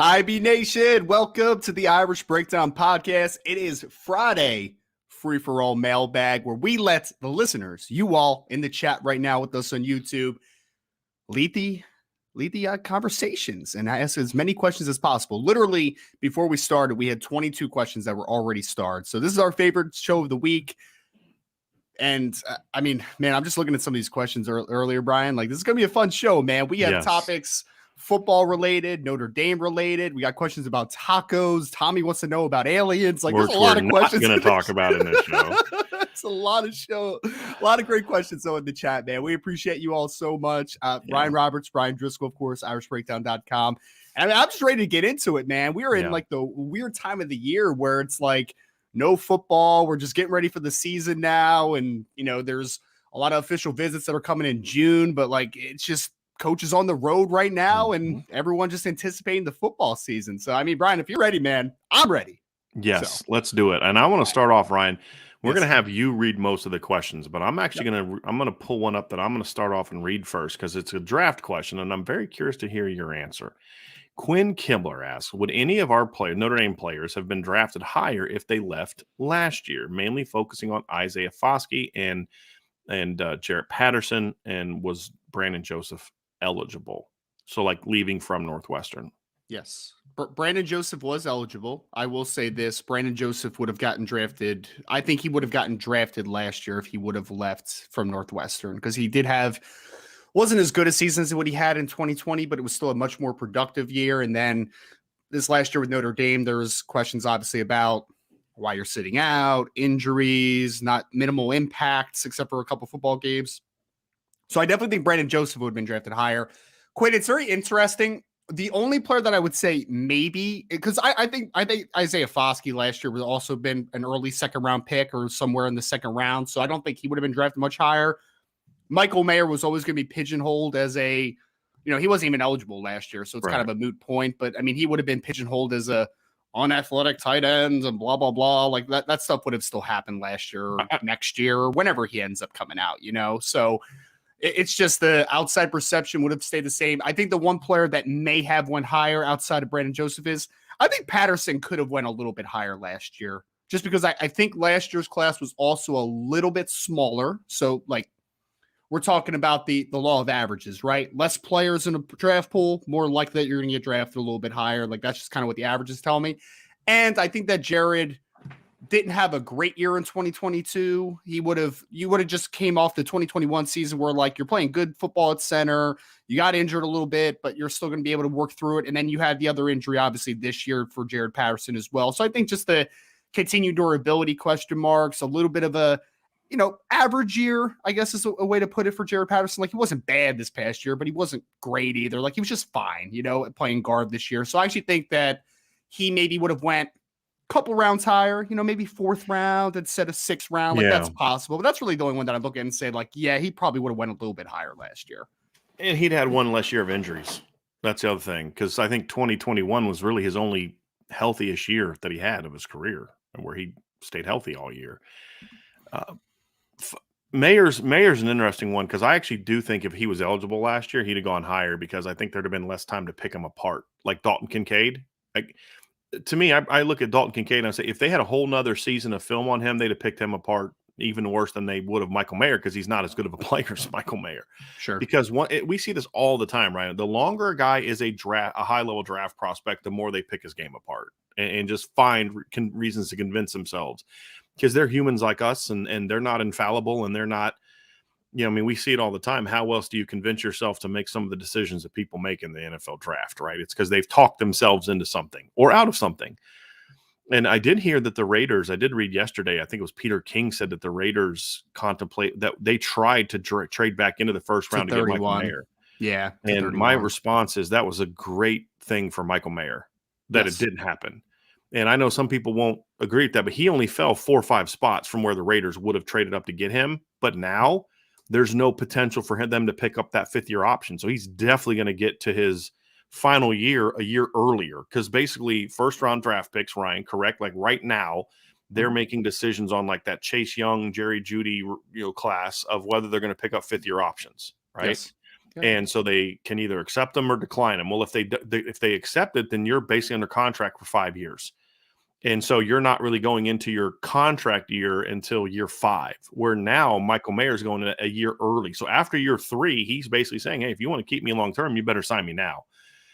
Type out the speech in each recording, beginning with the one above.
IB Nation, welcome to the Irish Breakdown Podcast. It is Friday, free-for-all mailbag, where we let the listeners, you all in the chat right now with us on YouTube, lead the conversations and ask as many questions as possible. Literally, before we started, we had 22 questions that were already starred. So this is our favorite show of the week. And I mean, man, I'm just looking at some of these questions earlier, Brian. Like, this is going to be a fun show, man. We have topics football related, Notre Dame related. We got questions about tacos. Tommy wants to know about aliens. Like, there's a lot of questions we're going to talk about in this show. It's a lot of great questions though in the chat, man. We appreciate you all so much. Ryan Roberts, Brian Driscoll, of course, irishbreakdown.com. And I'm just ready to get into it, man. We are in like the weird time of the year where it's like no football. We're just getting ready for the season now. And, you know, there's a lot of official visits that are coming in June, but like, it's just coaches on the road right now and everyone just anticipating the football season. So, I mean, Brian, if you're ready, man, I'm ready. Yes, let's do it. And I want to start off, Ryan. We're going to have you read most of the questions, but I'm actually going to pull one up that I'm going to start off and read first because it's a draft question, and I'm very curious to hear your answer. Quinn Kibler asks, would any of our Notre Dame players have been drafted higher if they left last year, mainly focusing on Isaiah Foskey and Jarrett Patterson, and was Brandon Joseph eligible? So like leaving from Northwestern. Yes. Brandon Joseph was eligible. I will say this, Brandon Joseph would have gotten drafted. I think he would have gotten drafted last year if he would have left from Northwestern because he wasn't as good a season as what he had in 2020, but it was still a much more productive year. And then this last year with Notre Dame, there was questions obviously about why you're sitting out, injuries, not minimal impacts, except for a couple football games. So I definitely think Brandon Joseph would have been drafted higher. Quinn, it's very interesting. The only player that I would say maybe, because I think Isaiah Foskey last year would also been an early second round pick or somewhere in the second round. So I don't think he would have been drafted much higher. Michael Mayer was always going to be pigeonholed as he wasn't even eligible last year. So it's kind of a moot point, but I mean, he would have been pigeonholed as a unathletic tight ends and blah, blah, blah. Like that stuff would have still happened last year or next year or whenever he ends up coming out, So it's just the outside perception would have stayed the same. I think the one player that may have went higher outside of Brandon Joseph I think Patterson could have went a little bit higher last year just because I think last year's class was also a little bit smaller. So like we're talking about the law of averages, right? Less players in a draft pool, more likely that you're going to get drafted a little bit higher. Like that's just kind of what the averages tell me. And I think that Jared didn't have a great year in 2022. You would have just came off the 2021 season where like you're playing good football at center. You got injured a little bit, but you're still going to be able to work through it. And then you had the other injury, obviously this year for Jared Patterson as well. So I think just the continued durability question marks, a little bit of a, average year, I guess is a way to put it for Jared Patterson. Like he wasn't bad this past year, but he wasn't great either. Like he was just fine, playing guard this year. So I actually think that he maybe would have went couple rounds higher, maybe fourth round instead of sixth round. Like that's possible, but that's really the only one that I'm looking at and say like, yeah, he probably would have went a little bit higher last year. And he'd had one less year of injuries. That's the other thing. Cause I think 2021 was really his only healthiest year that he had of his career and where he stayed healthy all year. Mayer's an interesting one. Cause I actually do think if he was eligible last year, he'd have gone higher because I think there'd have been less time to pick him apart. Like Dalton Kincaid, to me, I look at Dalton Kincaid and I say, if they had a whole nother season of film on him, they'd have picked him apart even worse than they would have Michael Mayer because he's not as good of a player as Michael Mayer. Sure. Because we see this all the time, right? The longer a guy is a high-level draft prospect, the more they pick his game apart and just find reasons to convince themselves because they're humans like us and they're not infallible and they're not – we see it all the time. How else do you convince yourself to make some of the decisions that people make in the NFL draft, right? It's because they've talked themselves into something or out of something. And I did hear that the Raiders, I did read yesterday, I think it was Peter King said that the Raiders contemplate that they tried to trade back into the first round to get Michael Mayer. Yeah. And my response is that was a great thing for Michael Mayer that it didn't happen. And I know some people won't agree with that, but he only fell 4 or 5 spots from where the Raiders would have traded up to get him. But now there's no potential for them to pick up that fifth-year option. So he's definitely going to get to his final year a year earlier because basically first-round draft picks, Ryan, correct? Like right now, they're making decisions on like that Chase Young, Jerry Jeudy class of whether they're going to pick up fifth-year options, right? Yes. Yeah. And so they can either accept them or decline them. Well, if they accept it, then you're basically under contract for 5 years. And so you're not really going into your contract year until year 5, where now Michael Mayer's going a year early. So after year 3, he's basically saying, hey, if you want to keep me long term, you better sign me now.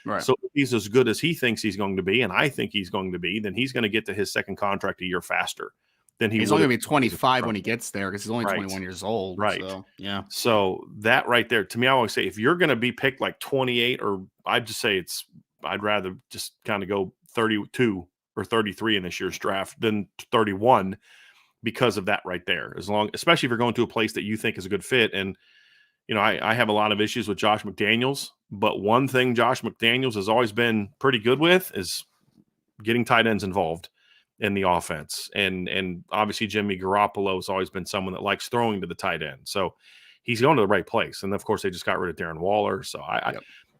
Right. So if he's as good as he thinks he's going to be, and I think he's going to be, then he's going to get to his second contract a year faster than he's only going to be 25 when he gets there because he's only 21 years old. Right. So, yeah. So that right there, to me, I always say, if you're going to be picked like 28, or I'd just say I'd rather just kind of go 32 or 33 in this year's draft than 31 because of that right there. Especially if you're going to a place that you think is a good fit. And, I have a lot of issues with Josh McDaniels, but one thing Josh McDaniels has always been pretty good with is getting tight ends involved in the offense. And obviously Jimmy Garoppolo has always been someone that likes throwing to the tight end. So he's going to the right place. And of course they just got rid of Darren Waller. So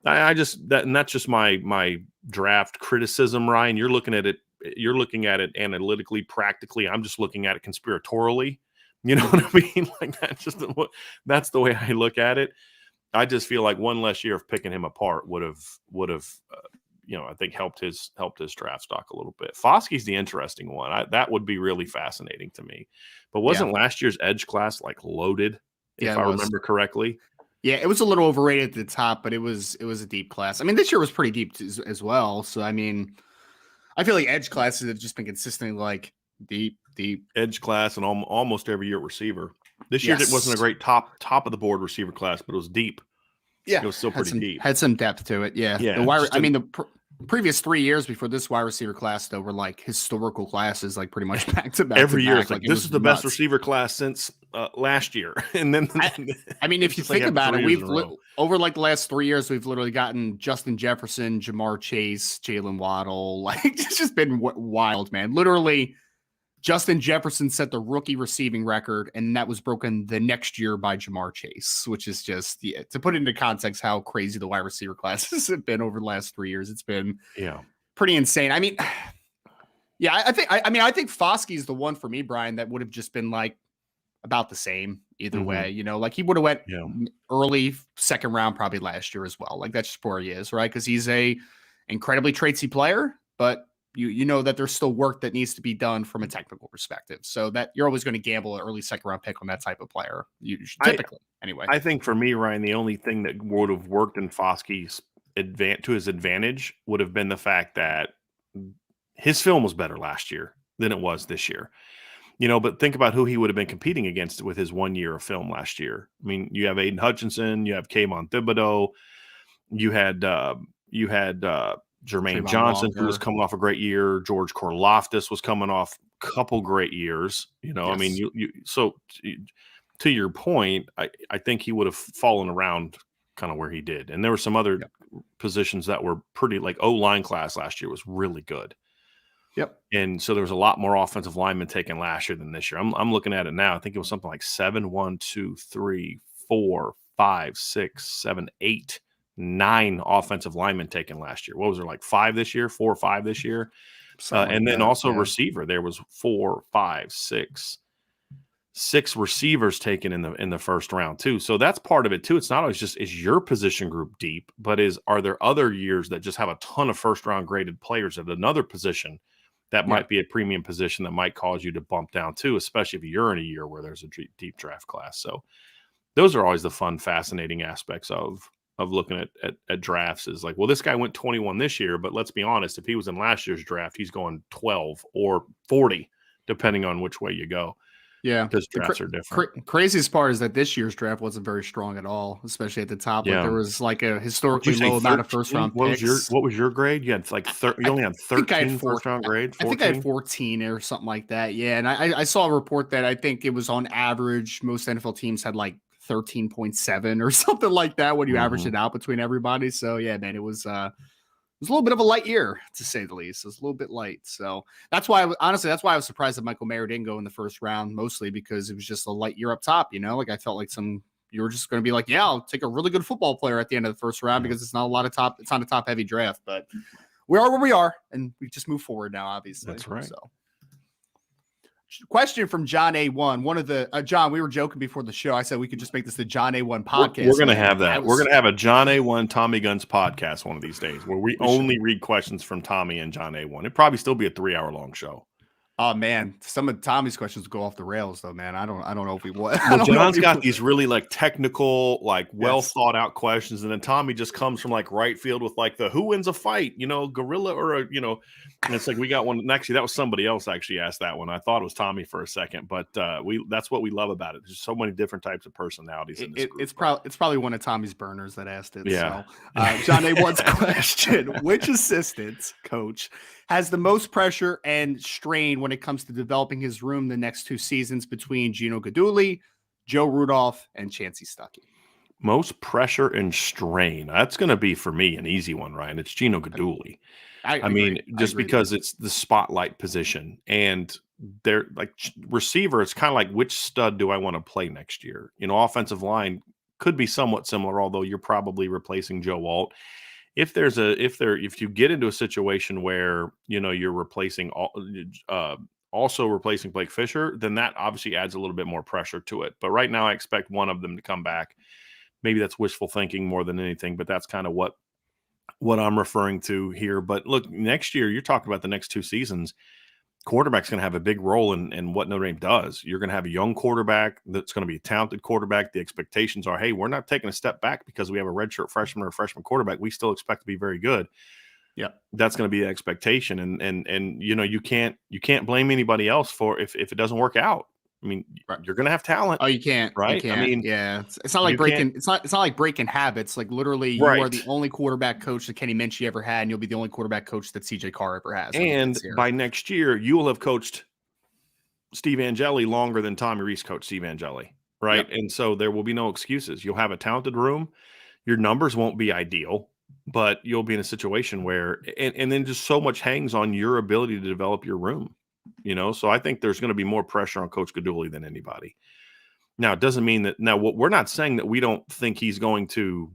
that's just my draft criticism, Ryan. You're looking at it analytically, practically. I'm just looking at it conspiratorially. You know what I mean? Like that's the way I look at it. I just feel like one less year of picking him apart would have I think helped his draft stock a little bit. Foskey's the interesting one. That would be really fascinating to me. But wasn't last year's edge class like loaded, if I remember correctly? Yeah, it was a little overrated at the top, but it was a deep class. I mean, this year was pretty deep as well. So I mean, I feel like edge classes have just been consistently like deep edge class, and almost every year receiver. This year it wasn't a great top of the board receiver class, but it was deep. Yeah, it was still pretty deep. Had some depth to it. Yeah. The previous 3 years before this wide receiver class, though, were like historical classes, like pretty much back to back. Every year, it's like this is the best receiver class since last year. And then, I mean, if you think about it, we've over like the last 3 years, we've literally gotten Justin Jefferson, Jamar Chase, Jalen Waddle. Like it's just been wild, man. Literally, Justin Jefferson set the rookie receiving record, and that was broken the next year by Jamar Chase, which is just to put it into context how crazy the wide receiver classes have been over the last 3 years. It's been pretty insane. I mean, I think Foskey's the one for me, Brian, that would have just been like about the same either way. Like he would have went early second round probably last year as well. Like that's just where he is, right? Because he's a incredibly traitsy player, but you know that there's still work that needs to be done from a technical perspective. So that you're always going to gamble an early second round pick on that type of player. Typically, anyway. I think for me, Ryan, the only thing that would have worked in Foskey's to his advantage would have been the fact that his film was better last year than it was this year. But think about who he would have been competing against with his 1 year of film last year. I mean, you have Aiden Hutchinson, you have Kayvon Thibodeau, you had Jermaine Johnson, who was coming off a great year. George Karlaftis was coming off a couple great years. I mean, so to your point, I think he would have fallen around kind of where he did. And there were some other positions that were pretty, like O-line class last year was really good. Yep. And so there was a lot more offensive linemen taken last year than this year. I'm looking at it now. I think it was something like 7, 1, 2, 3, 4, 5, 6, 7, 8. 9 offensive linemen taken last year. What was there, like 5 this year, 4 or 5 this year? And then also receiver. There was 4, 5, 6 receivers taken in the first round too. So that's part of it too. It's not always just is your position group deep, but are there other years that just have a ton of first round graded players at another position that might be a premium position that might cause you to bump down too, especially if you're in a year where there's a deep draft class. So those are always the fun, fascinating aspects of looking at drafts is like, well, this guy went 21 this year, but let's be honest, if he was in last year's draft, he's going 12 or 40, depending on which way you go. Yeah. Because drafts are different. Craziest part is that this year's draft wasn't very strong at all, especially at the top. Like there was like a historically low amount of first round picks. What was your grade? You had like you only had 13 first round grade? 14? I think I had 14 or something like that. Yeah. And I saw a report that I think it was on average, most NFL teams had like 13.7 or something like that when you average it out between everybody. So yeah, man, it was a little bit of a light year to say the least. It was a little bit light. So that's why I was surprised that Michael Mayer didn't go in the first round, mostly because it was just a light year up top. Like I felt like you were just going to be like, yeah, I'll take a really good football player at the end of the first round because it's not a top heavy draft, but we are where we are and we just move forward now, obviously. That's right. So. Question from John A1. One of the John, we were joking before the show. I said we could just make this the John A1 podcast. We're going to have that. We're going to have a John A1 Tommy Guns podcast one of these days where we only read questions from Tommy and John A1. It'd probably still be a 3-hour long show. Oh man, some of Tommy's questions go off the rails though, man. I don't know if we would. Well, John's got these really like technical, like well thought out questions, and then Tommy just comes from like right field with like the who wins a fight, gorilla or a, and it's like we got one. And actually, that was somebody else actually asked that one. I thought it was Tommy for a second, but that's what we love about it. There's so many different types of personalities in this group. It's probably one of Tommy's burners that asked it. Yeah. So, John A1's question: which assistant coach has the most pressure and strain when it comes to developing his room the next 2 seasons between Gino Guidugli, Joe Rudolph, and Chancey Stuckey? Most pressure and strain. That's going to be, for me, an easy one, Ryan. It's Gino Guidugli. I mean, just because it's the spotlight position. And they're like receiver, it's kind of like which stud do I want to play next year? Offensive line could be somewhat similar, although you're probably replacing Joe Alt. If you get into a situation where you're replacing also replacing Blake Fisher, then that obviously adds a little bit more pressure to it. But right now, I expect one of them to come back. Maybe that's wishful thinking more than anything, but that's kind of what I'm referring to here. But look, next year, you're talking about the next 2 seasons. Quarterback's going to have a big role in what Notre Dame does. You're going to have a young quarterback that's going to be a talented quarterback. The expectations are, hey, we're not taking a step back because we have a redshirt freshman or a freshman quarterback. We still expect to be very good. Yeah, that's going to be the expectation, and you can't blame anybody else for if it doesn't work out. I mean, you're going to have talent. Oh, you can't, right? I mean, yeah, it's not like breaking. It's not like breaking habits. Like literally, you are the only quarterback coach that Kenny Minchie ever had, and you'll be the only quarterback coach that CJ Carr ever has. And by next year, you will have coached Steve Angeli longer than Tommy Rees coached Steve Angeli, right? Yep. And so there will be no excuses. You'll have a talented room. Your numbers won't be ideal, but you'll be in a situation where, and then just so much hangs on your ability to develop your room. So I think there's going to be more pressure on Coach Guidugli than anybody. Now, it doesn't mean that what we're not saying that we don't think he's going to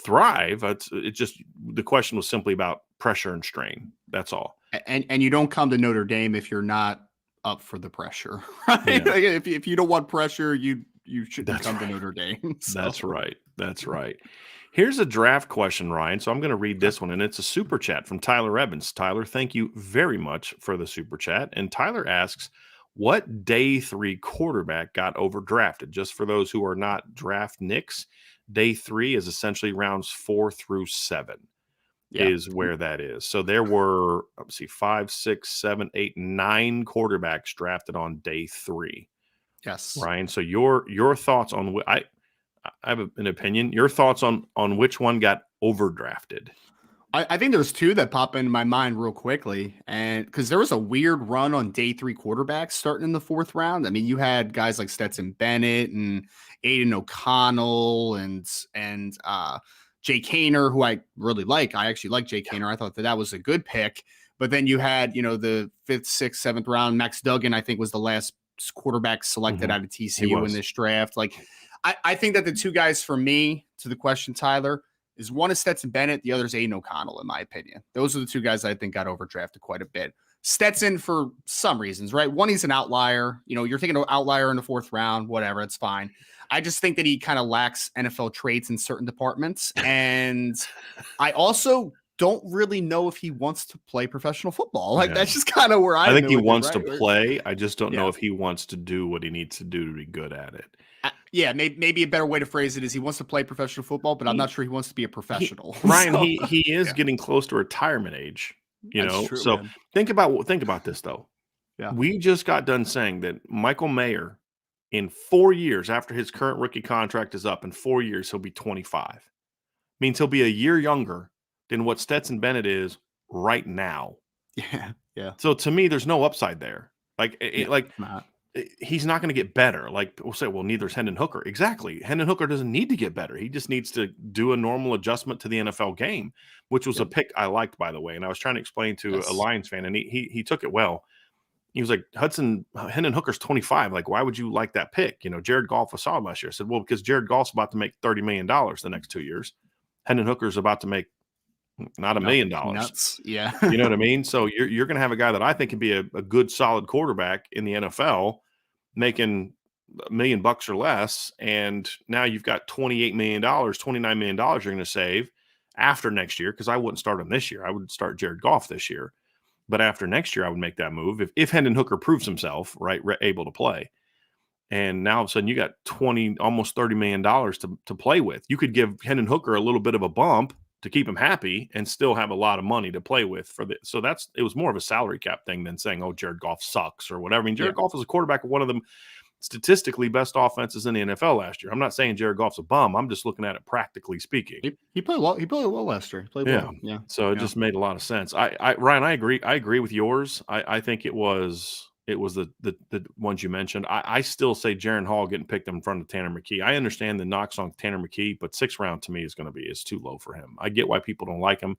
thrive. It's just the question was simply about pressure and strain. That's all. And you don't come to Notre Dame if you're not up for the pressure. Right? Yeah. Like if you don't want pressure, you shouldn't come to Notre Dame. So. That's right. That's right. Here's a draft question, Ryan. So I'm going to read this one, and it's a super chat from Tyler Evans. Tyler, thank you very much for the super chat. And Tyler asks, what day 3 quarterback got overdrafted? Just for those who are not draft nicks, day 3 is essentially rounds 4 through 7 is where that is. So there were, 5, 6, 7, 8, 9 quarterbacks drafted on day 3. Yes. Ryan, so your thoughts on I have an opinion. Your thoughts on which one got overdrafted? I think there's 2 that pop into my mind real quickly, and because there was a weird run on day 3 quarterbacks starting in the 4th round. I mean, you had guys like Stetson Bennett and Aiden O'Connell and Jay Kaner, who I really like. I actually like Jay Kaner. I thought that was a good pick. But then you had the 5th, 6th, 7th round. Max Duggan, I think, was the last quarterback selected out of TCU in this draft. Like. I think that the 2 guys for me, to the question, Tyler, is one is Stetson Bennett, the other is Aiden O'Connell, in my opinion. Those are the 2 guys I think got overdrafted quite a bit. Stetson, for some reasons, right? One, he's an outlier. You're taking an outlier in the 4th round, whatever, it's fine. I just think that he kind of lacks NFL traits in certain departments. And I also don't really know if he wants to play professional football. Like, that's just kind of where I think he wants to play. I just don't know if he wants to do what he needs to do to be good at it. Maybe a better way to phrase it is he wants to play professional football, but I'm not sure he wants to be a professional. Ryan, he is getting close to retirement age, True, so man. think about this though. Yeah. We just got done saying that Michael Mayer, in 4 years after his current rookie contract is up, in 4 years he'll be 25. Means he'll be a year younger than what Stetson Bennett is right now. Yeah. So to me, there's no upside there. He's not going to get better. Like we'll say, well, neither is Hendon Hooker. Exactly. Hendon Hooker doesn't need to get better. He just needs to do a normal adjustment to the NFL game, which was a pick I liked, by the way. And I was trying to explain to a Lions fan, and he took it well. He was like, Hendon Hooker's 25. Like, why would you like that pick? Jared Goff was solid last year. I said, well, because Jared Goff's about to make $30 million the next 2 years. Hendon Hooker's about to make not $1 No, million. nuts. Yeah. You know what I mean? So you're going to have a guy that I think can be a good, solid quarterback in the NFL, making $1 million or less, and now you've got $28 million, $29 million you're going to save after next year. Because I wouldn't start him this year. I would start Jared Goff this year. But after next year, I would make that move if Hendon Hooker proves himself able to play. And now all of a sudden you got almost $30 million to play with. You could give Hendon Hooker a little bit of a bump to keep him happy and still have a lot of money to play with so it was more of a salary cap thing than saying, oh, Jared Goff sucks or whatever. I mean, Jared Goff was a quarterback of one of the statistically best offenses in the NFL last year. I'm not saying Jared Goff's a bum. I'm just looking at it practically speaking. He played well. He played well last year. He played well. Yeah. So it just made a lot of sense. Ryan, I agree. I agree with yours. I think it was the ones you mentioned. I still say Jaron Hall getting picked in front of Tanner McKee. I understand the knocks on Tanner McKee, but 6th round to me is too low for him. I get why people don't like him.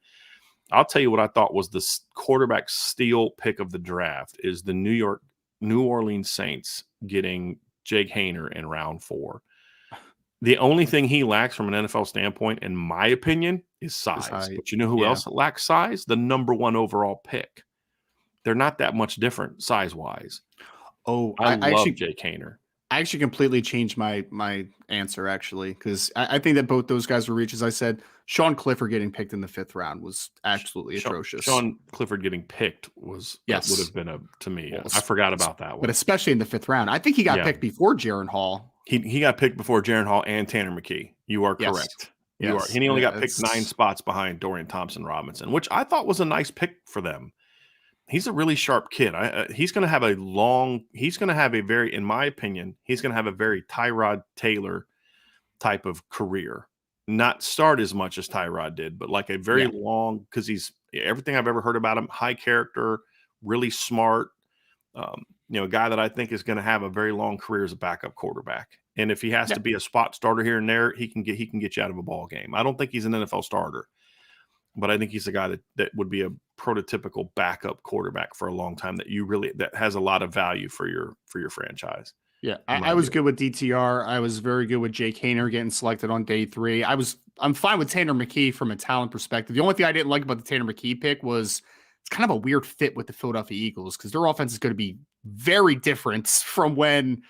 I'll tell you what I thought was the quarterback steal pick of the draft is the New Orleans Saints getting Jake Haener in round 4. The only thing he lacks from an NFL standpoint, in my opinion, is size. But you know who else lacks size? The number 1 overall pick. They're not that much different size-wise. Oh, I love Jake Haener. I actually completely changed my answer, actually, because I think that both those guys were reaches. I said Sean Clifford getting picked in the 5th round was absolutely atrocious. Sean Clifford getting picked would have been to me. I forgot about that one. But especially in the 5th round. I think he got picked before Jaron Hall. He got picked before Jaron Hall and Tanner McKee. You are correct. You are. He only got picked 9 spots behind Dorian Thompson-Robinson, which I thought was a nice pick for them. He's a really sharp kid. He's going to have in my opinion, he's going to have a very Tyrod Taylor type of career. Not start as much as Tyrod did, but like a very long, because he's everything I've ever heard about him, high character, really smart, a guy that I think is going to have a very long career as a backup quarterback. And if he has to be a spot starter here and there, he can get you out of a ball game. I don't think he's an NFL starter, but I think he's a guy that would be a prototypical backup quarterback for a long time that has a lot of value for your franchise. Yeah, I was good with DTR. I was very good with Jake Haener getting selected on day 3. I'm fine with Tanner McKee from a talent perspective. The only thing I didn't like about the Tanner McKee pick was it's kind of a weird fit with the Philadelphia Eagles because their offense is going to be very different from when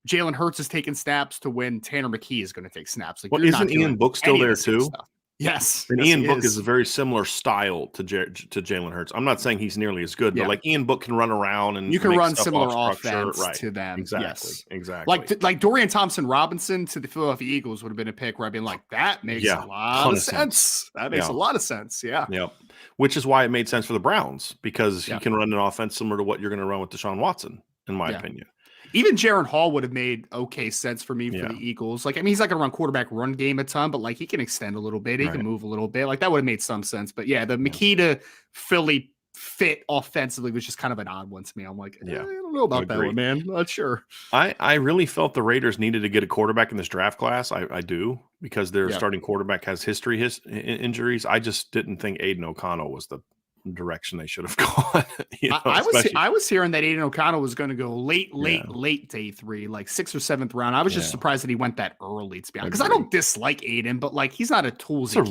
Jalen Hurts is taking snaps to when Tanner McKee is going to take snaps. Like, isn't Ian Book still there too? Stuff. Yes. And Ian Book is a very similar style to Jalen Hurts. I'm not saying he's nearly as good, but like Ian Book can run around and you can run similar offense to them. Exactly. Like Dorian Thompson-Robinson to the Philadelphia Eagles would have been a pick where I'd been like, that makes a lot of sense. That makes a lot of sense. Yeah. Yep. Which is why it made sense for the Browns because he can run an offense similar to what you're going to run with Deshaun Watson, in my opinion. Even Jaron Hall would have made okay sense for me for the Eagles. Like, I mean, he's not going to run quarterback run game a ton, but like he can extend a little bit. He can move a little bit. Like that would have made some sense. But yeah, the McKee to Philly fit offensively was just kind of an odd one to me. I'm like, I don't know about that one, man. Not sure. I really felt the Raiders needed to get a quarterback in this draft class. I do because their starting quarterback has injuries. I just didn't think Aiden O'Connell was the direction they should have gone. I was hearing that Aiden O'Connell was going to go late day 3, like 6th or 7th round. I was just surprised that he went that early, to be honest, because I don't dislike Aiden, but like he's not a toolsy kid.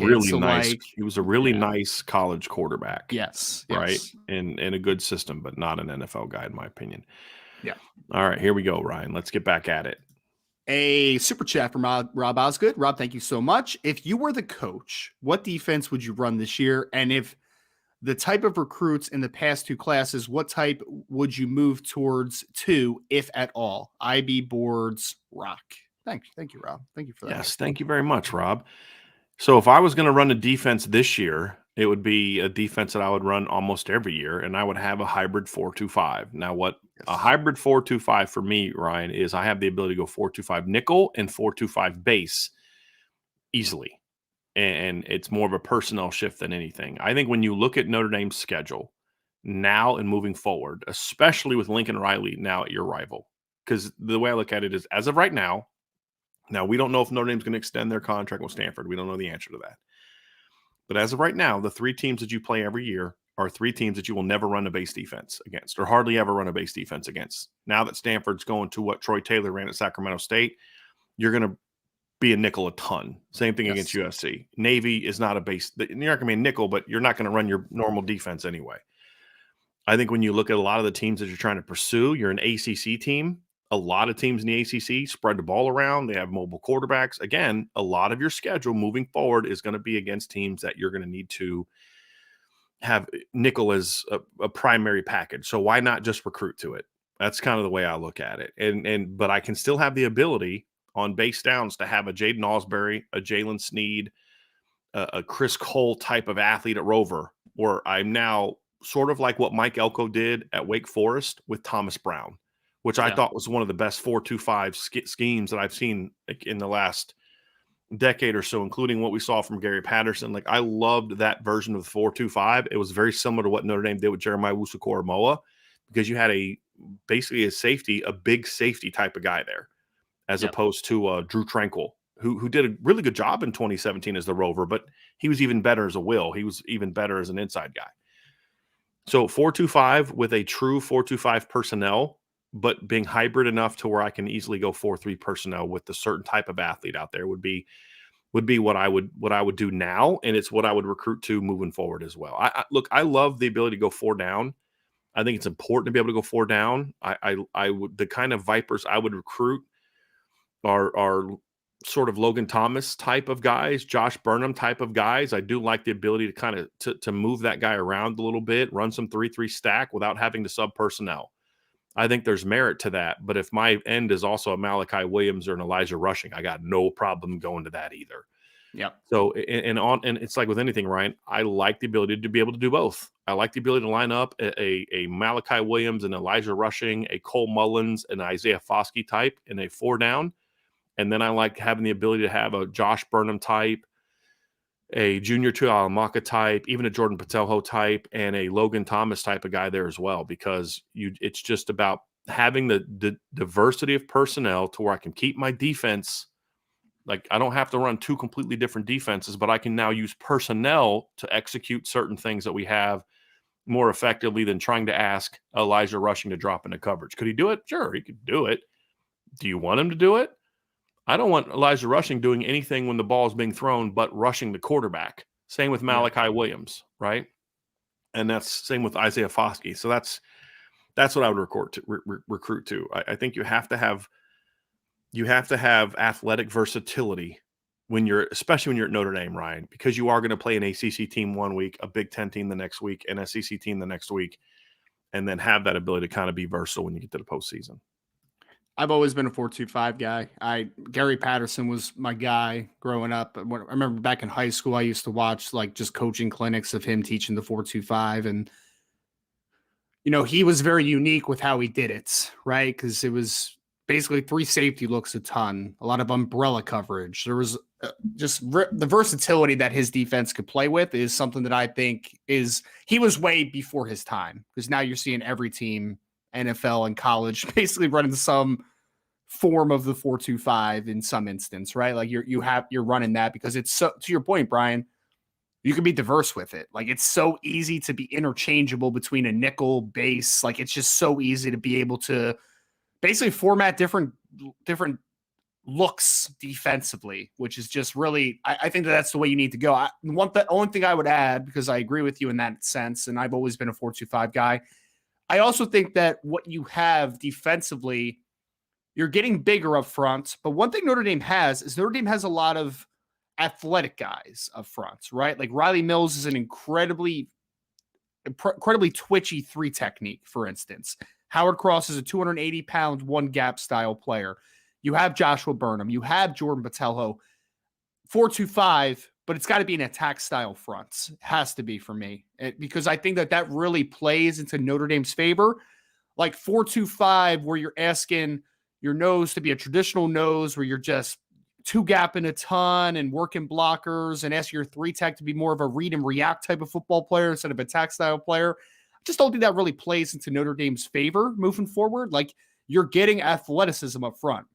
He was a really nice college quarterback. Yes. Right. In a good system, but not an NFL guy, in my opinion. Yeah. All right, here we go, Ryan. Let's get back at it. A super chat from Rob Osgood. Rob, thank you so much. If you were the coach, what defense would you run this year? And if the type of recruits in the past 2 classes, what type would you move towards to, if at all? IB boards rock. Thank you, Rob. Thank you for that. Yes, thank you very much, Rob. So if I was going to run a defense this year, it would be a defense that I would run almost every year, and I would have a hybrid 4-2-5. Now, a hybrid 4-2-5 for me, Ryan, is I have the ability to go 4-2-5 nickel and 4-2-5 base easily. And it's more of a personnel shift than anything. I think when you look at Notre Dame's schedule now and moving forward, especially with Lincoln Riley now at your rival, because the way I look at it is as of right now we don't know if Notre Dame's going to extend their contract with Stanford. We don't know the answer to that. But as of right now, the 3 teams that you play every year are 3 teams that you will never run a base defense against or hardly ever run a base defense against. Now that Stanford's going to what Troy Taylor ran at Sacramento State, you're going to be a nickel a ton. Same thing against Yes. USC. Navy is not a base. You're not going to be a nickel, but you're not going to run your normal defense anyway. I think when you look at a lot of the teams that you're trying to pursue, you're an ACC team. A lot of teams in the ACC spread the ball around. They have mobile quarterbacks. Again, a lot of your schedule moving forward is going to be against teams that you're going to need to have nickel as a primary package. So why not just recruit to it? That's kind of the way I look at it. But I can still have the ability on base downs to have a Jaden Ausberry, a Jalen Sneed, a Chris Cole type of athlete at Rover, where I'm now sort of like what Mike Elko did at Wake Forest with Thomas Brown, which I thought was one of the best 4-2-5 schemes that I've seen in the last decade or so, including what we saw from Gary Patterson. Like, I loved that version of the 4-2-5. It was very similar to what Notre Dame did with Jeremiah Wusu-Koramoah, because you had basically a big safety type of guy there, as opposed to Drew Tranquil, who did a really good job in 2017 as the Rover, but he was even better as a will. He was even better as an inside guy. So 4-2-5 with a true 4-2-5 personnel, but being hybrid enough to where I can easily go 4-3 personnel with a certain type of athlete out there would be what I would do now, and it's what I would recruit to moving forward as well. I love the ability to go 4 down. I think it's important to be able to go 4 down. I would, the kind of Vipers I would recruit are sort of Logan Thomas type of guys, Josh Burnham type of guys. I do like the ability to kind of to move that guy around a little bit, run some 3-3 stack without having to sub personnel. I think there's merit to that. But if my end is also a Malachi Williams or an Elijah Rushing, I got no problem going to that either. Yeah. So, and it's like with anything, Ryan, I like the ability to be able to do both. I like the ability to line up a Malachi Williams and Elijah Rushing, a Cole Mullins and Isaiah Foskey type in a 4 down. And then I like having the ability to have a Josh Burnham type, a Junior Tuihalamaka type, even a Jordan Patelho type, and a Logan Thomas type of guy there as well, because it's just about having the diversity of personnel to where I can keep my defense. Like, I don't have to run 2 completely different defenses, but I can now use personnel to execute certain things that we have more effectively than trying to ask Elijah Rushing to drop into coverage. Could he do it? Sure, he could do it. Do you want him to do it? I don't want Elijah Rushing doing anything when the ball is being thrown but rushing the quarterback. Same with Malachi Williams, right? And that's same with Isaiah Foskey. So that's what I would recruit to. I think you have to have athletic versatility especially when you're at Notre Dame, Ryan, because you are going to play an ACC team one week, a Big Ten team the next week, an SEC team the next week, and then have that ability to kind of be versatile when you get to the postseason. I've always been a 4-2-5 guy. Gary Patterson was my guy growing up. I remember back in high school, I used to watch like just coaching clinics of him teaching the 4-2-5. And, he was very unique with how he did it, right? Because it was basically 3 safety looks a ton, a lot of umbrella coverage. There was the versatility that his defense could play with is something that I think he was way before his time, because now you're seeing every team, NFL and college, basically running some form of the 4-2-5 in some instance, right? Like you're running that because it's so, to your point, Brian, you can be diverse with it. Like, it's so easy to be interchangeable between a nickel base. Like, it's just so easy to be able to basically format different looks defensively, which is just really, I think that's the way you need to go. The only thing I would add, because I agree with you in that sense, and I've always been a 4-2-5 guy, I also think that what you have defensively, you're getting bigger up front. But one thing Notre Dame has is Notre Dame has a lot of athletic guys up front, right? Like Riley Mills is an incredibly twitchy 3 technique, for instance. Howard Cross is a 280-pound 1-gap style player. You have Joshua Burnham. You have Jordan Patelho. 4-2-5, but it's got to be an attack style front. It has to be for me, because I think that really plays into Notre Dame's favor. Like 4-2-5, where you're asking your nose to be a traditional nose, where you're just 2-gapping a ton and working blockers, and asking your 3 tech to be more of a read and react type of football player instead of attack style player. I just don't think that really plays into Notre Dame's favor moving forward. Like, you're getting athleticism up front.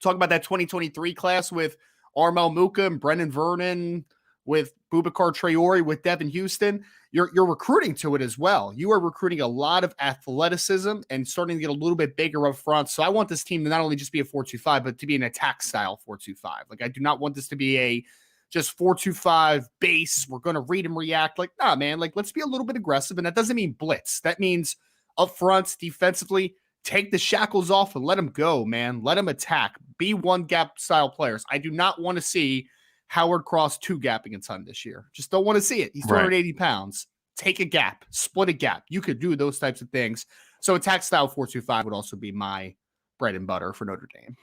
Talk about that 2023 class with Armel Muka and Brendan Vernon, with Boubacar Traore, with Devin Houston, you're recruiting to it as well. You are recruiting a lot of athleticism and starting to get a little bit bigger up front. So I want this team to not only just be a 4-2-5, but to be an attack style 4-2-5. Like I do not want this to be a just 4-2-5 base. We're going to read and react. Like, nah, man, like let's be a little bit aggressive. And that doesn't mean blitz. That means up front, defensively, take the shackles off and let them go, man. Let them attack. Be one gap style players. I do not want to see Howard Cross 2 gap against Hunt this year. Just don't want to see it. He's 280 pounds. Take a gap, split a gap. You could do those types of things. So attack style 4-2-5 would also be my bread and butter for Notre Dame.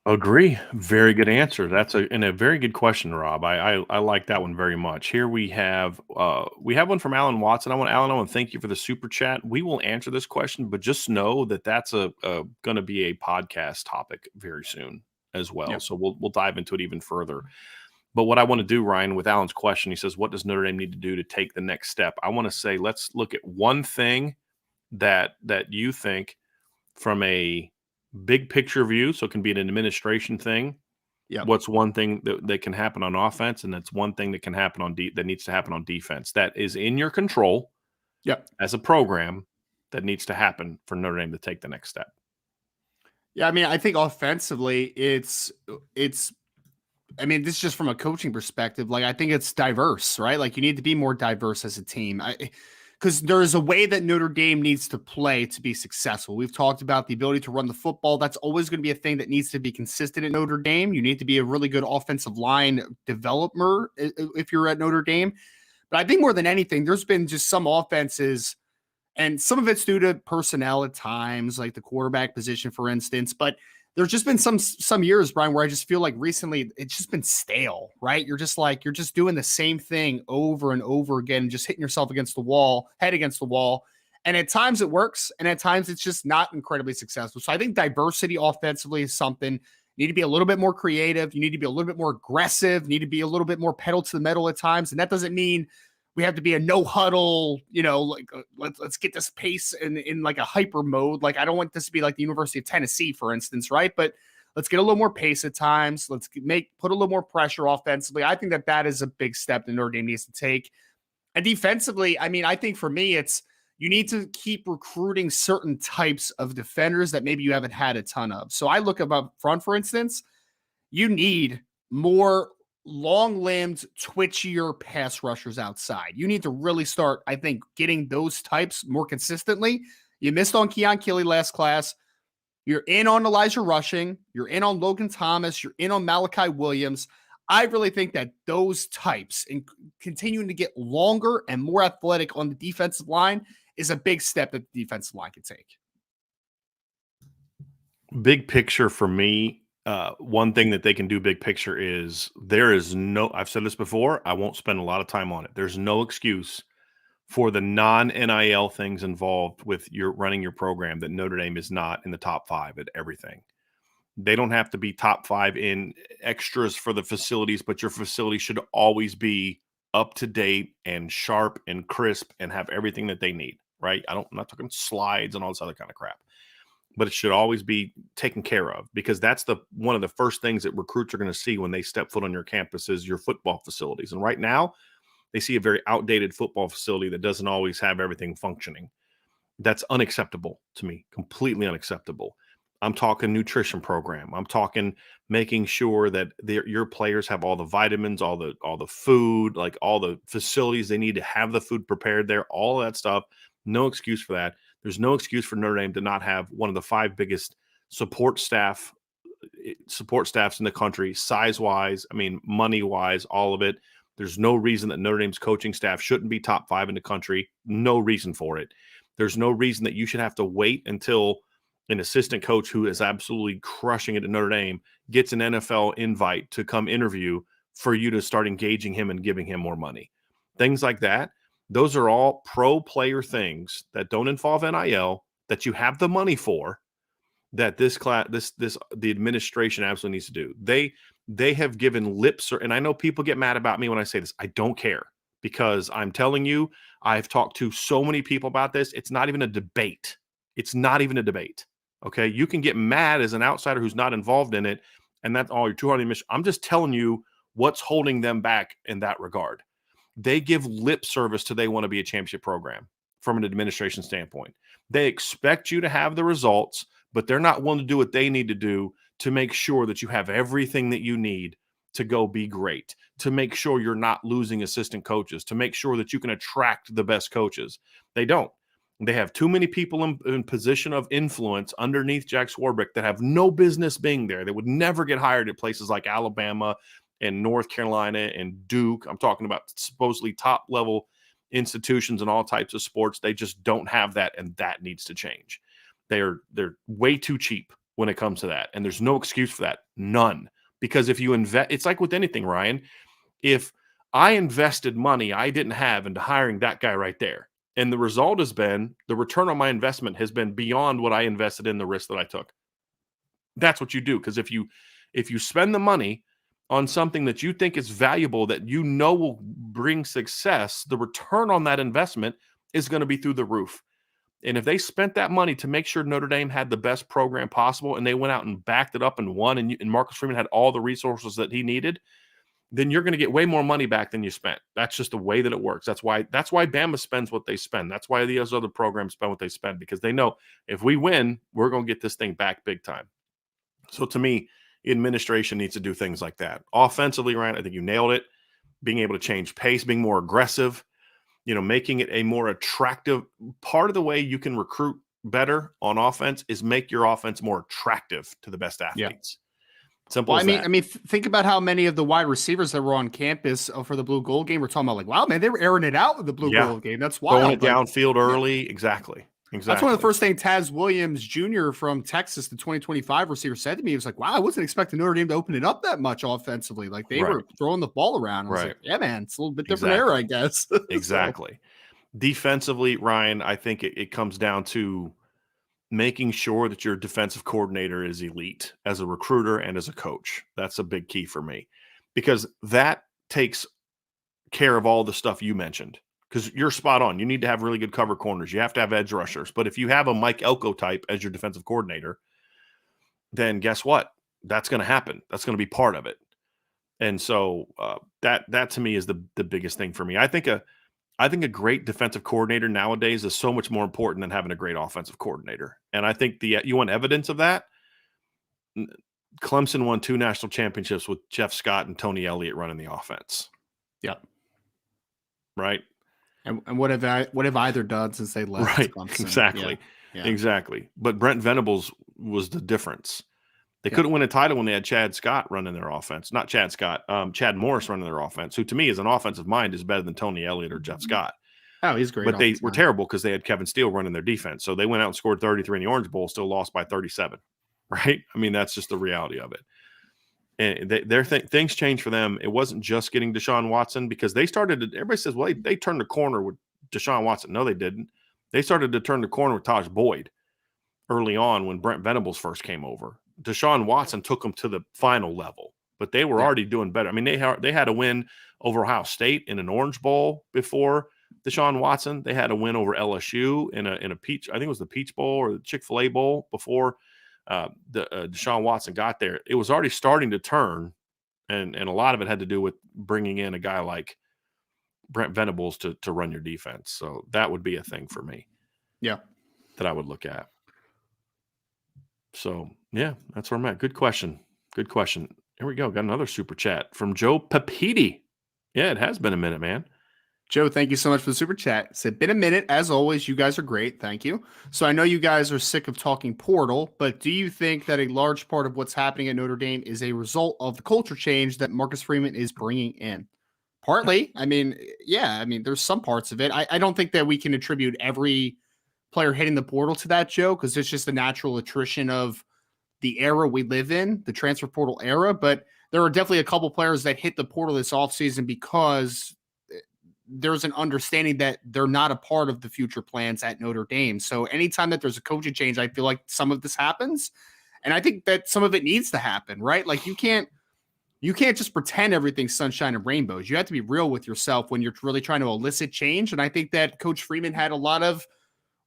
Agree. Very good answer. That's a very good question, Rob. I like that one very much. Here we have one from Alan Watson. I want to thank you for the super chat. We will answer this question, but just know that that's going to be a podcast topic very soon as well. Yep. So we'll dive into it even further. But what I want to do, Ryan, with Alan's question, he says, what does Notre Dame need to do to take the next step? I want to say, let's look at one thing that you think from a big picture view, so it can be an administration thing. Yeah. What's one thing that can happen on offense, and that's one thing that can happen on that needs to happen on defense that is in your control. Yep. As a program that needs to happen for Notre Dame to take the next step. Yeah, I mean, I think offensively, it's. I mean, this is just from a coaching perspective. Like, I think it's diverse, right? Like, you need to be more diverse as a team. Because there is a way that Notre Dame needs to play to be successful. We've talked about the ability to run the football. That's always going to be a thing that needs to be consistent at Notre Dame. You need to be a really good offensive line developer if you're at Notre Dame. But I think more than anything, there's been just some offenses, and some of it's due to personnel at times, like the quarterback position, for instance. But there's just been some years, Brian, where I just feel like recently it's just been stale, right? You're just doing the same thing over and over again, just hitting yourself against the wall, head against the wall. And at times it works, and at times it's just not incredibly successful. So I think diversity offensively is something. You need to be a little bit more creative. You need to be a little bit more aggressive. You need to be a little bit more pedal to the metal at times. And that doesn't mean we have to be a no huddle, like let's get this pace in like a hyper mode. Like I don't want this to be like the University of Tennessee, for instance, right? But let's get a little more pace at times. Let's put a little more pressure offensively. I think that is a big step that Notre Dame needs to take. And defensively, I mean, I think for me, it's you need to keep recruiting certain types of defenders that maybe you haven't had a ton of. So I look up front, for instance, you need more long-limbed, twitchier pass rushers outside. You need to really start, I think, getting those types more consistently. You missed on Keon Keeley last class. You're in on Elijah Rushing. You're in on Logan Thomas. You're in on Malachi Williams. I really think that those types and continuing to get longer and more athletic on the defensive line is a big step that the defensive line can take. Big picture for me, one thing that they can do big picture is I've said this before, I won't spend a lot of time on it. There's no excuse for the non-NIL things involved with running your program that Notre Dame is not in the top 5 at everything. They don't have to be top 5 in extras for the facilities, but your facility should always be up to date and sharp and crisp and have everything that they need, right? I'm not talking slides and all this other kind of crap. But it should always be taken care of, because that's one of the first things that recruits are going to see when they step foot on your campus is your football facilities. And right now, they see a very outdated football facility that doesn't always have everything functioning. That's unacceptable to me, completely unacceptable. I'm talking nutrition program. I'm talking making sure that your players have all the vitamins, all the food, like all the facilities they need to have the food prepared there, all of that stuff. No excuse for that. There's no excuse for Notre Dame to not have one of the 5 biggest support staffs in the country, size-wise, I mean, money-wise, all of it. There's no reason that Notre Dame's coaching staff shouldn't be top 5 in the country. No reason for it. There's no reason that you should have to wait until an assistant coach who is absolutely crushing it at Notre Dame gets an NFL invite to come interview for you to start engaging him and giving him more money. Things like that. Those are all pro player things that don't involve NIL, that you have the money for, that the administration absolutely needs to do. They have given and I know people get mad about me when I say this. I don't care, because I'm telling you, I've talked to so many people about this. It's not even a debate. It's not even a debate. Okay. You can get mad as an outsider who's not involved in it, and that's all you're 200 mission. I'm just telling you What's holding them back in that regard? They give lip service to they want to be a championship program from an administration standpoint. They expect you to have the results, but they're not willing to do what they need to do to make sure that you have everything that you need to go be great, to make sure you're not losing assistant coaches, to make sure that you can attract the best coaches. They don't. They have too many people in position of influence underneath Jack Swarbrick that have no business being there. They would never get hired at places like Alabama and North Carolina and Duke. I'm talking about supposedly top level institutions in all types of sports. They just don't have that, and that needs to change. They're way too cheap when it comes to that, and there's no excuse for that. None. Because if you invest, it's like with anything, Ryan. If I invested money I didn't have into hiring that guy right there, and the result has been the return on my investment has been beyond what I invested in the risk that I took. That's what you do. Because if you spend the money on something that you think is valuable, that you know will bring success, the return on that investment is going to be through the roof. And if they spent that money to make sure Notre Dame had the best program possible, and they went out and backed it up and won, and Marcus Freeman had all the resources that he needed, then you're going to get way more money back than you spent. That's just the way that it works. That's why Bama spends what they spend. That's why these other programs spend what they spend, because they know if we win, we're going to get this thing back big time. So to me, administration needs to do things like that. Offensively, Ryan, I think you nailed it. Being able to change pace, being more aggressive, making it a more attractive. Part of the way you can recruit better on offense is make your offense more attractive to the best athletes. Simple as that. I mean, think about how many of the wide receivers that were on campus for the Blue Gold game. We're talking about like, wow, man, they were airing it out with the Blue Gold game. That's wild. Throwing it downfield early. Exactly. That's one of the first things Taz Williams Jr. from Texas, the 2025 receiver, said to me. He was like, wow, I wasn't expecting Notre Dame to open it up that much offensively. Like they were throwing the ball around. I was like, yeah, man, it's a little bit different era, I guess. Exactly. Defensively, Ryan, I think it comes down to making sure that your defensive coordinator is elite as a recruiter and as a coach. That's a big key for me, because that takes care of all the stuff you mentioned. Because you're spot on. You need to have really good cover corners. You have to have edge rushers. But if you have a Mike Elko type as your defensive coordinator, then guess what? That's going to happen. That's going to be part of it. And so that to me is the biggest thing for me. I think a great defensive coordinator nowadays is so much more important than having a great offensive coordinator. And I think you want evidence of that. Clemson won 2 national championships with Jeff Scott and Tony Elliott running the offense. Yeah. Right. And what have either done since they left? Right. Clemson? Exactly. Yeah. Exactly. But Brent Venables was the difference. They couldn't win a title when they had Chad Scott running their offense. Not Chad Scott, Chad Morris running their offense, who to me is an offensive mind is better than Tony Elliott or Jeff Scott. Oh, he's great. But they were terrible because they had Kevin Steele running their defense. So they went out and scored 33 in the Orange Bowl, still lost by 37. Right? I mean, that's just the reality of it. And things changed for them. It wasn't just getting Deshaun Watson, because they started – everybody says, well, they turned the corner with Deshaun Watson. No, they didn't. They started to turn the corner with Taj Boyd early on when Brent Venables first came over. Deshaun Watson took them to the final level, but they were already doing better. I mean, they had a win over Ohio State in an Orange Bowl before Deshaun Watson. They had a win over LSU in a Peach – I think it was the Peach Bowl or the Chick-fil-A Bowl before Deshaun Watson got there. It was already starting to turn, and a lot of it had to do with bringing in a guy like Brent Venables to run your defense. So that would be a thing for me. Yeah. That I would look at. So, yeah, that's where I'm at. Good question. Good question. Here we go. Got another super chat from Joe Papiti. Yeah, it has been a minute, man. Joe, thank you so much for the super chat. It's been a minute. As always, you guys are great. Thank you. So I know you guys are sick of talking portal, but do you think that a large part of what's happening at Notre Dame is a result of the culture change that Marcus Freeman is bringing in? Partly. I mean, yeah, I mean, there's some parts of it. I don't think that we can attribute every player hitting the portal to that, Joe, because it's just the natural attrition of the era we live in, the transfer portal era. But there are definitely a couple players that hit the portal this offseason because there's an understanding that they're not a part of the future plans at Notre Dame. So anytime that there's a coaching change, I feel like some of this happens. And I think that some of it needs to happen, right? Like you can't just pretend everything's sunshine and rainbows. You have to be real with yourself when you're really trying to elicit change. And I think that Coach Freeman had a lot of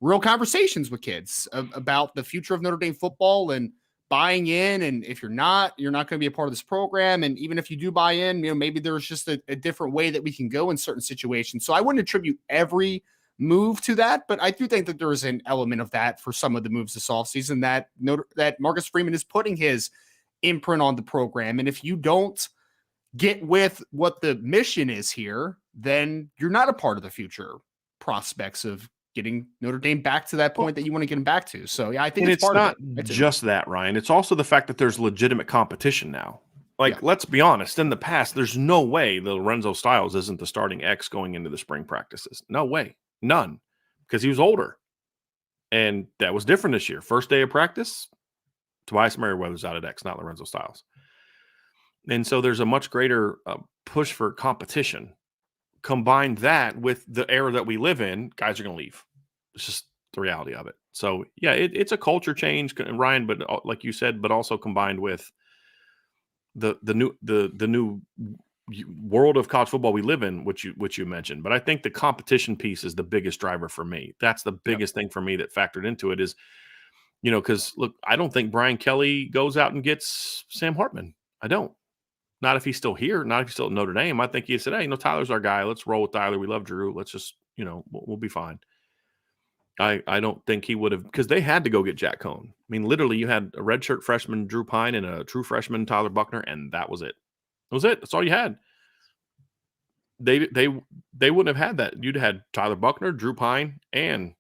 real conversations with kids about the future of Notre Dame football and buying in, and if you're not going to be a part of this program. And even if you do buy in, maybe there's just a different way that we can go in certain situations. So I wouldn't attribute every move to that, but I do think that there is an element of that for some of the moves this offseason that Marcus Freeman is putting his imprint on the program. And if you don't get with what the mission is here, then you're not a part of the future prospects of getting Notre Dame back to that point that you want to get them back to. So yeah, I think it's part not of it. Just that, Ryan. It's also the fact that there's legitimate competition now. Like, let's be honest, in the past, there's no way the Lorenzo Styles isn't the starting X going into the spring practices. No way. None. Because he was older. And that was different this year. First day of practice, Tobias Merriweather's out at X, not Lorenzo Styles. And so there's a much greater push for competition. Combine that with the era that we live in, guys are going to leave. It's just the reality of it. So, yeah, it's a culture change, Ryan, but like you said, but also combined with the new world of college football we live in, which you mentioned. But I think the competition piece is the biggest driver for me. That's the biggest thing for me that factored into it is, because, look, I don't think Brian Kelly goes out and gets Sam Hartman. I don't. Not if he's still here, not if he's still at Notre Dame. I think he said, hey, Tyler's our guy. Let's roll with Tyler. We love Drew. Let's just, we'll be fine. I don't think he would have, because they had to go get Jack Cohn. I mean, literally, you had a redshirt freshman, Drew Pine, and a true freshman, Tyler Buckner, and that was it. That was it. That's all you had. They wouldn't have had that. You'd had Tyler Buckner, Drew Pine, and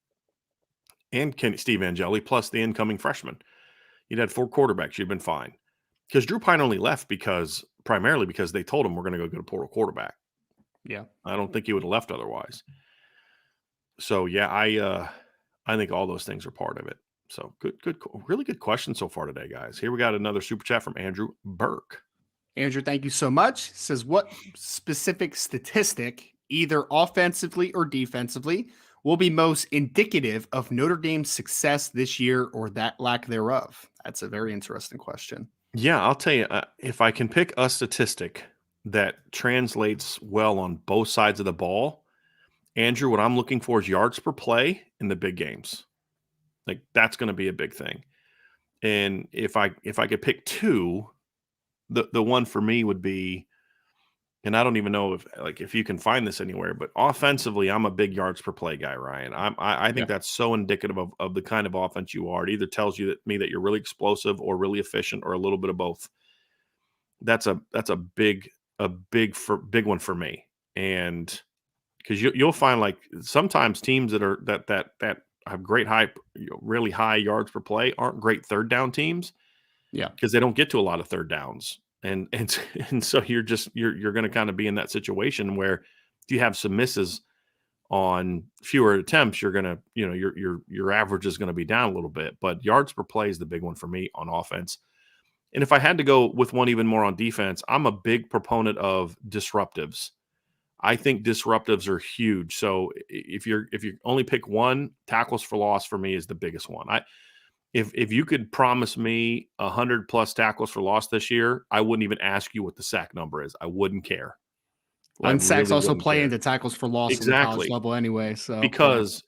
Steve Angeli, plus the incoming freshman. You'd had 4 quarterbacks. You'd been fine. Because Drew Pine only left primarily because they told him we're going to go get a portal quarterback. Yeah. I don't think he would have left otherwise. So, yeah, I think all those things are part of it. So, really good question so far today, guys. Here we got another super chat from Andrew Burke. Andrew, thank you so much. Says, what specific statistic, either offensively or defensively, will be most indicative of Notre Dame's success this year or that lack thereof? That's a very interesting question. Yeah, I'll tell you, if I can pick a statistic that translates well on both sides of the ball, Andrew, what I'm looking for is yards per play in the big games. Like, that's going to be a big thing. And if I could pick 2, the one for me would be, and I don't even know if you can find this anywhere, but offensively, I'm a big yards per play guy, Ryan. I think that's so indicative of the kind of offense you are. It either tells you that you're really explosive or really efficient or a little bit of both. That's a big one for me. And because you'll find, like, sometimes teams that have great really high yards per play aren't great third down teams. Yeah, because they don't get to a lot of third downs. And so you're going to kind of be in that situation where if you have some misses on fewer attempts, you're going to, your average is going to be down a little bit. But yards per play is the big one for me on offense. And if I had to go with one even more on defense, I'm a big proponent of disruptives. I think disruptives are huge. So if you only pick one, tackles for loss for me is the biggest one. If you could promise me 100+ tackles for loss this year, I wouldn't even ask you what the sack number is. I wouldn't care. And sacks also play into tackles for loss at the college level anyway. So because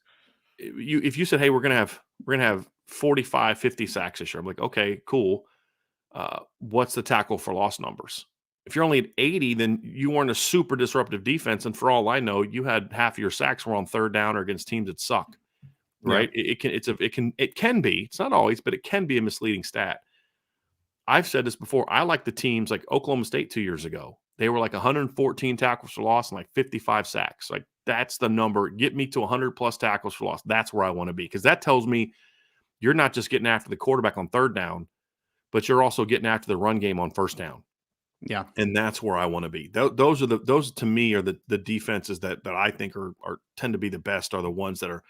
if you said, hey, we're gonna have 45, 50 sacks this year, I'm like, okay, cool. What's the tackle for loss numbers? If you're only at 80, then you weren't a super disruptive defense, and for all I know, you had half of your sacks were on third down or against teams that suck. Right. Yeah. It can be, it's not always, but it can be a misleading stat. I've said this before. I like the teams like Oklahoma State 2 years ago. They were like 114 tackles for loss and like 55 sacks. Like, that's the number. Get me to 100+ tackles for loss. That's where I want to be. Because that tells me you're not just getting after the quarterback on third down, but you're also getting after the run game on first down. Yeah. And that's where I want to be. Those to me are the defenses that I think are tend to be the best, are the ones that are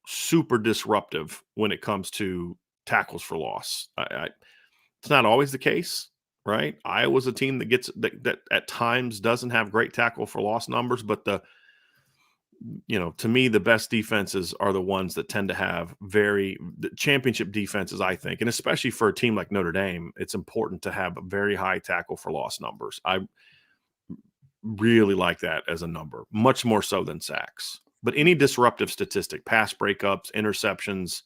super disruptive when it comes to tackles for loss. It's not always the case, right? Iowa's a team that at times doesn't have great tackle for loss numbers, but to me, the best defenses are the ones that tend to have the championship defenses, I think, and especially for a team like Notre Dame, it's important to have very high tackle for loss numbers. I really like that as a number, much more so than sacks. But any disruptive statistic, pass breakups, interceptions,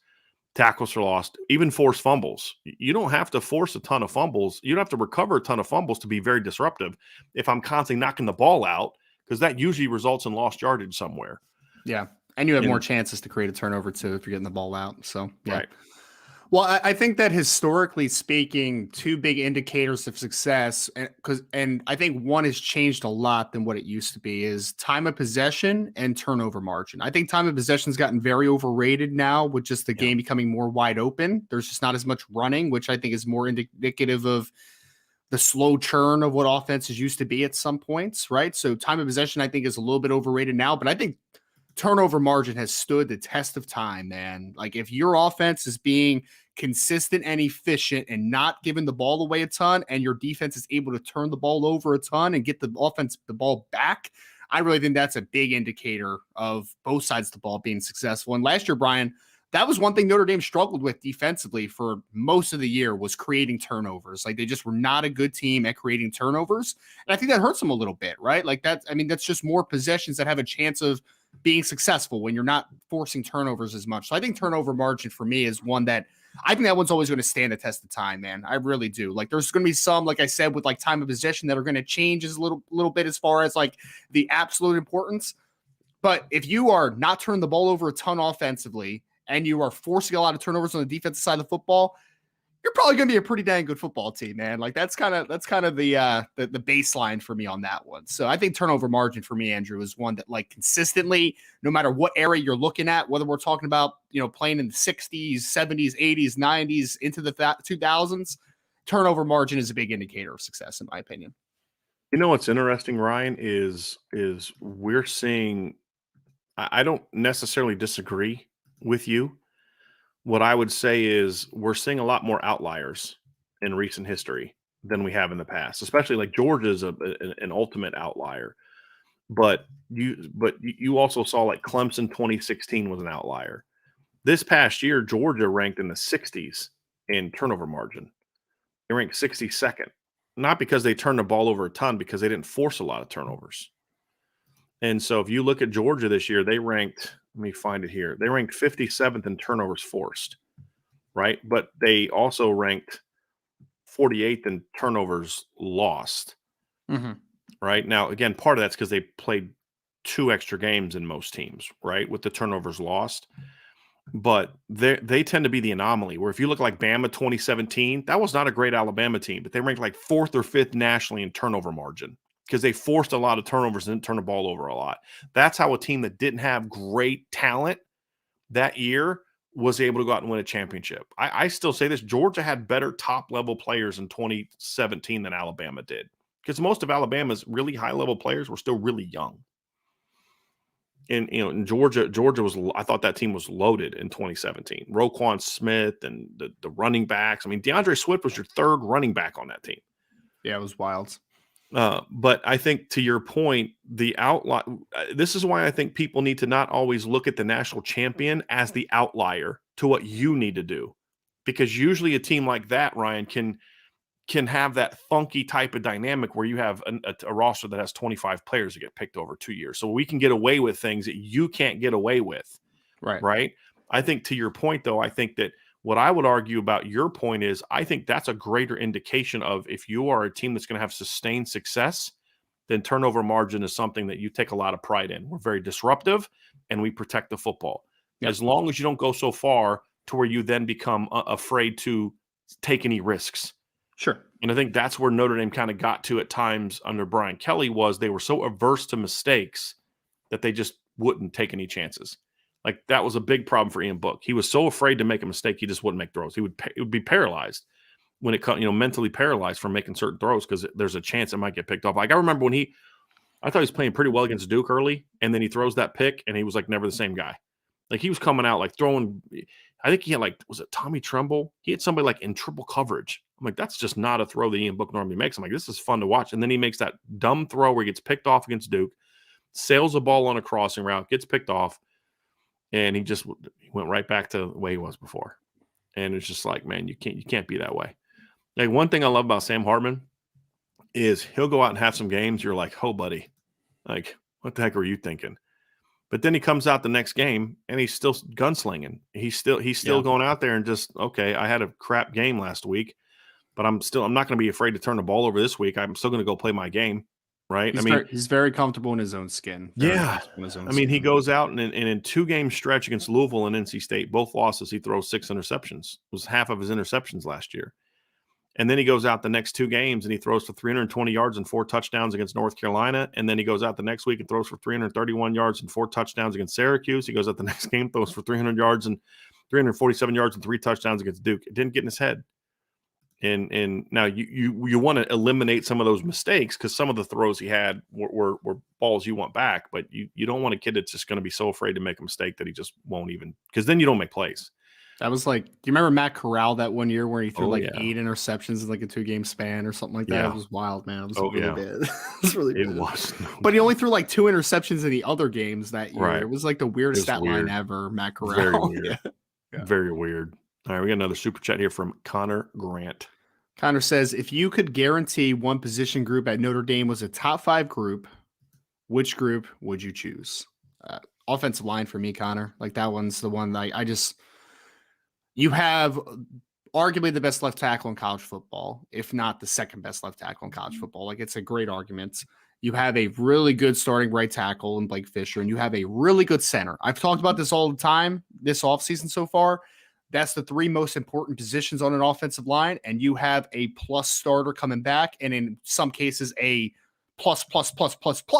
tackles for lost, even forced fumbles. You don't have to force a ton of fumbles. You don't have to recover a ton of fumbles to be very disruptive if I'm constantly knocking the ball out, because that usually results in lost yardage somewhere. Yeah. And you have more And chances to create a turnover too if you're getting the ball out. So, yeah. right. Well, I think that historically speaking, two big indicators of success, and I think one has changed a lot than what it used to be, is time of possession and turnover margin. I think time of possession has gotten very overrated now with just the game becoming more wide open. There's just not as much running, which I think is more indicative of the slow churn of what offenses used to be at some points, right? So time of possession, I think, is a little bit overrated now, but I think turnover margin has stood the test of time, man. Like if your offense is being consistent and efficient and not giving the ball away a ton, and your defense is able to turn the ball over a ton and get the offense the ball back, I really think that's a big indicator of both sides of the ball being successful. And last year, Brian, that was one thing Notre Dame struggled with defensively for most of the year, was creating turnovers. Like they just were not a good team at creating turnovers. And I think that hurts them a little bit, right? Like that's just more possessions that have a chance of being successful when you're not forcing turnovers as much. So I think turnover margin for me is one that I think that one's always going to stand the test of time, man. I really do. Like there's going to be some, like I said, with like time of possession that are going to change as a little bit as far as like the absolute importance. But if you are not turning the ball over a ton offensively and you are forcing a lot of turnovers on the defensive side of the football, you're probably going to be a pretty dang good football team, man. Like that's kind of the baseline for me on that one. So I think turnover margin for me, Andrew, is one that like consistently, no matter what area you're looking at, whether we're talking about, playing in the 60s, 70s, 80s, 90s into the 2000s, turnover margin is a big indicator of success, in my opinion. You know what's interesting, Ryan, is we're seeing, I don't necessarily disagree with you. What I would say is we're seeing a lot more outliers in recent history than we have in the past, especially like Georgia's an ultimate outlier. But you also saw like Clemson 2016 was an outlier. This past year, Georgia ranked in the 60s in turnover margin. They ranked 62nd, not because they turned the ball over a ton, because they didn't force a lot of turnovers. And so if you look at Georgia this year, they ranked, let me find it here. They ranked 57th in turnovers forced, right? But they also ranked 48th in turnovers lost, right? Now, again, part of that's because they played 2 extra games in most teams, right? With the turnovers lost. But they tend to be the anomaly, where if you look like Bama 2017, that was not a great Alabama team, but they ranked like 4th or 5th nationally in turnover margin because they forced a lot of turnovers and didn't turn the ball over a lot. That's how a team that didn't have great talent that year was able to go out and win a championship. I still say this: Georgia had better top-level players in 2017 than Alabama did, because most of Alabama's really high-level players were still really young. And in Georgia was, I thought that team was loaded in 2017. Roquan Smith and the running backs. I mean, DeAndre Swift was your 3rd running back on that team. Yeah, it was wild. But I think, to your point, the outlier. This is why I think people need to not always look at the national champion as the outlier to what you need to do, because usually a team like that, Ryan, can have that funky type of dynamic where you have a roster that has 25 players that get picked over 2 years. So we can get away with things that you can't get away with. Right. I think, to your point, though, I think that what I would argue about your point is, I think that's a greater indication of, if you are a team that's going to have sustained success, then turnover margin is something that you take a lot of pride in. We're very disruptive and we protect the football. Yep. As long as you don't go so far to where you then become afraid to take any risks. Sure. And I think that's where Notre Dame kind of got to at times under Brian Kelly, was they were so averse to mistakes that they just wouldn't take any chances. Like that was a big problem for Ian Book. He was so afraid to make a mistake, he just wouldn't make throws. He would be paralyzed when it comes, mentally paralyzed from making certain throws, because there's a chance it might get picked off. Like I remember when I thought he was playing pretty well against Duke early, and then he throws that pick, and he was like never the same guy. Like he was coming out like throwing. I think he had was it Tommy Tremble? He had somebody like in triple coverage. I'm like, that's just not a throw that Ian Book normally makes. I'm like, this is fun to watch. And then he makes that dumb throw where he gets picked off against Duke, sails the ball on a crossing route, gets picked off, and he went right back to the way he was before. And it's just like, man, you can't be that way. Like one thing I love about Sam Hartman is he'll go out and have some games. You're like, oh, buddy, like what the heck are you thinking? But then he comes out the next game and he's still gunslinging. He's still going out there and just, okay, I had a crap game last week, but I'm not going to be afraid to turn the ball over this week. I'm still going to go play my game, right? He's very comfortable in his own skin. He goes out and in 2-game stretch against Louisville and NC State, both losses, he throws 6 interceptions. It was half of his interceptions last year. And then he goes out the next 2 games and he throws for 320 yards and 4 touchdowns against North Carolina. And then he goes out the next week and throws for 331 yards and 4 touchdowns against Syracuse. He goes out the next game, throws for 300 yards and 347 yards and 3 touchdowns against Duke. It didn't get in his head. And now you want to eliminate some of those mistakes because some of the throws he had were balls you want back, but you don't want a kid that's just going to be so afraid to make a mistake that he just won't even, because then you don't make plays. That was like, do you remember Matt Corral that one year where he threw 8 interceptions in like a 2-game span or something like that? Yeah. It was wild, man. It was really bad. It was really bad. It was. But he only threw like 2 interceptions in the other games that year. Right. It was like the weirdest stat line ever, Matt Corral. Very weird. Very weird. All right, we got another super chat here from Connor Grant. Connor says, if you could guarantee one position group at Notre Dame was a top 5 group, which group would you choose? Offensive line for me, Connor. Like that one's the one that you have arguably the best left tackle in college football, if not the second best left tackle in college football. Like it's a great argument. You have a really good starting right tackle in Blake Fisher, and you have a really good center. I've talked about this all the time this offseason so far. That's the 3 most important positions on an offensive line, and you have a plus starter coming back, and in some cases a plus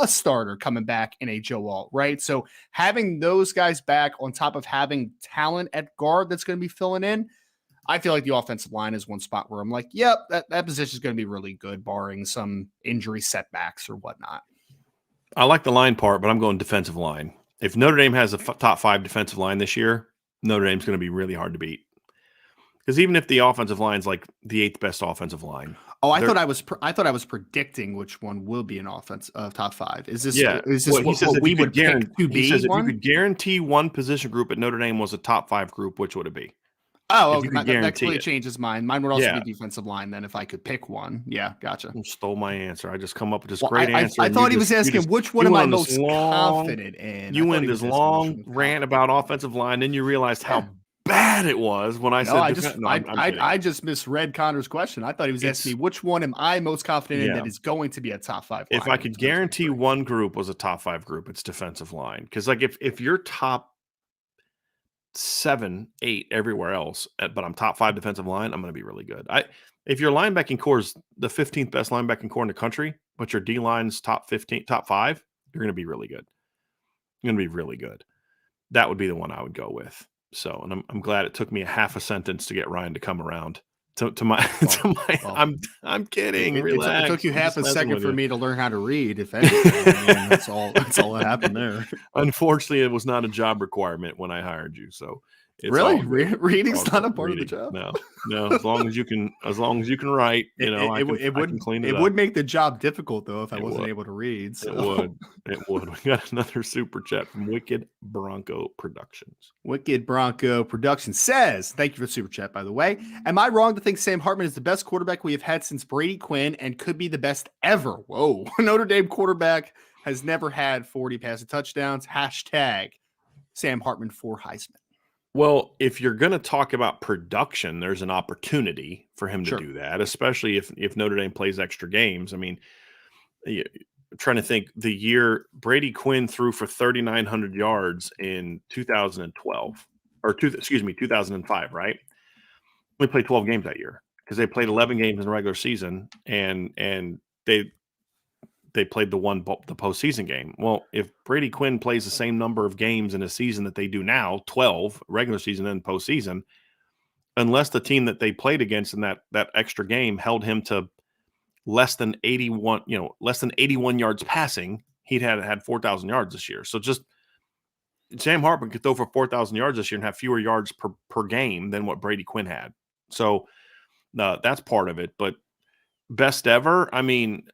starter coming back in a Joe Alt, right? So having those guys back on top of having talent at guard that's going to be filling in, I feel like the offensive line is one spot where I'm like, yep, that position is going to be really good, barring some injury setbacks or whatnot. I like the line part, but I'm going defensive line. If Notre Dame has a top 5 defensive line this year, Notre Dame's going to be really hard to beat. Because even if the offensive line's like the 8th best offensive line. Oh, I thought I was predicting which one will be an offense of top 5. Is this what we would pick to be? He says if you could guarantee one position group at Notre Dame was a top 5 group, which would it be? Oh, okay. That completely changes mine. Mine would also be defensive line then if I could pick one. Yeah, gotcha. You stole my answer. I just come up with this great answer. I thought he was asking which one am I most confident in. You went this long rant about offensive line, then you realized how bad it was when I said I just misread Connor's question. I thought he was asking me which one am I most confident in that is going to be a top 5 line. If I could guarantee one group was a top 5 group, it's defensive line. Because like if you're top 7, 8 everywhere else, but I'm top 5 defensive line, I'm going to be really good. If your linebacking core is the 15th best linebacking core in the country, but your D line's top 5, you're going to be really good. You're going to be really good. That would be the one I would go with. So, and I'm glad it took me a half a sentence to get Ryan to come around to my. I'm kidding. Relax. It took you half a second for me to learn how to read. If anything, that's all that happened there. Unfortunately, it was not a job requirement when I hired you. So, really, reading's not a part of the job. No. As long as you can write, it would make the job difficult though if I wasn't able to read. So. It would. We got another super chat from Wicked Bronco Productions. Wicked Bronco Productions says, "Thank you for the super chat, by the way. Am I wrong to think Sam Hartman is the best quarterback we have had since Brady Quinn and could be the best ever?" Whoa, Notre Dame quarterback has never had 40 passing touchdowns. Hashtag Sam Hartman for Heisman. Well, if you're going to talk about production, there's an opportunity for him to do that, especially if Notre Dame plays extra games. I mean, I'm trying to think the year Brady Quinn threw for 3,900 yards in 2012 or 2005, right? We played 12 games that year because they played 11 games in the regular season and they played the postseason game. Well, if Brady Quinn plays the same number of games in a season that they do now, 12 regular season and postseason, unless the team that they played against in that extra game held him to less than 81 yards passing, he'd had 4,000 yards this year. So just Sam Hartman could throw for 4,000 yards this year and have fewer yards per game than what Brady Quinn had. So that's part of it. But best ever, I mean,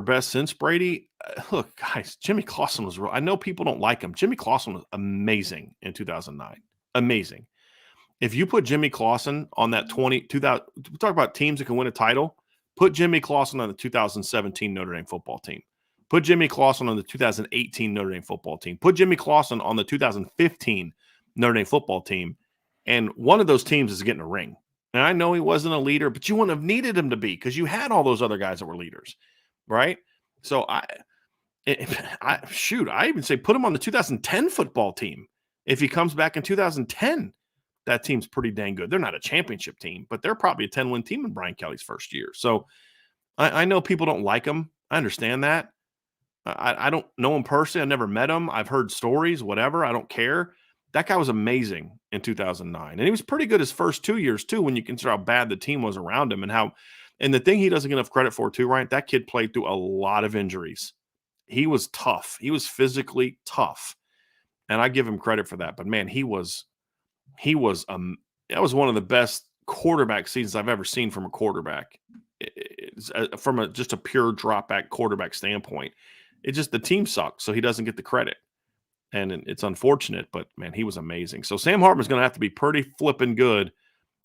best since Brady. Look, guys, Jimmy Clausen was real. I know people don't like him. Jimmy Clausen was amazing in 2009. Amazing. If you put Jimmy Clausen on that 2000, we talk about teams that can win a title. Put Jimmy Clausen on the 2017 Notre Dame football team. Put Jimmy Clausen on the 2018 Notre Dame football team. Put Jimmy Clausen on the 2015 Notre Dame football team. And one of those teams is getting a ring. And I know he wasn't a leader, but you wouldn't have needed him to be because you had all those other guys that were leaders, right? So I even say put him on the 2010 football team. If he comes back in 2010, that team's pretty dang good. They're not a championship team, but they're probably a 10-win team in Brian Kelly's first year. So I know people don't like him. I understand that. I don't know him personally. I never met him. I've heard stories, whatever. I don't care. That guy was amazing in 2009. And he was pretty good his first 2 years, too, when you consider how bad the team was around him and the thing he doesn't get enough credit for, too, Ryan, that kid played through a lot of injuries. He was tough. He was physically tough. And I give him credit for that. But, man, that was one of the best quarterback seasons I've ever seen from a quarterback, from just a pure drop back quarterback standpoint. The team sucks, so he doesn't get the credit. And it's unfortunate, but, man, he was amazing. So Sam Hartman's going to have to be pretty flipping good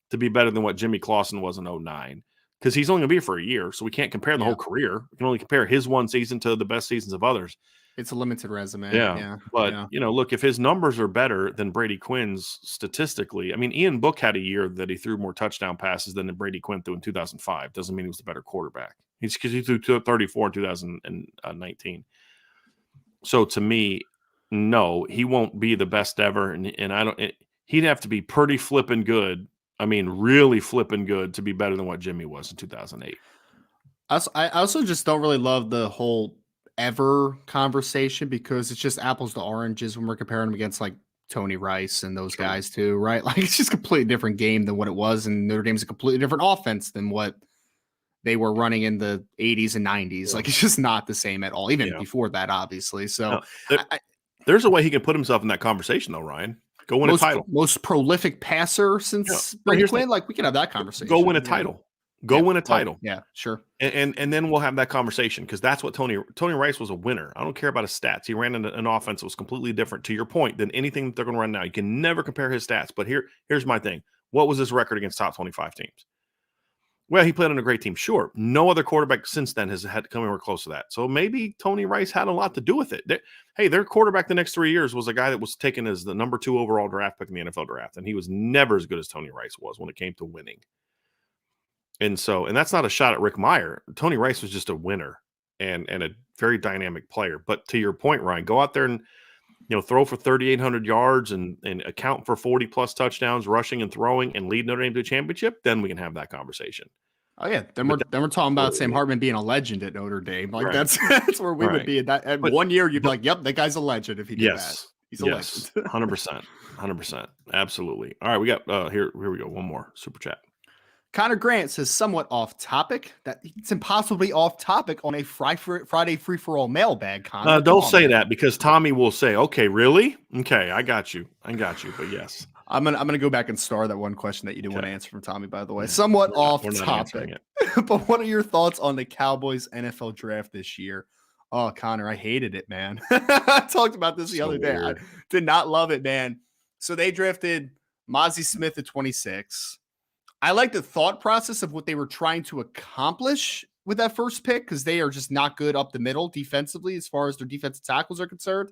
to be better than what Jimmy Clausen was in 2009, because he's only going to be here for a year, so we can't compare the whole career. We can only compare his one season to the best seasons of others. It's a limited resume. But, look, if his numbers are better than Brady Quinn's statistically, I mean, Ian Book had a year that he threw more touchdown passes than Brady Quinn threw in 2005. Doesn't mean he was the better quarterback. It's because he threw 34 in 2019. So to me, no, he won't be the best ever. And he'd have to be pretty flipping good. I mean, really flipping good to be better than what Jimmy was in 2008. I also just don't really love the whole ever conversation because it's just apples to oranges when we're comparing them against like Tony Rice and those guys too, right? Like it's just a completely different game than what it was, and Notre Dame's a completely different offense than what they were running in the 80s and 90s. Like it's just not the same at all, even before that, obviously. So there's a way he can put himself in that conversation though, Ryan. Go win a title. Most prolific passer since Brady Quinn. Like we can have that conversation. Go win a title. Go win a title. Yeah, sure. And then we'll have that conversation because that's what Tony Rice was a winner. I don't care about his stats. He ran an offense that was completely different, to your point, than anything that they're going to run now. You can never compare his stats. But here's my thing. What was his record against top 25 teams? Well, he played on a great team. Sure. No other quarterback since then has had to come anywhere close to that. So maybe Tony Rice had a lot to do with it. Their quarterback the next 3 years was a guy that was taken as the number 2 overall draft pick in the NFL draft. And he was never as good as Tony Rice was when it came to winning. And that's not a shot at Rick Meyer. Tony Rice was just a winner and a very dynamic player. But to your point, Ryan, go out there and throw for 3,800 yards and account for 40-plus touchdowns, rushing and throwing, and lead Notre Dame to a championship, then we can have that conversation. Oh yeah, then we're talking about Sam Hartman being a legend at Notre Dame. Like that's where we would be. At 1 year, you'd be like, "Yep, that guy's a legend." If he did that, he's a legend. 100%, absolutely. All right, we got here we go. One more super chat. Connor Grant says, somewhat off topic, that it's impossibly off topic on a Friday free-for-all mailbag. Connor, don't say that because Tommy will say, "Okay, really? Okay, I got you. But yes, I'm gonna go back and star that one question that you didn't want to answer from Tommy. By the way, somewhat off topic, but what are your thoughts on the Cowboys NFL draft this year? Oh, Connor, I hated it, man. I talked about this the other day. I did not love it, man. So they drafted Mozzie Smith at 26. I like the thought process of what they were trying to accomplish with that first pick because they are just not good up the middle defensively as far as their defensive tackles are concerned.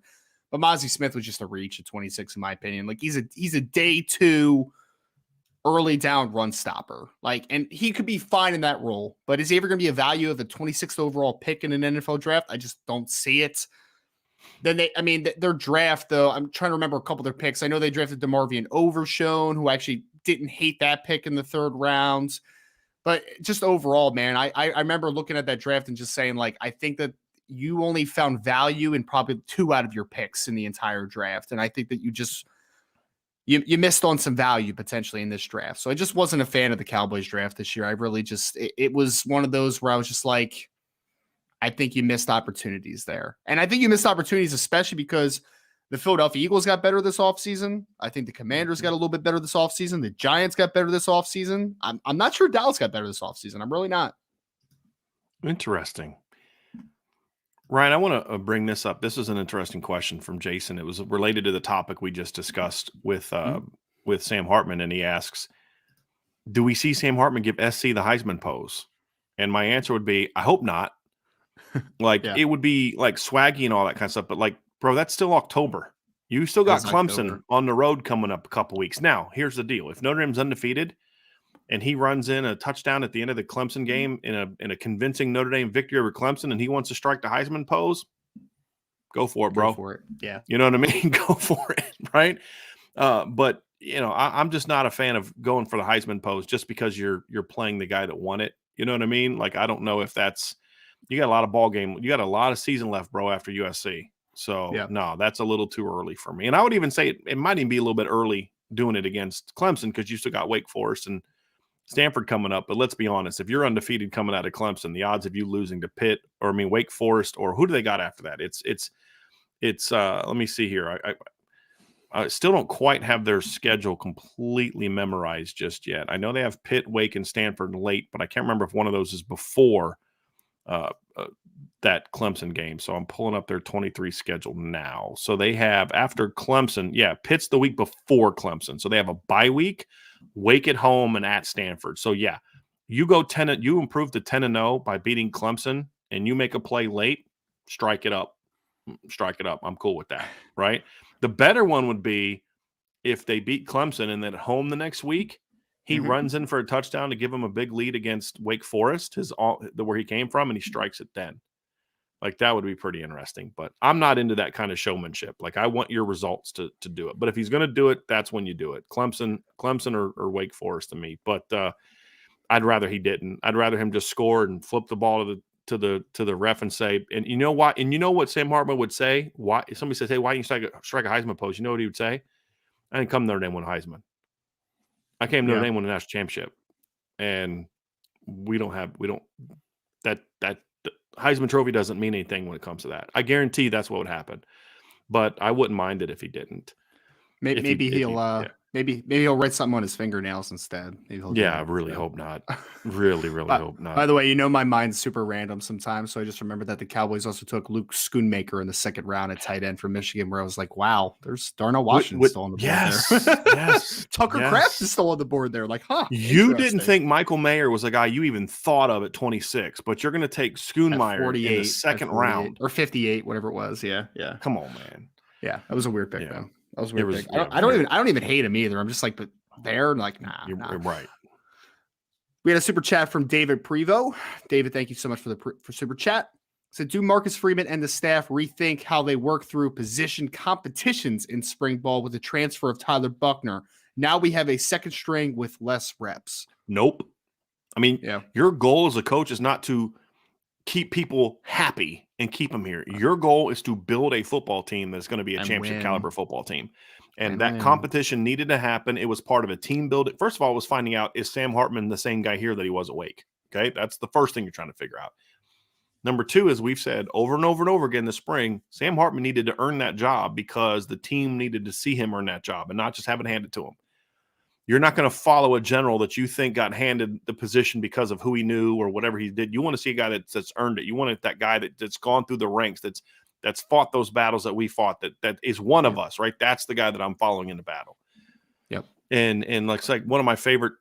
But Mozzie Smith was just a reach at 26, in my opinion. Like he's a day 2 early down run stopper. Like, and he could be fine in that role. But is he ever going to be a value of the 26th overall pick in an NFL draft? I just don't see it. Then their draft, though, I'm trying to remember a couple of their picks. I know they drafted DeMarvion Overshone, who actually didn't hate that pick in the 3rd round. But just overall, man, I remember looking at that draft and just saying, like, I think that you only found value in probably 2 out of your picks in the entire draft. And I think that you missed on some value potentially in this draft. So I just wasn't a fan of the Cowboys draft this year. I really it was one of those where I was just like, I think you missed opportunities there. And I think you missed opportunities, especially because the Philadelphia Eagles got better this offseason. I think the Commanders got a little bit better this offseason. The Giants got better this offseason. I'm not sure Dallas got better this offseason. I'm really not. Interesting. Ryan, I want to bring this up. This is an interesting question from Jason. It was related to the topic we just discussed with Sam Hartman, and he asks, do we see Sam Hartman give SC the Heisman pose? And my answer would be, I hope not. Like, Yeah, it would be like swaggy and all that kind of stuff. But like, bro, that's still October. You still got that's Clemson October. on the road coming up a couple weeks. Now, here's the deal. If Notre Dame's undefeated and he runs in a touchdown at the end of the Clemson game in a convincing Notre Dame victory over Clemson, and he wants to strike the Heisman pose, go for it, Go bro. for it. Yeah. You know what I mean? Go for it, right? But I'm just not a fan of going for the Heisman pose just because you're playing the guy that won it. You know what I mean? Like, I don't know if that's you got a lot of ball game, you got a lot of season left, bro, after USC. So Yeah. no, that's a little too early for me. And I would even say it might even be a little bit early doing it against Clemson because you still got Wake Forest and Stanford coming up. But let's be honest, if you're undefeated coming out of Clemson, the odds of you losing to Pitt Wake Forest, or who do they got after that? It's let me see here. I still don't quite have their schedule completely memorized just yet. I know they have Pitt, Wake, and Stanford late, but I can't remember if one of those is before uh, that Clemson game. So I'm pulling up their 23 schedule now. So they have after Clemson, Pitt's the week before Clemson. So they have a bye week, Wake at home, and at Stanford. So you go 10, you improve to 10-0 by beating Clemson, and you make a play late, strike it up. I'm cool with that, right? The better one would be if they beat Clemson and then at home the next week, he runs in for a touchdown to give him a big lead against Wake Forest, where he came from, and he strikes it then. Like, that would be pretty interesting. But I'm not into that kind of showmanship. Like, I want your results to do it. But if he's going to do it, that's when you do it. Clemson or Wake Forest to me. But I'd rather he didn't. I'd rather him just score and flip the ball to the ref and say, and you know why? And you know what Sam Hartman would say? Why? If somebody says, "Hey, why didn't you strike a Heisman pose?" You know what he would say? I didn't come to Notre Dame win a Heisman. I came to Notre Dame win a national championship, and that the Heisman Trophy doesn't mean anything when it comes to that. I guarantee that's what would happen, but I wouldn't mind it if he didn't. Maybe he'll write something on his fingernails instead. Maybe he'll I really hope not. Really hope not. By the way, my mind's super random sometimes, so I just remember that the Cowboys also took Luke Schoonmaker in the second round at tight end from Michigan, where I was like, wow, there's Darnell Washington still on the board there. Yes. Tucker Kraft is still on the board there. Like, you didn't think Michael Mayer was a guy you even thought of at 26, but you're going to take Schoonmaker in the second round. Or 58, whatever it was. Yeah. Come on, man. Yeah, that was a weird pick, though. That was a weird pick. Yeah, I don't even hate him either. I'm just like, but they're like, nah. You're right. We had a super chat from David Prevo. David, thank you so much for super chat. So, do Marcus Freeman and the staff rethink how they work through position competitions in spring ball with the transfer of Tyler Buckner? Now we have a second string with less reps. Nope. I mean, your goal as a coach is not to keep people happy and keep them here. Your goal is to build a football team that's going to be a championship caliber football team. And that competition needed to happen. It was part of a team building. First of all, it was finding out, is Sam Hartman the same guy here that he was at Wake? Okay, that's the first thing you're trying to figure out. Number two, as we've said over and over and over again this spring, Sam Hartman needed to earn that job because the team needed to see him earn that job and not just have it handed to him. You're not going to follow a general that you think got handed the position because of who he knew or whatever he did. You want to see a guy that's earned it. You want that guy that's gone through the ranks, that's fought those battles that we fought, that is one of us, right? That's the guy that I'm following in the battle. Yep. And like one of my favorite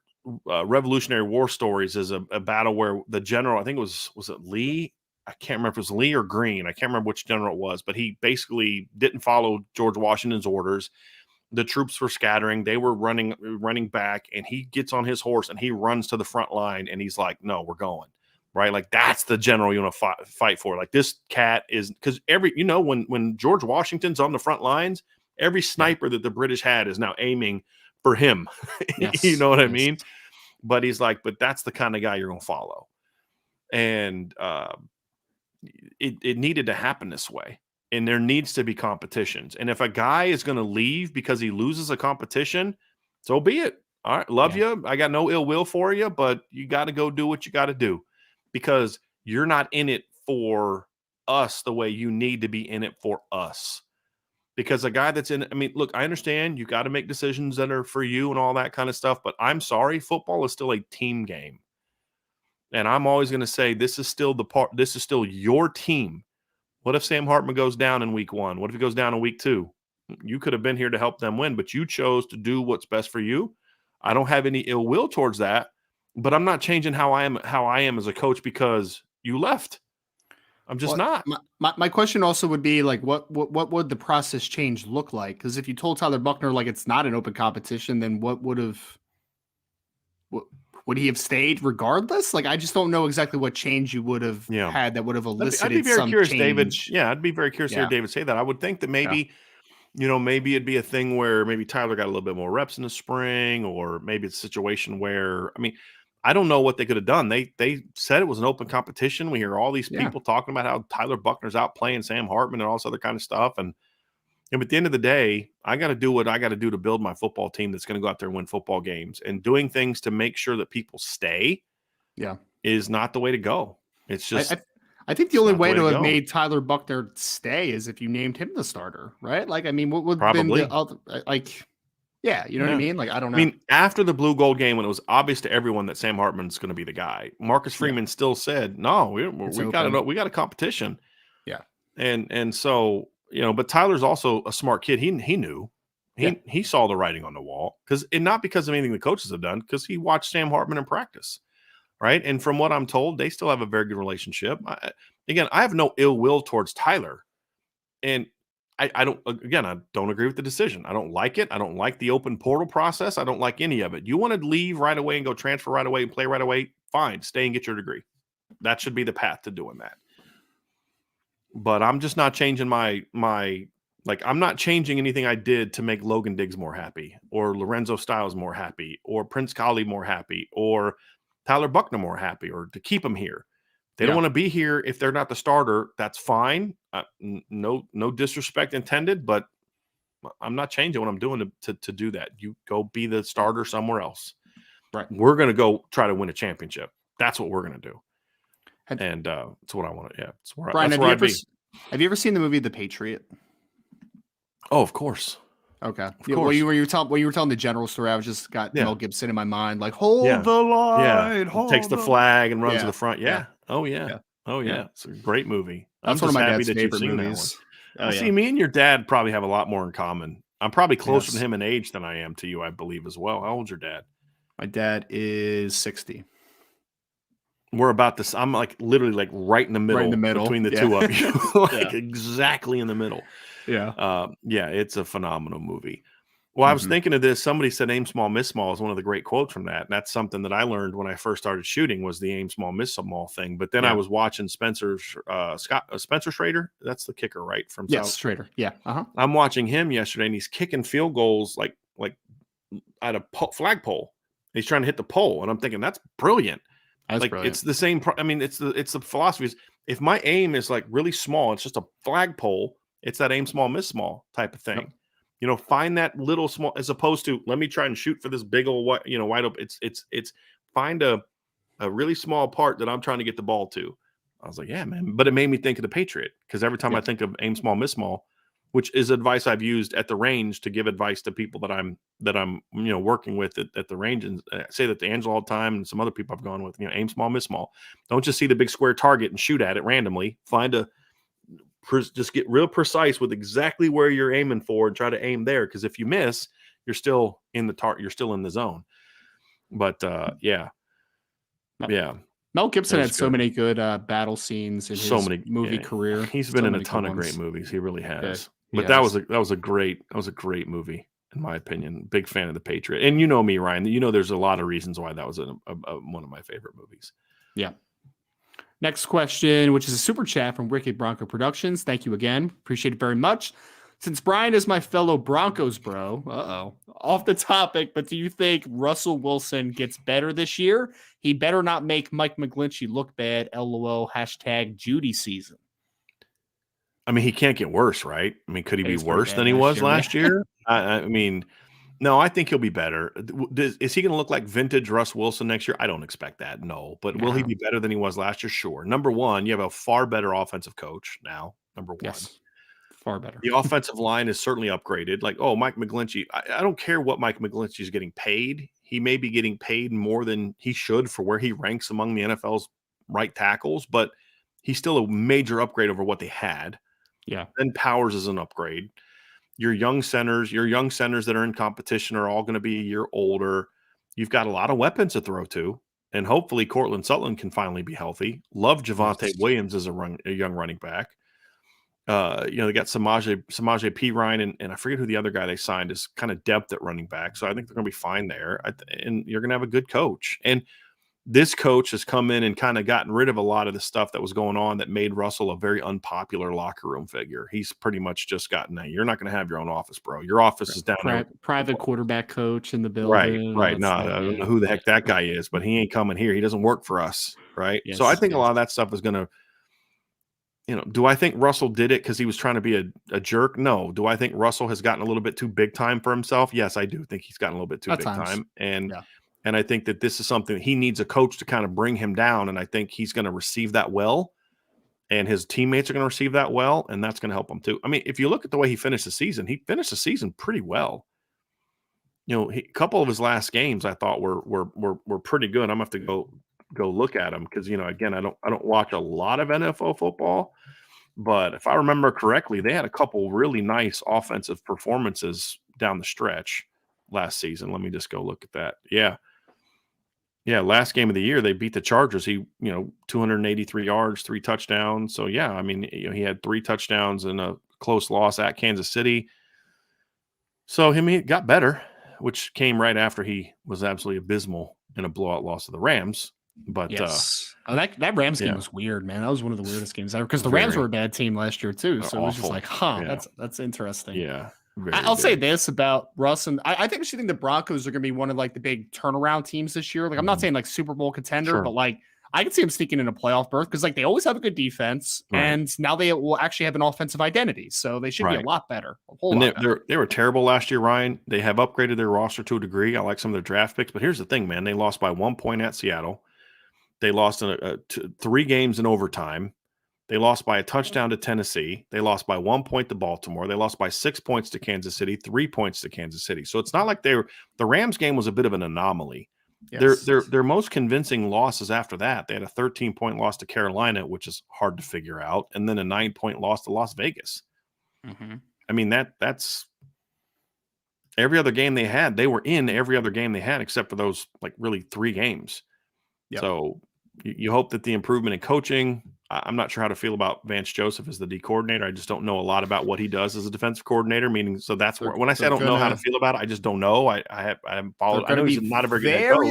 Revolutionary War stories is a battle where the general, I think was it Lee? I can't remember if it was Lee or Green. I can't remember which general it was, but he basically didn't follow George Washington's orders. The troops were scattering. They were running back, and he gets on his horse and he runs to the front line, and he's like, no, we're going. Right? Like, that's the general you want to fight for. Like, this cat is, because when George Washington's on the front lines, every sniper that the British had is now aiming for him. Yes. You know what I mean? But he's like, but that's the kind of guy you're going to follow. And it needed to happen this way. And there needs to be competitions. And if a guy is going to leave because he loses a competition, so be it. All right, love you. I got no ill will for you, but you got to go do what you got to do because you're not in it for us the way you need to be in it for us. Because a guy that's in, I mean, look, I understand you got to make decisions that are for you and all that kind of stuff, but I'm sorry, football is still a team game. And I'm always going to say this is still your team. What if Sam Hartman goes down in week 1? What if he goes down in week 2? You could have been here to help them win, but you chose to do what's best for you. I don't have any ill will towards that, but I'm not changing how I am as a coach because you left. I'm just Well, not. my question also would be like, what would the process change look like? Because if you told Tyler Buckner like it's not an open competition, then what would he have stayed regardless? Like, I just don't know exactly what change you would have Yeah. had that would have I'd be elicited very some curious, David. change. Yeah, I'd be very curious to hear Yeah, David say that. I would think that yeah, maybe, maybe it'd be a thing where maybe Tyler got a little bit more reps in the spring, or maybe it's a situation where, I mean, I don't know what they could have done. They said it was an open competition. We hear all these yeah, people talking about how Tyler Buckner's out playing Sam Hartman and all this other kind of stuff. And at the end of the day, I got to do what I got to do to build my football team that's going to go out there and win football games. And doing things to make sure that people stay yeah. is not the way to go. It's I, just, I I think the it's only not the way way to to have go. made Tyler Buckner stay is if you named him the starter, right? Like, I mean, what would have been the Probably. other like? Yeah, you know what I Yeah. mean? Like, I don't I know. mean, after the blue gold game, when it was obvious to everyone that Sam Hartman's going to be the guy, Marcus Yeah, Freeman still said, "No, it's we got open. it. We got a competition." Yeah, And so but Tyler's also a smart kid. He knew, yeah, he saw the writing on the wall, and not because of anything the coaches have done, because he watched Sam Hartman in practice, right? And from what I'm told, they still have a very good relationship. Again, I have no ill will towards Tyler, and I don't agree with the decision. I don't like it. I don't like the open portal process. I don't like any of it. You want to leave right away and go transfer right away and play right away? Fine, stay and get your degree. That should be the path to doing that. But I'm just not changing I'm not changing anything I did to make Logan Diggs more happy, or Lorenzo Styles more happy, or Prince Collie more happy, or Tyler Buckner more happy, or to keep him here. They don't yeah. want to be here if they're not the starter. That's fine. No disrespect intended, but I'm not changing what I'm doing to do that. You go be the starter somewhere else. Right. We're going to go try to win a championship. That's what we're going to do. Have, And that's what I want to. Yeah, Brian, that's where I'd be. have you ever seen the movie The Patriot? Oh, of course. Okay. Of Yeah, course. when you were telling the general story, I was just got Yeah. Mel Gibson in my mind, like hold Yeah. the line, Yeah. hold Takes the flag and runs to the front. Yeah. yeah, Oh, yeah. yeah, Oh, yeah. yeah. It's a great movie. I'm That's one of just my happy dad's that you've favorite seen that one. movies. Oh Well, yeah. see, me and your dad probably have a lot more in common. I'm probably closer to Yes. him in age than I am to you, I believe, as well. How old's your dad? My dad is 60. We're about this. I'm like literally like right in the middle, Right in the middle. between the Yeah. two of you, like Yeah. exactly in the middle. Yeah. Yeah, it's a phenomenal movie. Well, I was thinking of this. Somebody said "aim small, miss small" is one of the great quotes from that. And that's something that I learned when I first started shooting, was the aim small, miss small thing. But then I Yeah. was watching Spencer Schrader. That's the kicker, right? From Yes, South. Schrader. Yeah. Uh-huh. I'm watching him yesterday, and he's kicking field goals like at a flagpole. He's trying to hit the pole, and I'm thinking that's brilliant. That's Like brilliant. it's the same. I mean, it's the philosophy is, if my aim is like really small, it's just a flagpole. It's that aim small, miss small type of thing. Yep. Find that little small, as opposed to let me try and shoot for this big old wide open. It's find a really small part that I'm trying to get the ball to. I was like, yeah, man. But it made me think of the Patriot, because every time I Yeah. think of aim small, miss small, which is advice I've used at the range to give advice to people that I'm working with at the range, and say that to Angela all the time and some other people I've gone with. Aim small, miss small. Don't just see the big square target and shoot at it randomly. Just get real precise with exactly where you're aiming for and try to aim there, because if you miss, you're still in the target. You're still in the zone. But yeah. Mel Gibson had so good. many good battle scenes in his movie career. He's been So in a many ton good of great ones. movies. He really has. He But that has. was a great movie, in my opinion. Big fan of The Patriot. And you know me, Ryan. There's a lot of reasons why that was one of my favorite movies. Yeah. Next question, which is a super chat from Wicked Bronco Productions. Thank you again. Appreciate it very much. Since Brian is my fellow Broncos bro, off the topic, but do you think Russell Wilson gets better this year? He better not make Mike McGlinchey look bad. LOL. #Judy season. I mean, he can't get worse, right? I mean, could he be He's pretty worse bad than he was last yeah. year? I mean, no, I think he'll be better. Is he going to look like vintage Russ Wilson next year? I don't expect that, no. But will he be better than he was last year? Sure. Number one, you have a far better offensive coach now, number one. Yes, far better. The offensive line is certainly upgraded. Like, Mike McGlinchey, I don't care what Mike McGlinchey is getting paid. He may be getting paid more than he should for where he ranks among the NFL's right tackles, but he's still a major upgrade over what they had. Yeah. Then Powers is an upgrade. Your young centers that are in competition are all going to be a year older. You've got a lot of weapons to throw to. and hopefully Cortland Sutton can finally be healthy. Love Javonte Yes. Williams as a young running back. They got Samaje Perine and I forget who the other guy they signed is kind of depth at running back. So I think they're going to be fine there. And you're going to have a good coach. And this coach has come in and kind of gotten rid of a lot of the stuff that was going on that made Russell a very unpopular locker room figure. He's pretty much just gotten that. You're not going to have your own office, bro. Your office is down there. Private quarterback coach in the Right. building. No, I don't know who the heck that guy is, but he ain't coming here. He doesn't work for us. Right. Yes, So I think a lot of that stuff is going to, do I think Russell did it because he was trying to be a jerk? No. Do I think Russell has gotten a little bit too big time for himself? Yes, I do think he's gotten a little bit too At big times. time. And I think that this is something he needs a coach to kind of bring him down. And I think he's going to receive that well. And his teammates are going to receive that well. And that's going to help him too. I mean, if you look at the way he finished the season pretty well. A couple of his last games I thought were pretty good. I'm going to have to go look at them because, again, I don't watch a lot of NFL football. But if I remember correctly, they had a couple really nice offensive performances down the stretch last season. Let me just go look at that. Yeah. Last game of the year, they beat the Chargers. He, 283 yards, 3 touchdowns. So, yeah, I mean, he had 3 touchdowns in a close loss at Kansas City. So, he got better, which came right after he was absolutely abysmal in a blowout loss to the Rams. But yes. That Rams game was weird, man. That was one of the weirdest games ever because the Rams were a bad team last year too. So it was just like, that's interesting. Yeah. I'll say this about Russ, and I think the Broncos are going to be one of like the big turnaround teams this year. Like I'm not saying like Super Bowl contender, but like I can see them sneaking in a playoff berth because like they always have a good defense, and now they will actually have an offensive identity, so they should be a lot better. They were terrible last year, Ryan. They have upgraded their roster to a degree. I like some of their draft picks, but here's the thing, man: they lost by 1 point at Seattle. They lost in 3 games in overtime. They lost by a touchdown to Tennessee. They lost by 1 point to Baltimore. They lost by 6 points to Kansas City, 3 points to Kansas City. So it's not like the Rams game was a bit of an anomaly. Yes. Their most convincing losses after that, they had a 13-point loss to Carolina, which is hard to figure out, and then a 9-point loss to Las Vegas. Mm-hmm. I mean, that's every other game they had. They were in every other game they had except for those like really 3 games. Yep. So you hope that the improvement in coaching. I'm not sure how to feel about Vance Joseph as the D coordinator. I just don't know a lot about what he does as a defensive coordinator. Meaning, so that's where when I say I don't know how to feel about it, I just don't know. I haven't followed. I know he's not a very good head coach.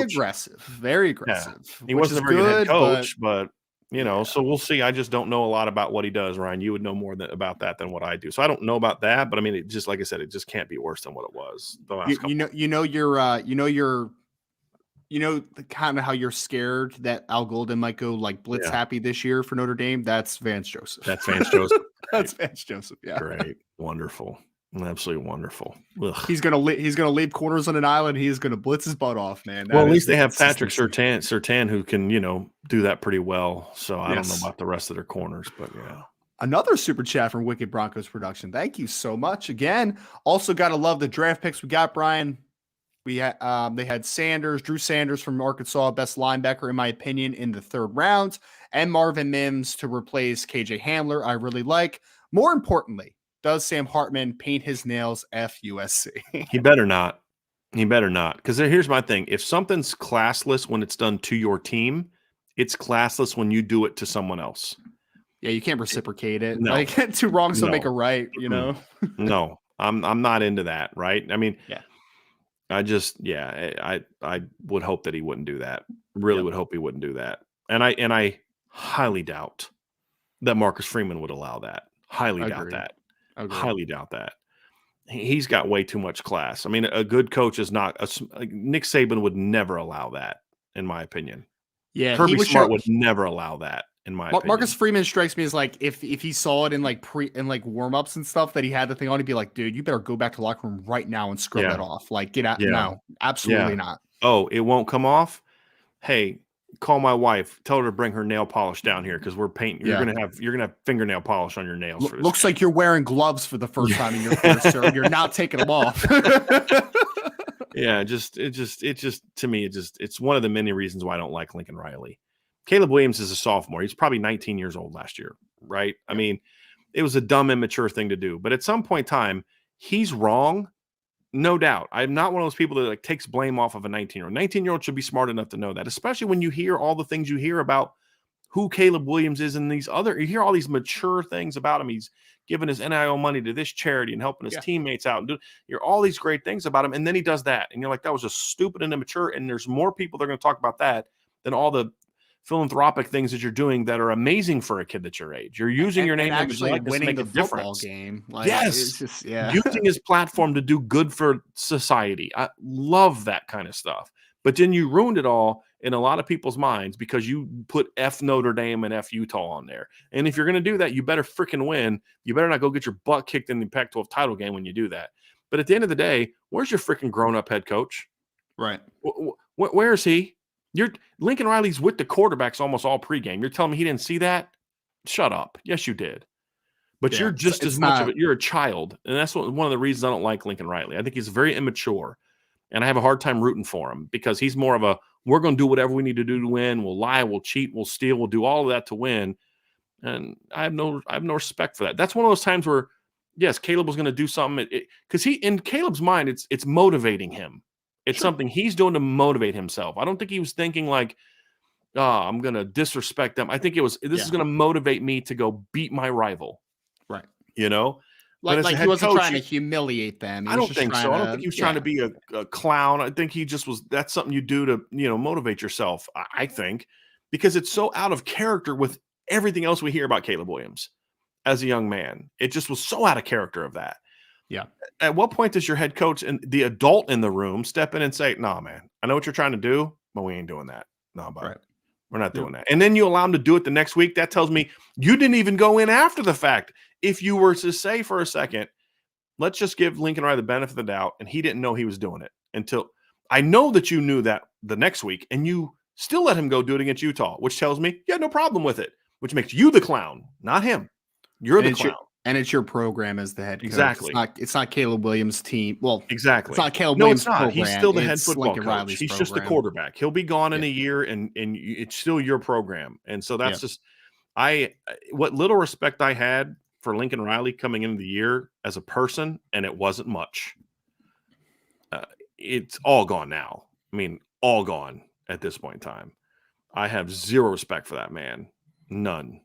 Very aggressive. Yeah. He wasn't a very good head coach, but so we'll see. I just don't know a lot about what he does. Ryan, you would know more about that than what I do. So I don't know about that, but I mean, it just like I said, it just can't be worse than what it was. The last kind of how you're scared that Al Golden might go like blitz happy this year for Notre Dame. That's Vance Joseph. That's Vance Joseph. That's Vance Joseph. Yeah. Great. Wonderful. Absolutely wonderful. Ugh. He's gonna leave corners on an island. He's gonna blitz his butt off, man. Well, at least they have Patrick Surtain who can, do that pretty well. So I don't know about the rest of their corners, but yeah. Another super chat from Wicked Broncos Production. Thank you so much. Again, also got to love the draft picks we got, Brian. We had they had Drew Sanders from Arkansas, best linebacker in my opinion in the 3rd round, and Marvin Mims to replace KJ Hamler. I really like. More importantly, does Sam Hartman paint his nails? FUSC. He better not. Because here's my thing: if something's classless when it's done to your team, it's classless when you do it to someone else. Yeah, you can't reciprocate it. No. Like 2 wrongs don't make a right. No, I'm not into that. Right? I mean, yeah. I would hope that he wouldn't do that. Really would hope he wouldn't do that. And I highly doubt that Marcus Freeman would allow that. Highly doubt that. Highly doubt that. He's got way too much class. I mean, a good coach is not Nick Saban would never allow that, in my opinion. Yeah, Kirby Smart would never allow that. In my opinion. Marcus Freeman strikes me as like if he saw it in like warm-ups and stuff that he had the thing on, he'd be like, dude, you better go back to the locker room right now and scrub that off. Like, get out. No, absolutely not. Oh, it won't come off. Hey, call my wife. Tell her to bring her nail polish down here because we're painting. You're gonna have fingernail polish on your nails. For this looks like you're wearing gloves for the first time in your career, sir. You're not taking them off. Yeah, it just to me, it's one of the many reasons why I don't like Lincoln Riley. Caleb Williams is a sophomore. He's probably 19 years old last year, right? I mean, it was a dumb, immature thing to do. But at some point in time, he's wrong. No doubt. I'm not one of those people that like takes blame off of a 19-year-old. 19-year-old should be smart enough to know that, especially when you hear all the things you hear about who Caleb Williams is and you hear all these mature things about him. He's giving his NIL money to this charity and helping his teammates out and you're all these great things about him. And then he does that. And you're like, that was just stupid and immature. And there's more people that are going to talk about that than all the philanthropic things that you're doing that are amazing for a kid that's your age. You're using your name and actually to winning make the a football difference. game. Like, yes. It's just, using his platform to do good for society. I love that kind of stuff. But then you ruined it all in a lot of people's minds because you put F Notre Dame and F Utah on there. And if you're going to do that, you better freaking win. You better not go get your butt kicked in the Pac-12 title game when you do that. But at the end of the day, where's your freaking grown-up head coach? Right. Where is he? Lincoln Riley's with the quarterbacks almost all pregame. You're telling me he didn't see that? Shut up. Yes, you did. But you're just as much of it. You're a child. And that's one of the reasons I don't like Lincoln Riley. I think he's very immature. And I have a hard time rooting for him because he's more of a, we're going to do whatever we need to do to win. We'll lie, we'll cheat, we'll steal, we'll do all of that to win. And I have no respect for that. That's one of those times where, yes, Caleb was going to do something because in Caleb's mind, it's motivating him. It's something he's doing to motivate himself. I don't think he was thinking like, I'm going to disrespect them. I think it was, this is going to motivate me to go beat my rival. Right. You know? Like he wasn't trying to humiliate them. I don't think so. I don't think he was trying to be a clown. I think he just was, that's something you do to, motivate yourself, I think, because it's so out of character with everything else we hear about Caleb Williams as a young man. It just was so out of character of that. Yeah. At what point does your head coach and the adult in the room step in and say, "Nah, man, I know what you're trying to do, but we ain't doing that. No, bud. Right. We're not doing that." And then you allow him to do it the next week. That tells me you didn't even go in after the fact. If you were to say for a second, let's just give Lincoln Riley the benefit of the doubt, and he didn't know he was doing it until I know that you knew that the next week, and you still let him go do it against Utah, which tells me you had no problem with it, which makes you the clown, not him. You're the clown. And it's your program as the head coach. Exactly. It's not Caleb Williams' team. Well, exactly. It's not Caleb Williams' program. program. He's still the head football Lincoln coach. Riley's He's program. just the quarterback. He'll be gone in a year, and it's still your program. And so that's just what little respect I had for Lincoln Riley coming into the year as a person, and it wasn't much. It's all gone now. I mean, all gone at this point in time. I have zero respect for that man. None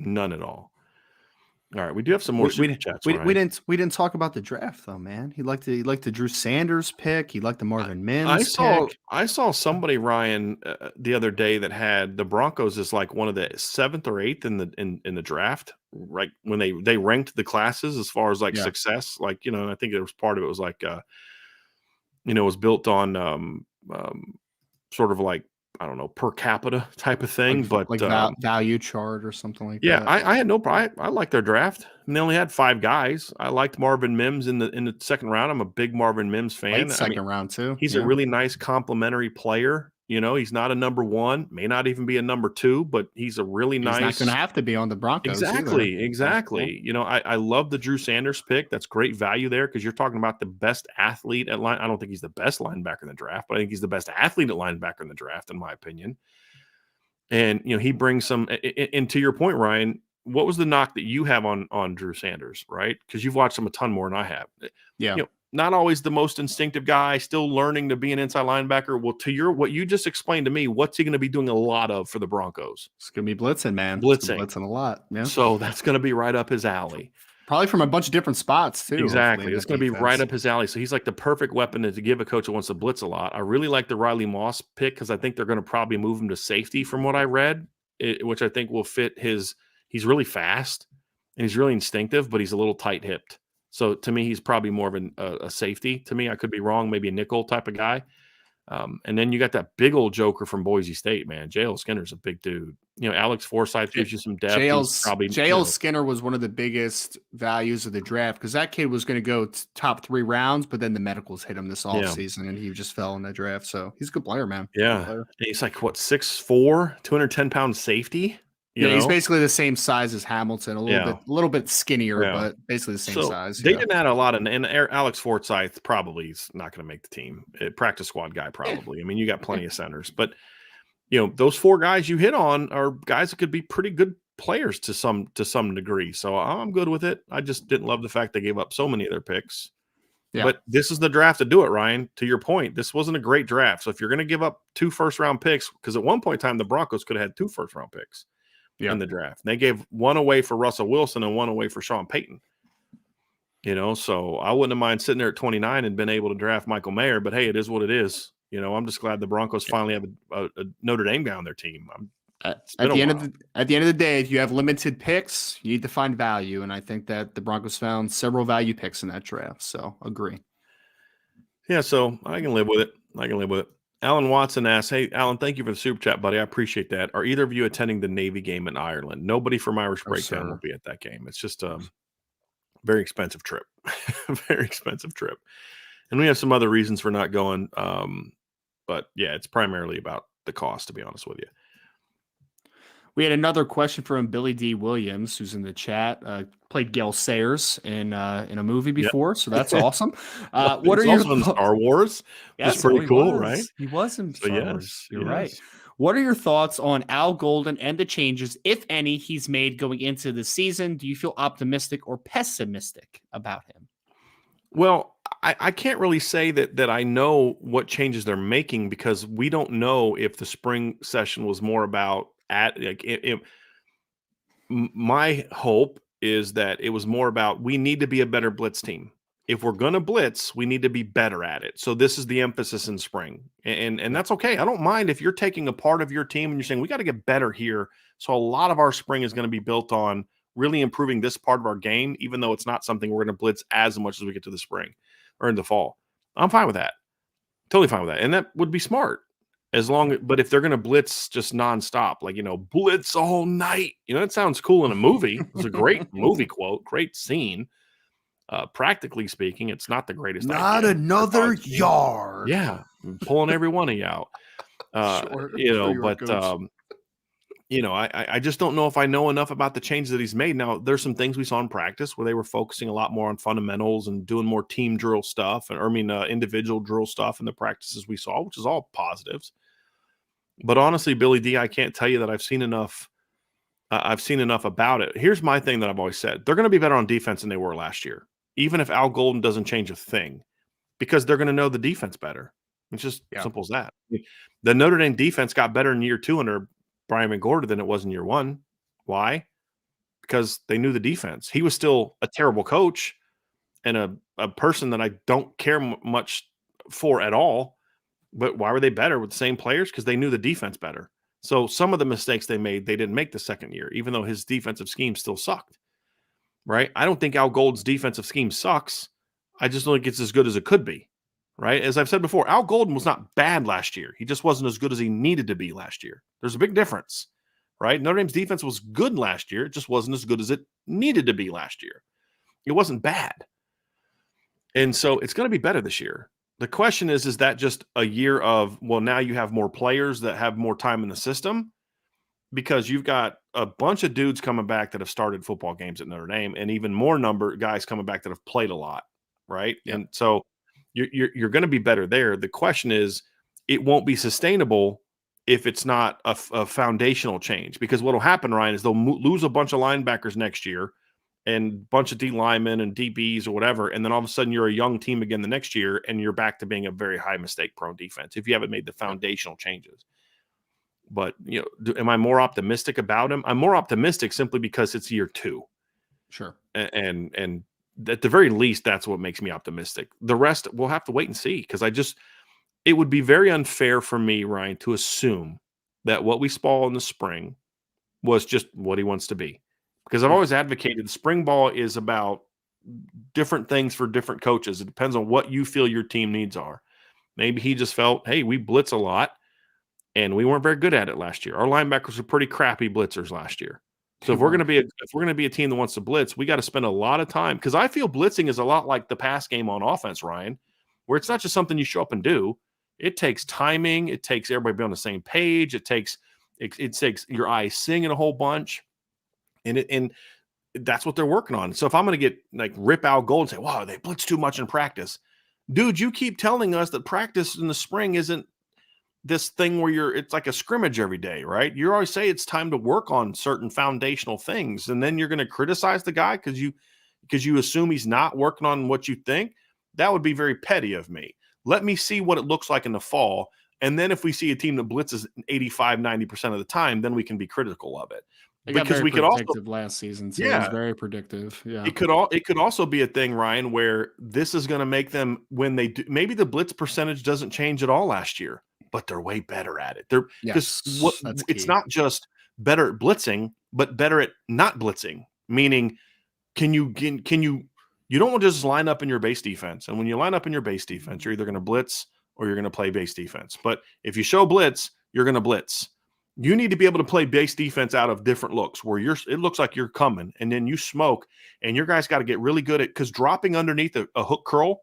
at all. All right, we do have some more super chats. We didn't talk about the draft though, man. He liked the Drew Sanders pick. He liked the Marvin Mims pick. I saw somebody, Ryan, the other day that had the Broncos as like one of the 7th or 8th in the draft, right? When they ranked the classes as far as like success, like I think it was part of it was like it was built on sort of like, I don't know, per capita type of thing, but value chart or something like that. Yeah, I had no problem. I liked their draft. And they only had 5 guys. I liked Marvin Mims in the second round. I'm a big Marvin Mims fan. Second round too. He's a really nice complementary player. He's not a number 1, may not even be a number 2, but he's a really nice. He's not going to have to be on the Broncos. Exactly. Cool. I love the Drew Sanders pick. That's great value there because you're talking about the best athlete at line. I don't think he's the best linebacker in the draft, but I think he's the best athlete at linebacker in the draft, in my opinion. And he brings some. And to your point, Ryan, what was the knock that you have on Drew Sanders, right? Because you've watched him a ton more than I have. Yeah. Not always the most instinctive guy, still learning to be an inside linebacker. Well, to what you just explained to me, what's he going to be doing a lot of for the Broncos? It's going to be blitzing, man. Blitzing a lot. Yeah. So that's going to be right up his alley. Probably from a bunch of different spots too. Exactly. It's going to be right up his alley. So he's like the perfect weapon to give a coach who wants to blitz a lot. I really like the Riley Moss pick because I think they're going to probably move him to safety from what I read, which I think will fit his. He's really fast and he's really instinctive, but he's a little tight-hipped. So to me, he's probably more of a safety. To me, I could be wrong, maybe a nickel type of guy. And then you got that big old joker from Boise State, man. J.L. Skinner's a big dude. Alex Forsythe gives you some depth. J.L. Skinner was one of the biggest values of the draft because that kid was going to go top 3 rounds, but then the medicals hit him this offseason and he just fell in the draft. So he's a good player, man. Yeah. He's like, 6'4", 210-pound safety? He's basically the same size as Hamilton, a little bit skinnier, but basically the same size. They didn't add a lot, and Alex Forsythe probably is not going to make the team. Practice squad guy probably. I mean, you got plenty of centers, but those 4 guys you hit on are guys that could be pretty good players to some degree. So I'm good with it. I just didn't love the fact they gave up so many of their picks. Yeah. But this is the draft to do it, Ryan. To your point, this wasn't a great draft. So if you're going to give up 2 first-round picks, because at one point in time, the Broncos could have had 2 first-round picks in the draft. They gave 1 away for Russell Wilson and 1 away for Sean Payton. So I wouldn't have mind sitting there at 29 and been able to draft Michael Mayer. But, hey, it is what it is. I'm just glad the Broncos finally have a Notre Dame guy on their team. At the end of the day, if you have limited picks, you need to find value, and I think that the Broncos found several value picks in that draft. So, agree. Yeah, so I can live with it. Alan Watson asks, "Hey, Alan, thank you for the super chat, buddy. I appreciate that. Are either of you attending the Navy game in Ireland?" Nobody from Irish Breakdown will be at that game. It's just a very expensive trip, very expensive trip, and we have some other reasons for not going. But yeah, it's primarily about the cost, to be honest with you. We had another question from Billy D. Williams, who's in the chat. Played Gale Sayers in a movie before, so that's awesome. What are your in Star Wars? That's pretty cool, right? He was in Star Wars. You're right. Yes. What are your thoughts on Al Golden and the changes, if any, he's made going into the season? Do you feel optimistic or pessimistic about him? Well, I can't really say that I know what changes they're making, because we don't know if the spring session was more about my hope is that it was more about, we need to be a better blitz team. If we're going to blitz, we need to be better at it. So this is the emphasis in spring. And that's okay. I don't mind if you're taking a part of your team and you're saying, we got to get better here. So a lot of our spring is going to be built on really improving this part of our game, even though it's not something we're going to blitz as much as we get to the spring or in the fall. I'm fine with that. Totally fine with that. And that would be smart. But if they're going to blitz just nonstop, blitz all night, that sounds cool in a movie. It's a great movie quote, great scene. Practically speaking, it's not the greatest. Not another yard. Yeah, pulling every one of you out. I just don't know if I know enough about the changes that he's made. Now, there's some things we saw in practice where they were focusing a lot more on fundamentals and doing more team drill stuff, individual drill stuff in the practices we saw, which is all positives. But honestly, Billy D, I can't tell you that I've seen enough. I've seen enough about it. Here's my thing that I've always said: they're going to be better on defense than they were last year, even if Al Golden doesn't change a thing, because they're going to know the defense better. It's just simple as that. The Notre Dame defense got better in year 2 under Brian McGorder than it was in year 1. Why? Because they knew the defense. He was still a terrible coach and a person that I don't care much for at all. But why were they better with the same players? Because they knew the defense better. So some of the mistakes they made, they didn't make the second year, even though his defensive scheme still sucked. Right? I don't think Al Golden's defensive scheme sucks. I just don't think it's as good as it could be. Right? As I've said before, Al Golden was not bad last year. He just wasn't as good as he needed to be last year. There's a big difference. Right? Notre Dame's defense was good last year. It just wasn't as good as it needed to be last year. It wasn't bad. And so it's going to be better this year. The question is that just a year of, well, now you have more players that have more time in the system, because you've got a bunch of dudes coming back that have started football games at Notre Dame, and even more number of guys coming back that have played a lot, right? Yep. And so you're going to be better there. The question is, it won't be sustainable if it's not a foundational change, because what will happen, Ryan, is they'll lose a bunch of linebackers next year and a bunch of D linemen and DBs or whatever, and then all of a sudden you're a young team again the next year, and you're back to being a very high mistake-prone defense if you haven't made the foundational changes. But, am I more optimistic about him? I'm more optimistic simply because it's year 2. Sure. And at the very least, that's what makes me optimistic. The rest, we'll have to wait and see, because it would be very unfair for me, Ryan, to assume that what we saw in the spring was just what he wants to be. Because I've always advocated the spring ball is about different things for different coaches. It depends on what you feel your team needs are. Maybe he just felt, hey, we blitz a lot, and we weren't very good at it last year. Our linebackers were pretty crappy blitzers last year. So if we're going to be a team that wants to blitz, we got to spend a lot of time, because I feel blitzing is a lot like the pass game on offense, Ryan, where it's not just something you show up and do. It takes timing. It takes everybody being on the same page. It takes your eyes singing a whole bunch. And that's what they're working on. So if I'm going to get rip Al Gold and say, wow, they blitz too much in practice. Dude, you keep telling us that practice in the spring isn't this thing where it's like a scrimmage every day, right? You always say it's time to work on certain foundational things. And then you're going to criticize the guy because you assume he's not working on what you think. That would be very petty of me. Let me see what it looks like in the fall. And then if we see a team that blitzes 85, 90% of the time, then we can be critical of it. Because we could also last season too. It was very predictive. Yeah. It could also be a thing, Ryan, where this is going to make them when they do, maybe the blitz percentage doesn't change at all last year, but they're way better at it. It's not just better at blitzing, but better at not blitzing. Meaning, you don't want to just line up in your base defense. And when you line up in your base defense, you're either going to blitz or you're going to play base defense. But if you show blitz, you're going to blitz. You need to be able to play base defense out of different looks where it looks like you're coming and then you smoke, and your guys got to get really good at, because dropping underneath a hook curl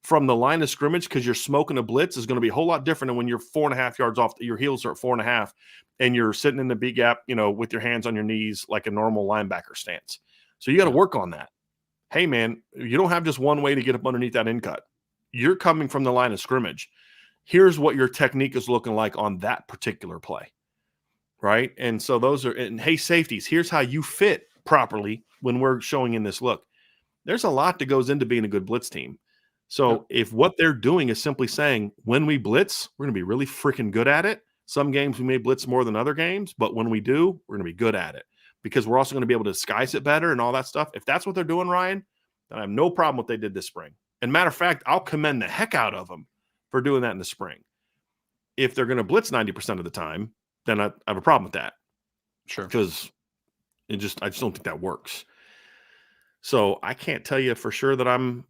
from the line of scrimmage because you're smoking a blitz is going to be a whole lot different than when you're 4.5 yards off. Your heels are at 4.5 and you're sitting in the B gap, with your hands on your knees like a normal linebacker stance. So you got to work on that. Hey, man, you don't have just one way to get up underneath that in cut. You're coming from the line of scrimmage. Here's what your technique is looking like on that particular play. Right. And so hey, safeties, here's how you fit properly when we're showing in this look. There's a lot that goes into being a good blitz team. So if what they're doing is simply saying, when we blitz, we're going to be really freaking good at it. Some games we may blitz more than other games, but when we do, we're going to be good at it because we're also going to be able to disguise it better and all that stuff. If that's what they're doing, Ryan, then I have no problem with what they did this spring. And matter of fact, I'll commend the heck out of them for doing that in the spring. If they're going to blitz 90% of the time, then I have a problem with that. Sure. Because I just don't think that works. So I can't tell you for sure that I'm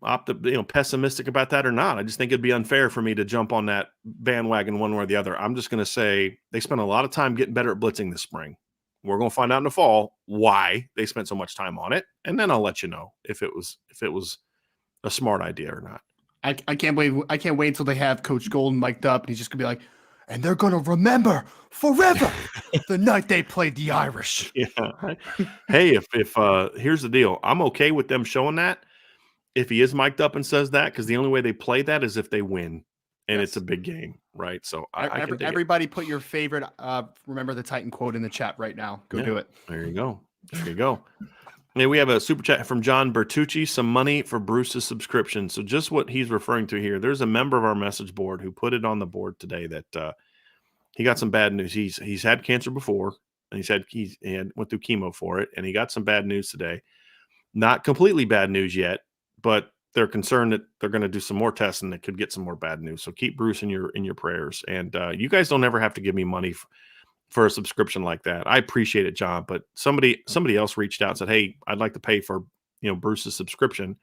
pessimistic about that or not. I just think it'd be unfair for me to jump on that bandwagon one way or the other. I'm just going to say they spent a lot of time getting better at blitzing this spring. We're going to find out in the fall why they spent so much time on it, and then I'll let you know if it was a smart idea or not. I can't wait until they have Coach Golden mic'd up and he's just gonna be like, and they're going to remember forever the night they played the Irish. Yeah. Hey, if here's the deal. I'm okay with them showing that if he is mic'd up and says that, because the only way they play that is if they win, and it's a big game, right? So everybody put your favorite Remember the Titan quote in the chat right now. Go do it. There you go. Hey, we have a super chat from John Bertucci, some money for Bruce's subscription. So just what he's referring to here, there's a member of our message board who put it on the board today that he got some bad news. He's had cancer before, and he went through chemo for it, and he got some bad news today. Not completely bad news yet, but they're concerned that they're going to do some more tests and that could get some more bad news. So keep Bruce in your prayers. And you guys don't ever have to give me money for a subscription like that. I appreciate it, John, but somebody else reached out and said, hey, I'd like to pay for, Bruce's subscription.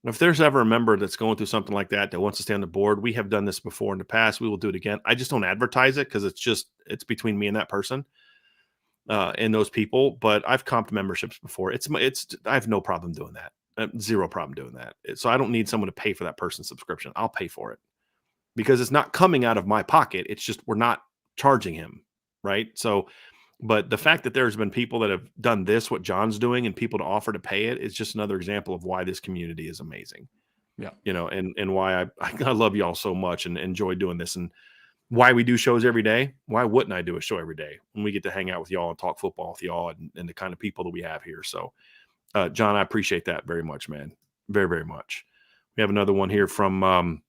If there's ever a member that's going through something like that wants to stay on the board, we have done this before in the past. We will do it again. I just don't advertise it because it's between me and that person and those people, but I've comped memberships before. I have no problem doing that. Zero problem doing that. So I don't need someone to pay for that person's subscription. I'll pay for it because it's not coming out of my pocket. It's just, we're not charging him. Right. So, but the fact that there's been people that have done this, what John's doing, and people to offer to pay it is just another example of why this community is amazing. Yeah. And why I love y'all so much and enjoy doing this, and why we do shows every day. Why wouldn't I do a show every day when we get to hang out with y'all and talk football with y'all and the kind of people that we have here? So, John, I appreciate that very much, man. Very, very much. We have another one here from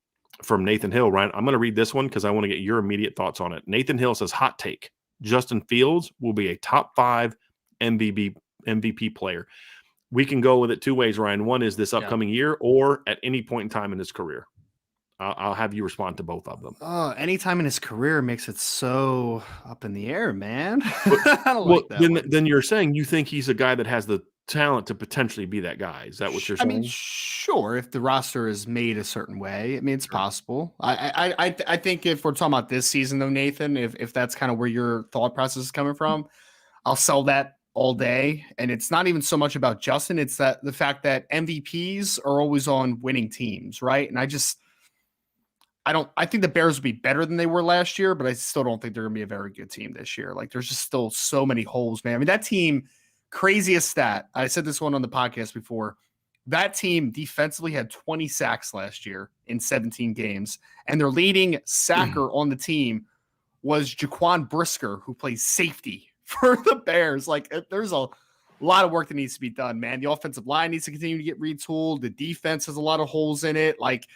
Nathan Hill, Ryan. I'm going to read this one because I want to get your immediate thoughts on it. Nathan Hill says, hot take. Justin Fields will be a top 5 MVP player. We can go with it two ways, Ryan. One is this upcoming year or at any point in time in his career. I'll have you respond to both of them. Anytime in his career makes it so up in the air, man. I don't like that. Then you're saying you think he's a guy that has the talent to potentially be that guy. Is that what you're saying? I mean, sure. If the roster is made a certain way, I mean, it's possible. I think if we're talking about this season, though, Nathan, if that's kind of where your thought process is coming from, I'll sell that all day. And it's not even so much about Justin. It's that the fact that MVPs are always on winning teams, right? And I think the Bears will be better than they were last year, but I still don't think they're going to be a very good team this year. Like, there's just still so many holes, man. I mean, that team, craziest stat, I said this one on the podcast before, that team defensively had 20 sacks last year in 17 games, and their leading sacker on the team was Jaquan Brisker, who plays safety for the Bears. Like, there's a a lot of work that needs to be done, man. The offensive line needs to continue to get retooled. The defense has a lot of holes in it. Like,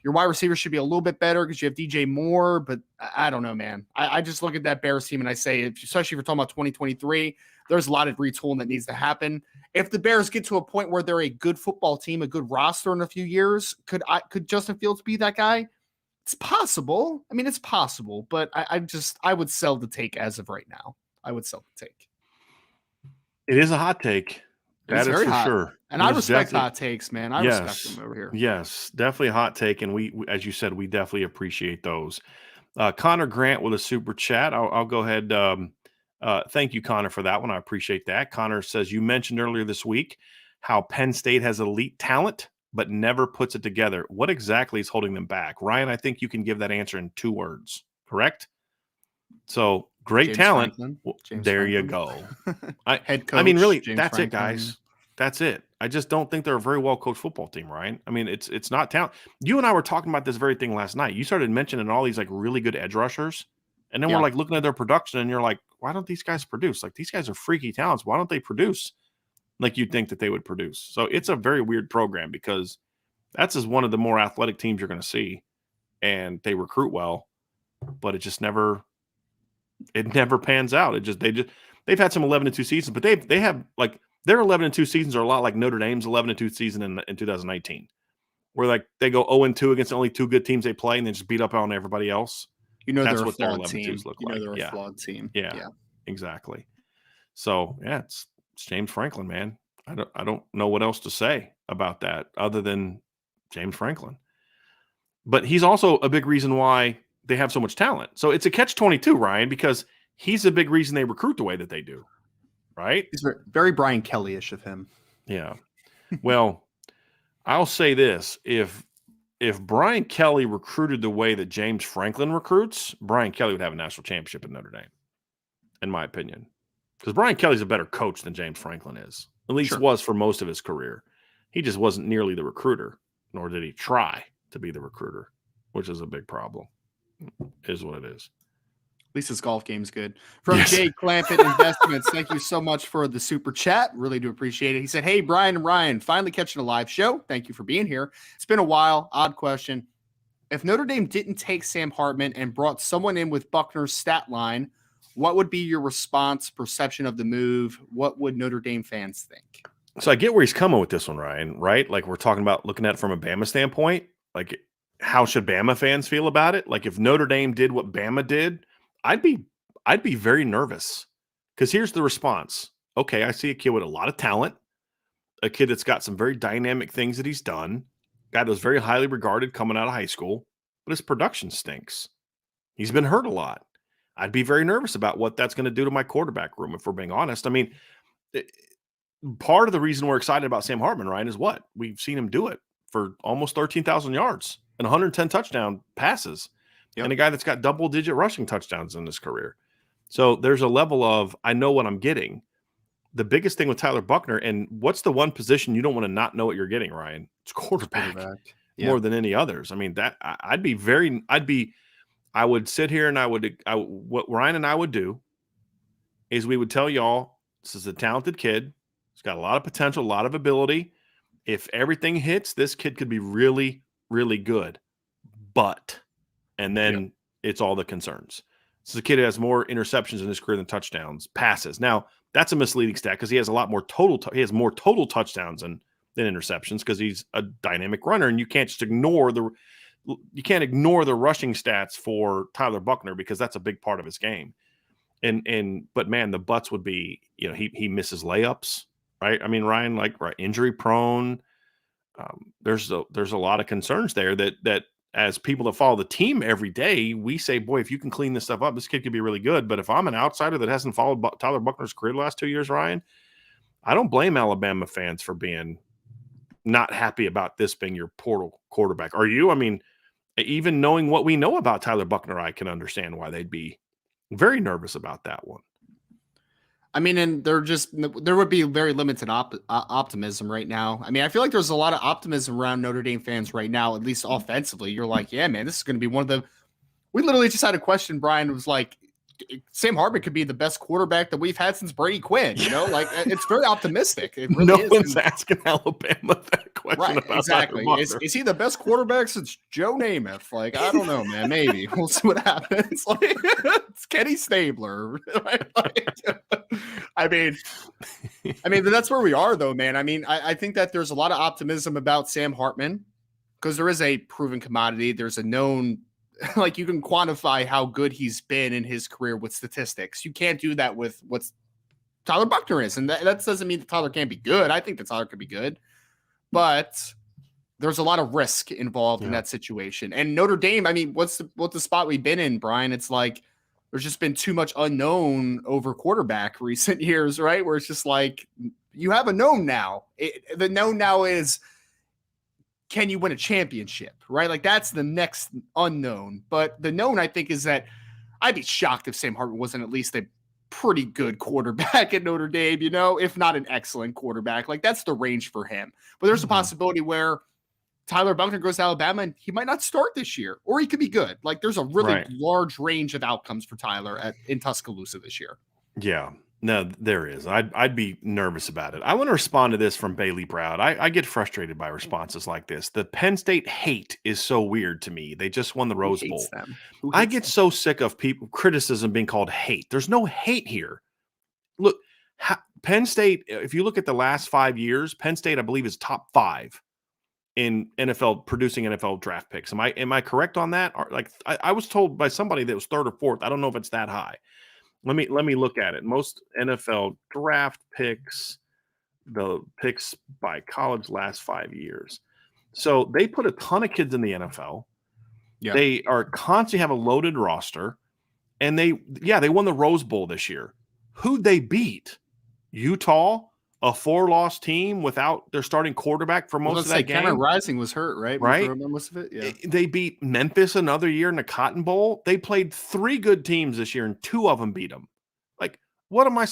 your wide receiver should be a little bit better because you have DJ Moore, but I don't know, man. I just look at that Bears team and I say, especially if you're talking about 2023, there's a lot of retooling that needs to happen. If the Bears get to a point where they're a good football team, a good roster in a few years, could Justin Fields be that guy? It's possible. I mean, it's possible, but I would sell the take as of right now. I would sell the take. It is a hot take. That is for hot. sure. And I respect hot takes, man. I respect them over here. Yes, definitely a hot take. And we, as you said, we definitely appreciate those. Connor Grant with a super chat. I'll go ahead. Thank you, Connor, for that one. I appreciate that. Connor says, you mentioned earlier this week how Penn State has elite talent, but never puts it together. What exactly is holding them back? Ryan, I think you can give that answer in 2 words, correct? So great James talent. There you go. Head coach. I mean, really, James that's Franklin. it, guys. That's it. I just don't think they're a very well coached football team, Ryan. I mean, it's not talent. You and I were talking about this very thing last night. You started mentioning all these like really good edge rushers, and then we're like looking at their production, and you're like, why don't these guys produce? Like, these guys are freaky talents. Why don't they produce like you'd think that they would produce? So it's a very weird program because that's just one of the more athletic teams you're going to see, and they recruit well, but it just never pans out. They've had some 11-2 seasons, but they have like their 11-2 seasons are a lot like Notre Dame's 11-2 season in 2019, where like they go 0-2 against only 2 good teams they play and then just beat up on everybody else. That's what their 11-2s team. look like. They're a flawed team. Yeah, exactly. So it's James Franklin, man. I don't know what else to say about that other than James Franklin. But he's also a big reason why they have so much talent. So it's a catch-22, Ryan, because he's a big reason they recruit the way that they do, right? It's very Brian Kelly-ish of him. Yeah. Well, I'll say this. If Brian Kelly recruited the way that James Franklin recruits, Brian Kelly would have a national championship at Notre Dame, in my opinion. Because Brian Kelly's a better coach than James Franklin is. At least was for most of his career. He just wasn't nearly the recruiter, nor did he try to be the recruiter, which is a big problem. Is what it is. At least his golf game's good. From Jay Clampett Investments, thank you so much for the super chat. Really do appreciate it. He said, hey, Brian and Ryan, finally catching a live show. Thank you for being here. It's been a while. Odd question. If Notre Dame didn't take Sam Hartman and brought someone in with Buckner's stat line, what would be your response, perception of the move? What would Notre Dame fans think? So I get where he's coming with this one, Ryan, right? Like we're talking about looking at it from a Bama standpoint. Like, how should Bama fans feel about it? Like if Notre Dame did what Bama did, I'd be very nervous because here's the response. Okay, I see a kid with a lot of talent, a kid that's got some very dynamic things that he's done, guy that was very highly regarded coming out of high school, but his production stinks. He's been hurt a lot. I'd be very nervous about what that's going to do to my quarterback room, if we're being honest. I mean, part of the reason we're excited about Sam Hartman, Ryan, is what? We've seen him do it for almost 13,000 yards and 110 touchdown passes. And a guy that's got double-digit rushing touchdowns in his career. So there's a level of, I know what I'm getting. The biggest thing with Tyler Buckner, and what's the one position you don't want to not know what you're getting, Ryan? It's quarterback. More than any others. I mean, I would sit here and what Ryan and I would do is we would tell y'all, this is a talented kid. He's got a lot of potential, a lot of ability. If everything hits, this kid could be really, really good. But, and then it's all the concerns. This is a kid who has more interceptions in his career than touchdowns, passes. Now, that's a misleading stat because he has a lot more he has more total touchdowns than interceptions because he's a dynamic runner, and you can't just ignore the rushing stats for Tyler Buckner because that's a big part of his game. But man, the butts would be, he misses layups, right? I mean, Ryan, injury prone. There's a lot of concerns there that as people that follow the team every day, we say, boy, if you can clean this stuff up, this kid could be really good. But if I'm an outsider that hasn't followed Tyler Buckner's career the last 2 years, Ryan, I don't blame Alabama fans for being not happy about this being your portal quarterback. Are you? I mean, even knowing what we know about Tyler Buckner, I can understand why they'd be very nervous about that one. I mean, and there would be very limited optimism right now. I mean, I feel like there's a lot of optimism around Notre Dame fans right now, at least offensively. You're like, yeah, man, this is going to be we literally just had a question. Brian was like, Sam Hartman could be the best quarterback that we've had since Brady Quinn. Like it's very optimistic. It really no is. one's asking Alabama that question Right, about exactly. Is he the best quarterback since Joe Namath? Like, I don't know, man. Maybe we'll see what happens. Like, it's Kenny Stabler. I mean, that's where we are, though, man. I mean, I think that there's a lot of optimism about Sam Hartman because there is a proven commodity. There's a known, like, you can quantify how good he's been in his career with statistics. You can't do that with what's Tyler Buchner is, and that doesn't mean that Tyler can't be good. I think that Tyler could be good. But there's a lot of risk involved in that situation. And Notre Dame, I mean, what's the spot we've been in, Brian? It's like there's just been too much unknown over quarterback recent years, right? Where it's just like you have a known now. The known now is, can you win a championship, right? Like that's the next unknown. But the known, I think, is that I'd be shocked if Sam Hartman wasn't at least a pretty good quarterback at Notre Dame, if not an excellent quarterback. Like that's the range for him. But there's a possibility where Tyler Buchner goes to Alabama and he might not start this year, or he could be good. Like there's a really large range of outcomes for Tyler in Tuscaloosa this year. Yeah, no, there is. I'd be nervous about it. I want to respond to this from Bailey Brown. I get frustrated by responses like this. The Penn State hate is so weird to me. They just won the Rose Bowl. I get so sick of people criticism being called hate. There's no hate here. Look, Penn State, if you look at the last 5 years, Penn State, I believe, is top 5 in NFL producing NFL draft picks. Am I correct on that? Or like I was told by somebody that it was 3rd or 4th. I don't know if it's that high. Let me look at it. Most NFL draft picks, the picks by college last 5 years. So they put a ton of kids in the NFL. Yeah. They are constantly have a loaded roster, and they won the Rose Bowl this year. Who'd they beat? Utah, a 4-loss team without their starting quarterback for most of that game. Cameron Rising was hurt, right? Right. Most of it. Yeah. They beat Memphis another year in the Cotton Bowl. They played 3 good teams this year, and 2 of them beat them. Like, what am I?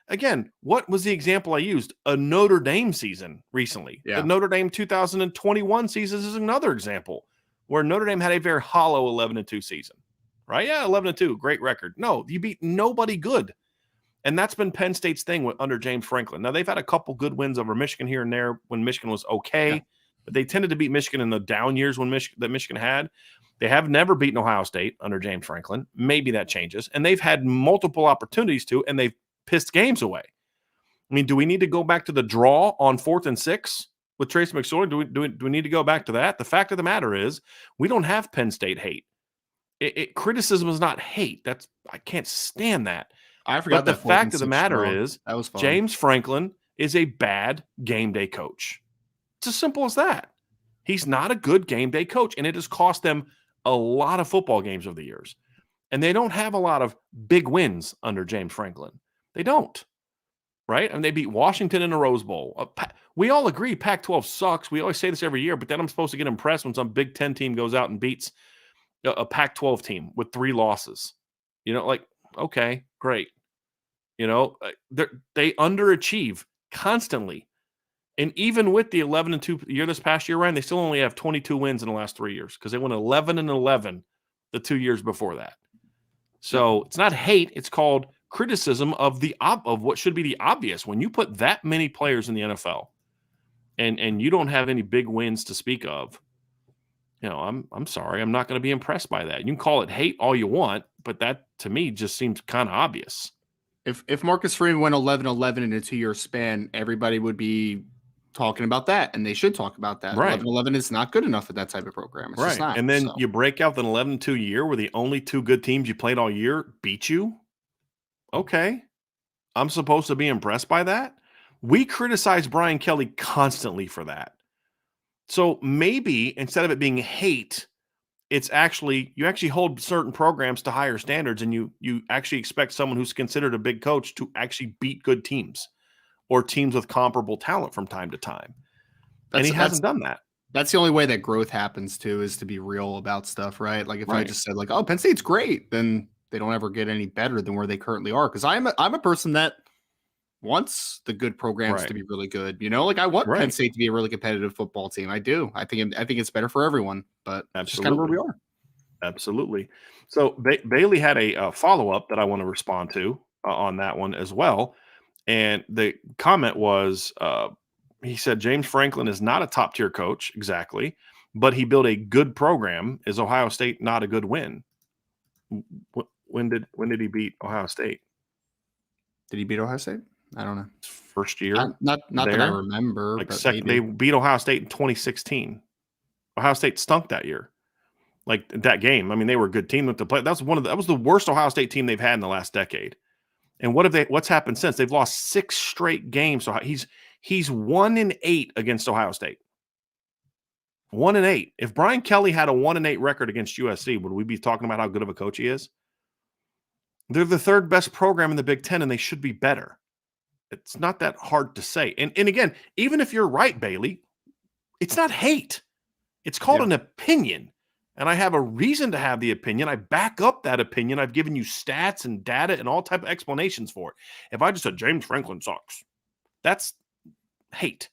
Again, what was the example I used? A Notre Dame season recently. Yeah. The Notre Dame 2021 season is another example where Notre Dame had a very hollow 11-2 season. Right? Yeah, 11-2, great record. No, you beat nobody good. And that's been Penn State's thing under James Franklin. Now, they've had a couple good wins over Michigan here and there when Michigan was okay, but they tended to beat Michigan in the down years when Michigan had. They have never beaten Ohio State under James Franklin. Maybe that changes. And they've had multiple opportunities to, and they've pissed games away. I mean, do we need to go back to the draw on 4th and 6 with Tracy McSorley? Do we need to go back to that? The fact of the matter is we don't have Penn State hate. Criticism is not hate. I can't stand that. I forgot. But the fact of the matter is, James Franklin is a bad game day coach. It's as simple as that. He's not a good game day coach, and it has cost them a lot of football games over the years. And they don't have a lot of big wins under James Franklin. They don't, right? And they beat Washington in the Rose Bowl. We all agree Pac-12 sucks. We always say this every year, but then I'm supposed to get impressed when some Big Ten team goes out and beats a Pac-12 team with 3 losses. Okay, great. They underachieve constantly. And even with the 11-2 year this past year, Ryan, they still only have 22 wins in the last 3 years because they won 11-11 the 2 years before that. So it's not hate. It's called criticism of what should be the obvious. When you put that many players in the NFL and you don't have any big wins to speak of, I'm sorry. I'm not going to be impressed by that. You can call it hate all you want, but that to me just seems kind of obvious. If Marcus Freeman went 11-11 in a 2-year span, everybody would be talking about that, and they should talk about that. Right. 11-11 is not good enough for that type of program. It's right. just not. And then you break out an 11-2 year where the only 2 good teams you played all year beat you. Okay. I'm supposed to be impressed by that? We criticize Brian Kelly constantly for that. So maybe instead of it being hate, it's you actually hold certain programs to higher standards, and you actually expect someone who's considered a big coach to actually beat good teams or teams with comparable talent from time to time. And he hasn't done that. That's the only way that growth happens too, is to be real about stuff, right? Like if I just said oh, Penn State's great, then they don't ever get any better than where they currently are. Because I'm a person that wants the good programs to be really good. I want Penn State to be a really competitive football team. I do. I think it's better for everyone, but that's just kind of where we are. Absolutely. So Bailey had a follow-up that I want to respond to on that one as well. And the comment was, he said, James Franklin is not a top-tier coach, exactly, but he built a good program. Is Ohio State not a good win? When did he beat Ohio State? Did he beat Ohio State? I don't know. First year? Not that I remember. Like but second, they beat Ohio State in 2016. Ohio State stunk that year. Like that game. I mean, they were a good team with the play. That was the worst Ohio State team they've had in the last decade. And what's happened since? They've lost 6 straight games. So he's 1-8 against Ohio State. 1-8. If Brian Kelly had a 1-8 record against USC, would we be talking about how good of a coach he is? They're the 3rd best program in the Big Ten, and they should be better. It's not that hard to say. And again, even if you're right, Bailey, it's not hate. It's called an opinion. And I have a reason to have the opinion. I back up that opinion. I've given you stats and data and all type of explanations for it. If I just said James Franklin sucks, that's hate.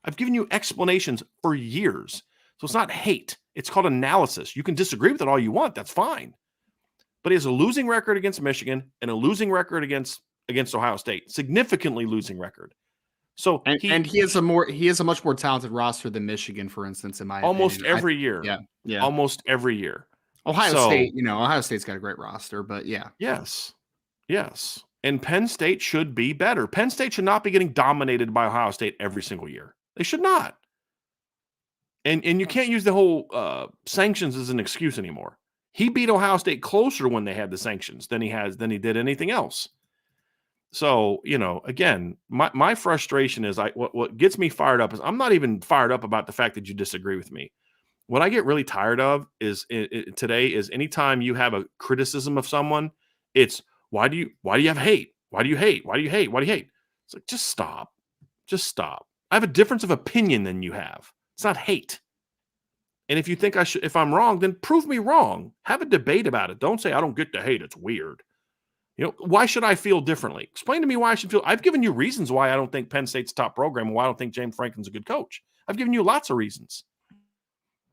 I've given you explanations for years. So it's not hate. It's called analysis. You can disagree with it all you want. That's fine. But he has a losing record against Michigan and a losing record against Ohio State. Significantly losing record. So he has a much more talented roster than Michigan, for instance, in my almost opinion. every year. Yeah. Almost every year. Ohio State's got a great roster, but yeah. Yes. And Penn State should be better. Penn State should not be getting dominated by Ohio State every single year. They should not. And you can't use the whole sanctions as an excuse anymore. He beat Ohio State closer when they had the sanctions than he did anything else. So, again, my frustration is what gets me fired up is I'm not even fired up about the fact that you disagree with me. What I get really tired of is today is anytime you have a criticism of someone, it's why do you have hate? Why do you hate? Why do you hate? Why do you hate? It's like, just stop. I have a difference of opinion than you have. It's not hate. And if you think if I'm wrong, then prove me wrong. Have a debate about it. Don't say I don't get the hate. It's weird. Why should I feel differently? Explain to me why I should feel. I've given you reasons why I don't think Penn State's a top program and why I don't think James Franklin's a good coach. I've given you lots of reasons.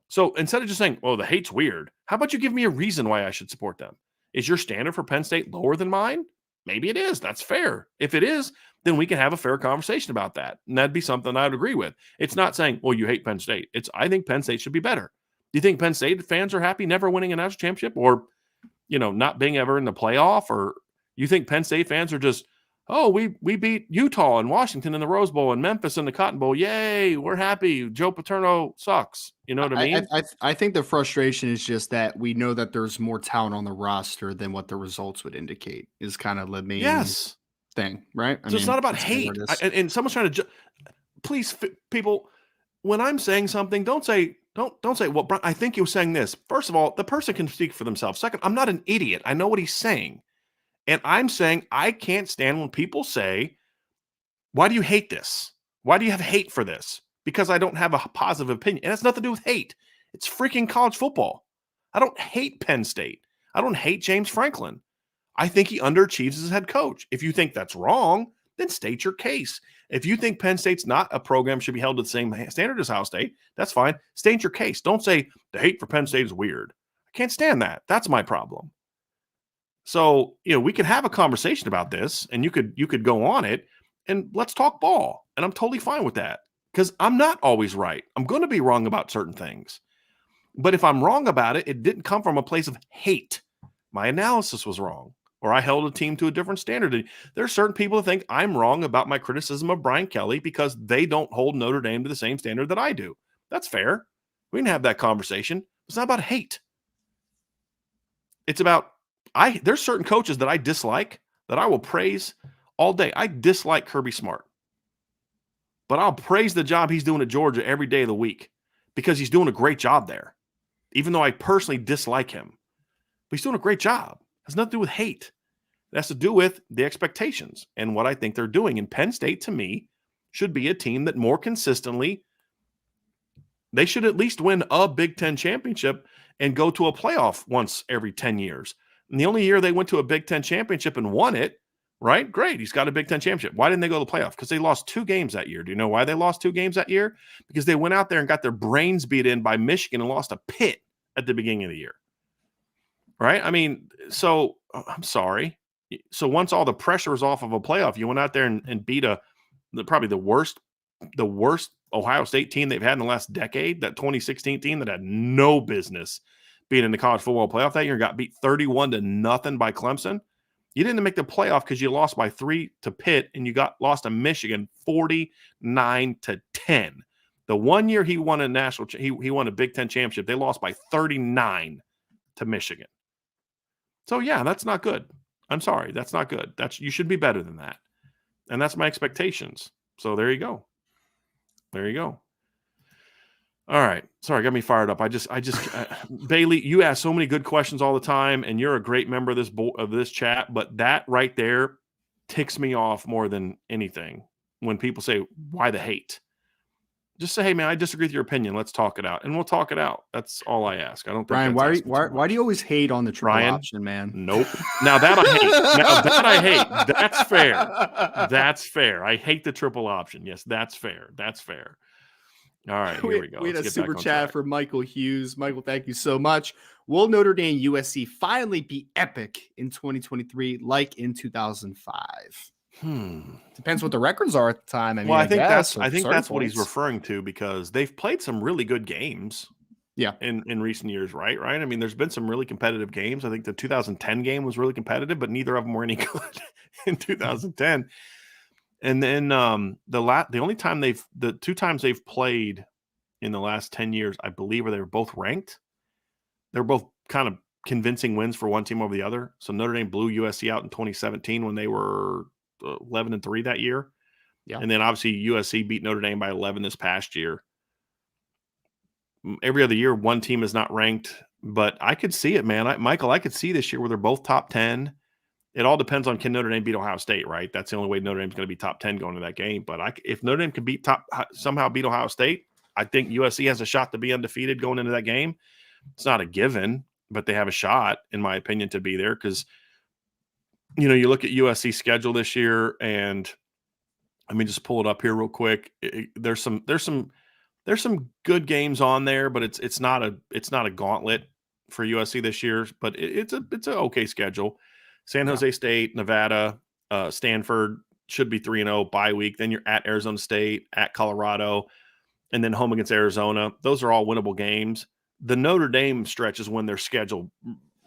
So instead of just saying, oh, the hate's weird, how about you give me a reason why I should support them? Is your standard for Penn State lower than mine? Maybe it is. That's fair. If it is, then we can have a fair conversation about that. And that'd be something I'd agree with. It's not saying, well, you hate Penn State. I think Penn State should be better. Do you think Penn State fans are happy never winning a national championship or, not being ever in the playoff? Or you think Penn State fans are just, oh, we beat Utah and Washington in the Rose Bowl and Memphis in the Cotton Bowl. Yay, we're happy. Joe Paterno sucks. You know what I mean? I think the frustration is just that we know that there's more talent on the roster than what the results would indicate is kind of the main thing, right? So it's not about hate. And someone's trying to please, people, when I'm saying something, don't say, well, I think you're saying this. First of all, the person can speak for themselves. Second, I'm not an idiot. I know what he's saying. And I'm saying I can't stand when people say, why do you hate this? Why do you have hate for this? Because I don't have a positive opinion. And it's nothing to do with hate. It's freaking college football. I don't hate Penn State. I don't hate James Franklin. I think he underachieves as head coach. If you think that's wrong, then state your case. If you think Penn State's not a program should be held to the same standard as Ohio State, that's fine. State your case. Don't say the hate for Penn State is weird. I can't stand that. That's my problem. So, we could have a conversation about this and you could go on it and let's talk ball. And I'm totally fine with that because I'm not always right. I'm going to be wrong about certain things. But if I'm wrong about it, it didn't come from a place of hate. My analysis was wrong or I held a team to a different standard. There are certain people who think I'm wrong about my criticism of Brian Kelly because they don't hold Notre Dame to the same standard that I do. That's fair. We can have that conversation. It's not about hate. It's about there's certain coaches that I dislike that I will praise all day. I dislike Kirby Smart, but I'll praise the job he's doing at Georgia every day of the week because he's doing a great job there, even though I personally dislike him. But he's doing a great job. It has nothing to do with hate. It has to do with the expectations and what I think they're doing. And Penn State, to me, should be a team that more consistently, they should at least win a Big Ten championship and go to a playoff once every 10 years. And the only year they went to a Big Ten championship and won it, right? Great. He's got a Big Ten championship. Why didn't they go to the playoff? Because they lost 2 games that year. Do you know why they lost 2 games that year? Because they went out there and got their brains beat in by Michigan and lost a pit at the beginning of the year. right? I mean, so I'm sorry. So once all the pressure was off of a playoff, you went out there and beat probably the worst Ohio State team they've had in the last decade, that 2016 team that had no business being in the college football playoff that year and got beat 31-0 by Clemson. You didn't make the playoff because you lost by 3 to Pitt and you lost to Michigan 49-10. The one year he won a he won a Big Ten championship, they lost by 39 to Michigan. So yeah, that's not good. I'm sorry, that's not good. You should be better than that, and that's my expectations. So there you go. There you go. All right. Sorry, got me fired up. Bailey, you ask so many good questions all the time, and you're a great member of this chat. But that right there ticks me off more than anything. When people say, "Why the hate?" Just say, "Hey, man, I disagree with your opinion. Let's talk it out," and we'll talk it out. That's all I ask. I don't think. Ryan, why do you always hate on the triple option, man? Nope. Now that I hate. That's fair. That's fair. I hate the triple option. Yes, that's fair. That's fair. All right, here we go. We had a super chat from Michael Hughes. Michael, thank you so much. Will Notre Dame USC finally be epic in 2023 like in 2005? Depends what the records are at the time. I mean, I think that's what he's referring to, because they've played some really good games. Yeah. In recent years, right? I mean, there's been some really competitive games. I think the 2010 game was really competitive, but neither of them were any good in 2010. And then the 2 times they've played in the last 10 years, I believe, they were both ranked. They're both kind of convincing wins for one team over the other. So Notre Dame blew USC out in 2017 when they were 11-3 that year. Yeah. And then obviously USC beat Notre Dame by 11 this past year. Every other year, one team is not ranked, but I could see it, man. Michael, I could see this year where they're both top 10. It all depends on, can Notre Dame beat Ohio State, right? That's the only way Notre Dame's going to be top 10 going to that game. But if Notre Dame can somehow beat Ohio State, I think USC has a shot to be undefeated going into that game. It's not a given, but they have a shot, in my opinion, to be there, because, you look at USC's schedule this year, and let me just pull it up here real quick. There's some good games on there, but it's not a gauntlet for USC this year. But it's an okay schedule. San Jose State, Nevada, Stanford should be 3-0 bye week. Then you're at Arizona State, at Colorado, and then home against Arizona. Those are all winnable games. The Notre Dame stretch is when their schedule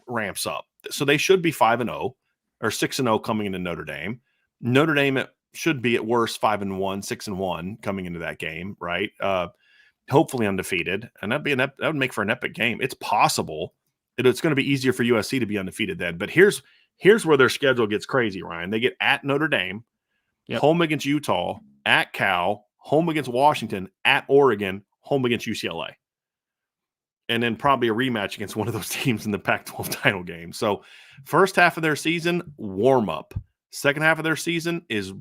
ramps up. So they should be 5-0 or 6-0 coming into Notre Dame. Notre Dame should be at worst 5-1, 6-1 coming into that game, right? Hopefully undefeated, and that would make for an epic game. It's possible it's going to be easier for USC to be undefeated then. But here's where their schedule gets crazy, Ryan. They get at Notre Dame, home against Utah, at Cal, home against Washington, at Oregon, home against UCLA. And then probably a rematch against one of those teams in the Pac-12 title game. So first half of their season, warm up. Second half of their season is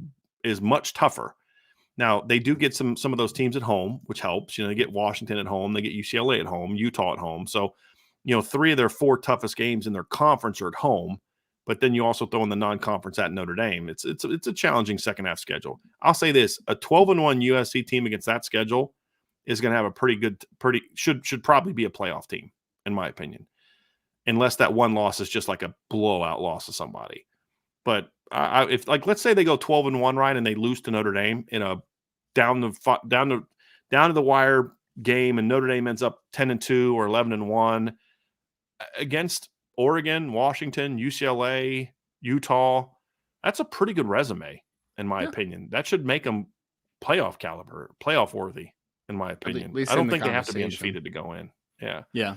much tougher. Now, they do get some of those teams at home, which helps. They get Washington at home, they get UCLA at home, Utah at home. So, 3 of their 4 toughest games in their conference are at home. But then you also throw in the non-conference at Notre Dame. It's a challenging second half schedule. I'll say this: a 12-1 USC team against that schedule is going to have a should probably be a playoff team, in my opinion, unless that one loss is just like a blowout loss to somebody. But if let's say they go 12-1, right, and they lose to Notre Dame in a down to the wire game, and Notre Dame ends up 10-2 or 11-1 against Oregon, Washington, UCLA, Utah, that's a pretty good resume, in my opinion. That should make them playoff caliber, playoff worthy, in my opinion. I don't think they have to be undefeated to go in. Yeah. Yeah.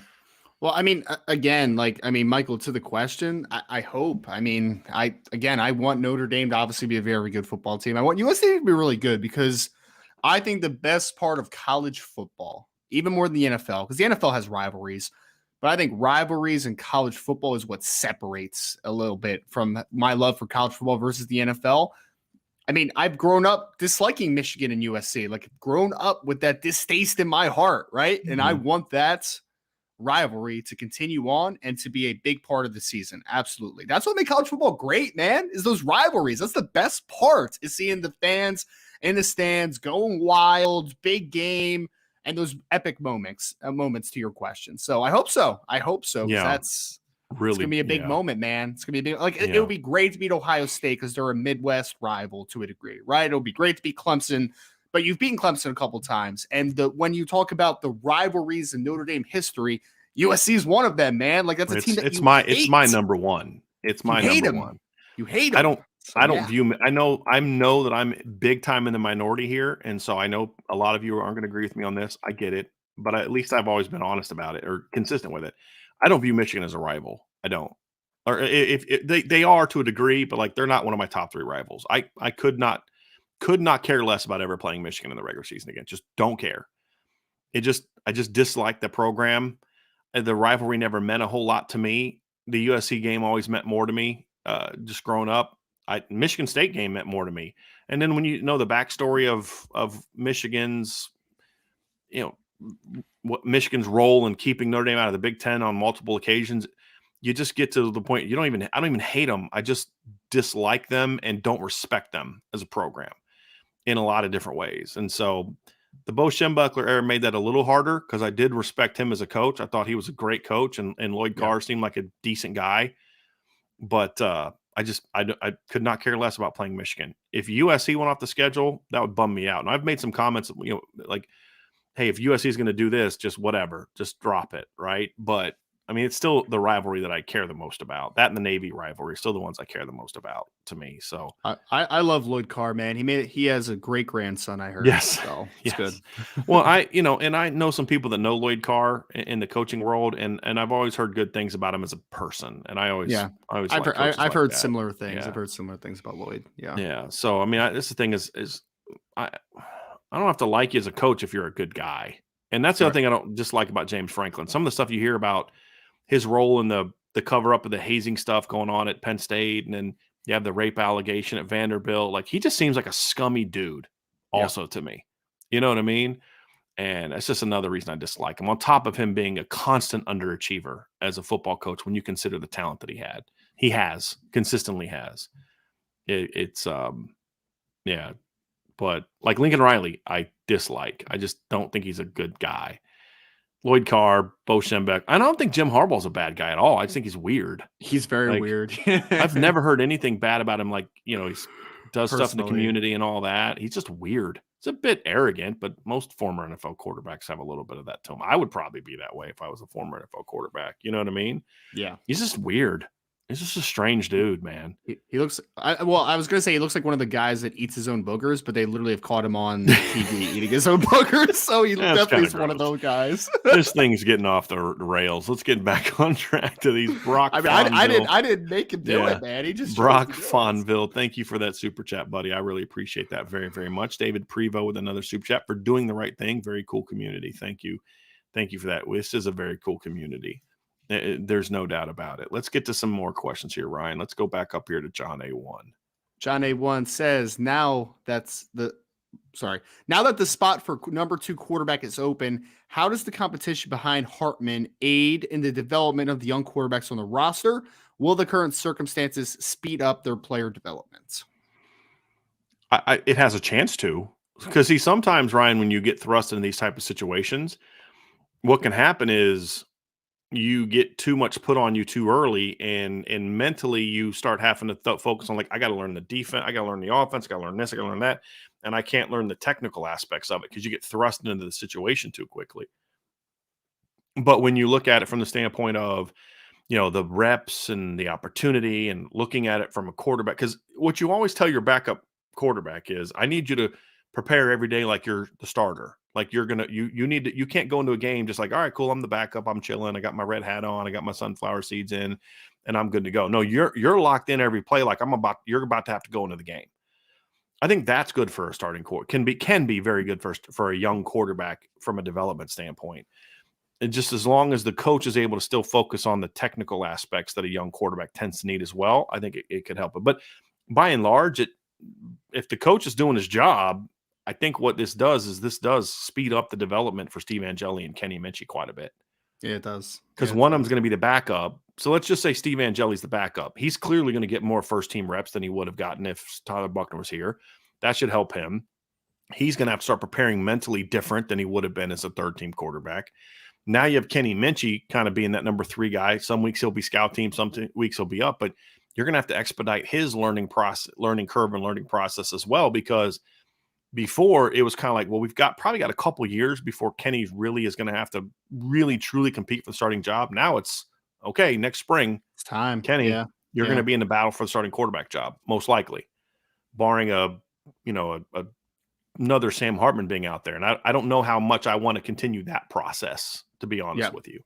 Well, I mean, again, Michael, to the question, I hope. I mean, I want Notre Dame to obviously be a very good football team. I want USC to be really good, because I think the best part of college football, even more than the NFL, because the NFL has rivalries, but I think rivalries in college football is what separates a little bit from my love for college football versus the NFL. I mean, I've grown up disliking Michigan and USC, grown up with that distaste in my heart, right? And I want that rivalry to continue on and to be a big part of the season. Absolutely. That's what makes college football great, man, is those rivalries. That's the best part, is seeing the fans in the stands going wild, big game, and those epic moments to your question. So I hope so. Yeah. Really, it's gonna be a big moment, man. It's gonna be big. Like it would be great to beat Ohio State because they're a Midwest rival to a degree, right? It'll be great to beat Clemson, but you've beaten Clemson a couple times. And when you talk about the rivalries in Notre Dame history, USC is one of them, man. Like that's a team that it's my number one. It's my number one. You hate them. I don't view. I know that I'm big time in the minority here, and so I know a lot of you aren't going to agree with me on this. I get it, but at least I've always been honest about it or consistent with it. I don't view Michigan as a rival. I don't. Or if they are to a degree, but like they're not one of my top 3 rivals. I could not care less about ever playing Michigan in the regular season again. Just don't care. I just dislike the program. The rivalry never meant a whole lot to me. The USC game always meant more to me. Just growing up, Michigan State game meant more to me. And then when you know the backstory of Michigan's, what Michigan's role in keeping Notre Dame out of the Big Ten on multiple occasions, you just get to the point I don't even hate them. I just dislike them and don't respect them as a program in a lot of different ways. And so the Bo Schembechler era made that a little harder because I did respect him as a coach. I thought he was a great coach, and Lloyd Carr seemed like a decent guy. But I could not care less about playing Michigan. If USC went off the schedule, that would bum me out. And I've made some comments, like, hey, if USC is going to do this, just whatever, just drop it, right? But I mean, it's still the rivalry that I care the most about. That and the Navy rivalry are still the ones I care the most about to me. So I love Lloyd Carr, man. He has a great grandson, I heard. Yes. So it's good. Well, and I know some people that know Lloyd Carr in the coaching world, and I've always heard good things about him as a person. And I've heard similar things. Yeah. I've heard similar things about Lloyd. Yeah. Yeah. So, I mean, this the thing is I don't have to like you as a coach if you're a good guy. And that's the other thing I don't dislike about James Franklin. Some of the stuff you hear about his role in the cover up of the hazing stuff going on at Penn State, and then you have the rape allegation at Vanderbilt. Like, he just seems like a scummy dude also to me. You know what I mean? And that's just another reason I dislike him, on top of him being a constant underachiever as a football coach when you consider the talent that he consistently has. But like Lincoln Riley, I dislike. I just don't think he's a good guy. Lloyd Carr, Bo Schembechler. I don't think Jim Harbaugh's a bad guy at all. I just think he's weird. He's very weird. I've never heard anything bad about him. Like, he does stuff in the community and all that. He's just weird. It's a bit arrogant, but most former NFL quarterbacks have a little bit of that to them. I would probably be that way if I was a former NFL quarterback. You know what I mean? Yeah. He's just weird. He's just a strange dude, man. He looks. I was gonna say he looks like one of the guys that eats his own boogers, but they literally have caught him on TV eating his own boogers. So he definitely is one of those guys. This thing's getting off the rails. Let's get back on track to these Brock. I didn't make him do it, man. He just Brock Fonville. Thank you for that super chat, buddy. I really appreciate that very, very much. David Prevo with another super chat for doing the right thing. Very cool community. Thank you for that. This is a very cool community. There's no doubt about it. Let's get to some more questions here, Ryan. Let's go back up here to John A1. John A1 says, now that the spot for number 2 quarterback is open, how does the competition behind Hartman aid in the development of the young quarterbacks on the roster? Will the current circumstances speed up their player development? It has a chance to, because sometimes, Ryan, when you get thrust into these type of situations, what can happen is you get too much put on you too early, and mentally you start having to focus on, like, I got to learn the defense, I got to learn the offense, I got to learn this, I got to learn that, and I can't learn the technical aspects of it because you get thrust into the situation too quickly. But when you look at it from the standpoint of, the reps and the opportunity, and looking at it from a quarterback, because what you always tell your backup quarterback is, I need you to prepare every day like you're the starter. Like, you can't go into a game just like, all right, cool, I'm the backup, I'm chilling, I got my red hat on, I got my sunflower seeds in, and I'm good to go. No, you're locked in every play like you're about to have to go into the game. I think that's good for a starting quarterback. Can be very good for a young quarterback from a development standpoint. And just as long as the coach is able to still focus on the technical aspects that a young quarterback tends to need as well, I think it could help it. But by and large, if the coach is doing his job, I think what this does speed up the development for Steve Angeli and Kenny Minchie quite a bit. Yeah, it does. Because one of them is going to be the backup. So let's just say Steve Angeli's the backup. He's clearly going to get more first-team reps than he would have gotten if Tyler Buchner was here. That should help him. He's going to have to start preparing mentally different than he would have been as a third-team quarterback. Now you have Kenny Minchie kind of being that number 3 guy. Some weeks he'll be scout team, some weeks he'll be up, but you're going to have to expedite his learning curve and learning process as well, because before it was kind of like, well, we've probably got a couple years before Kenny really is going to have to really truly compete for the starting job. Now it's okay. Next spring, It's time. Kenny, Yeah. you're going to be in the battle for the starting quarterback job, most likely, barring another Sam Hartman being out there. And I don't know how much I want to continue that process, to be honest with you.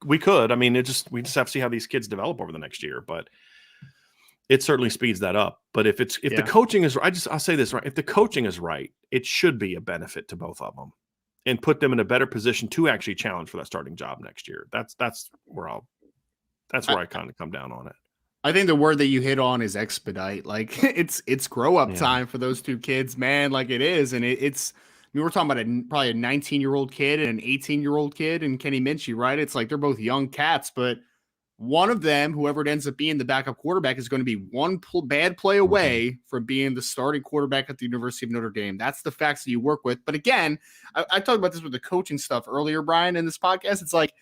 We could. I mean, we just have to see how these kids develop over the next year, but it certainly speeds that up. But if the coaching is, I'll say this, right? If the coaching is right, it should be a benefit to both of them and put them in a better position to actually challenge for that starting job next year. That's where I kind of come down on it. I think the word that you hit on is expedite. Like it's grow up time for those two kids, man. Like it is. And we were talking about probably a 19-year-old kid and an 18-year-old kid and Kenny Minchie, right? It's like they're both young cats, but one of them, whoever it ends up being the backup quarterback, is going to be one bad play away from being the starting quarterback at the University of Notre Dame. That's the facts that you work with. But again, I talked about this with the coaching stuff earlier, Brian, in this podcast. It's like,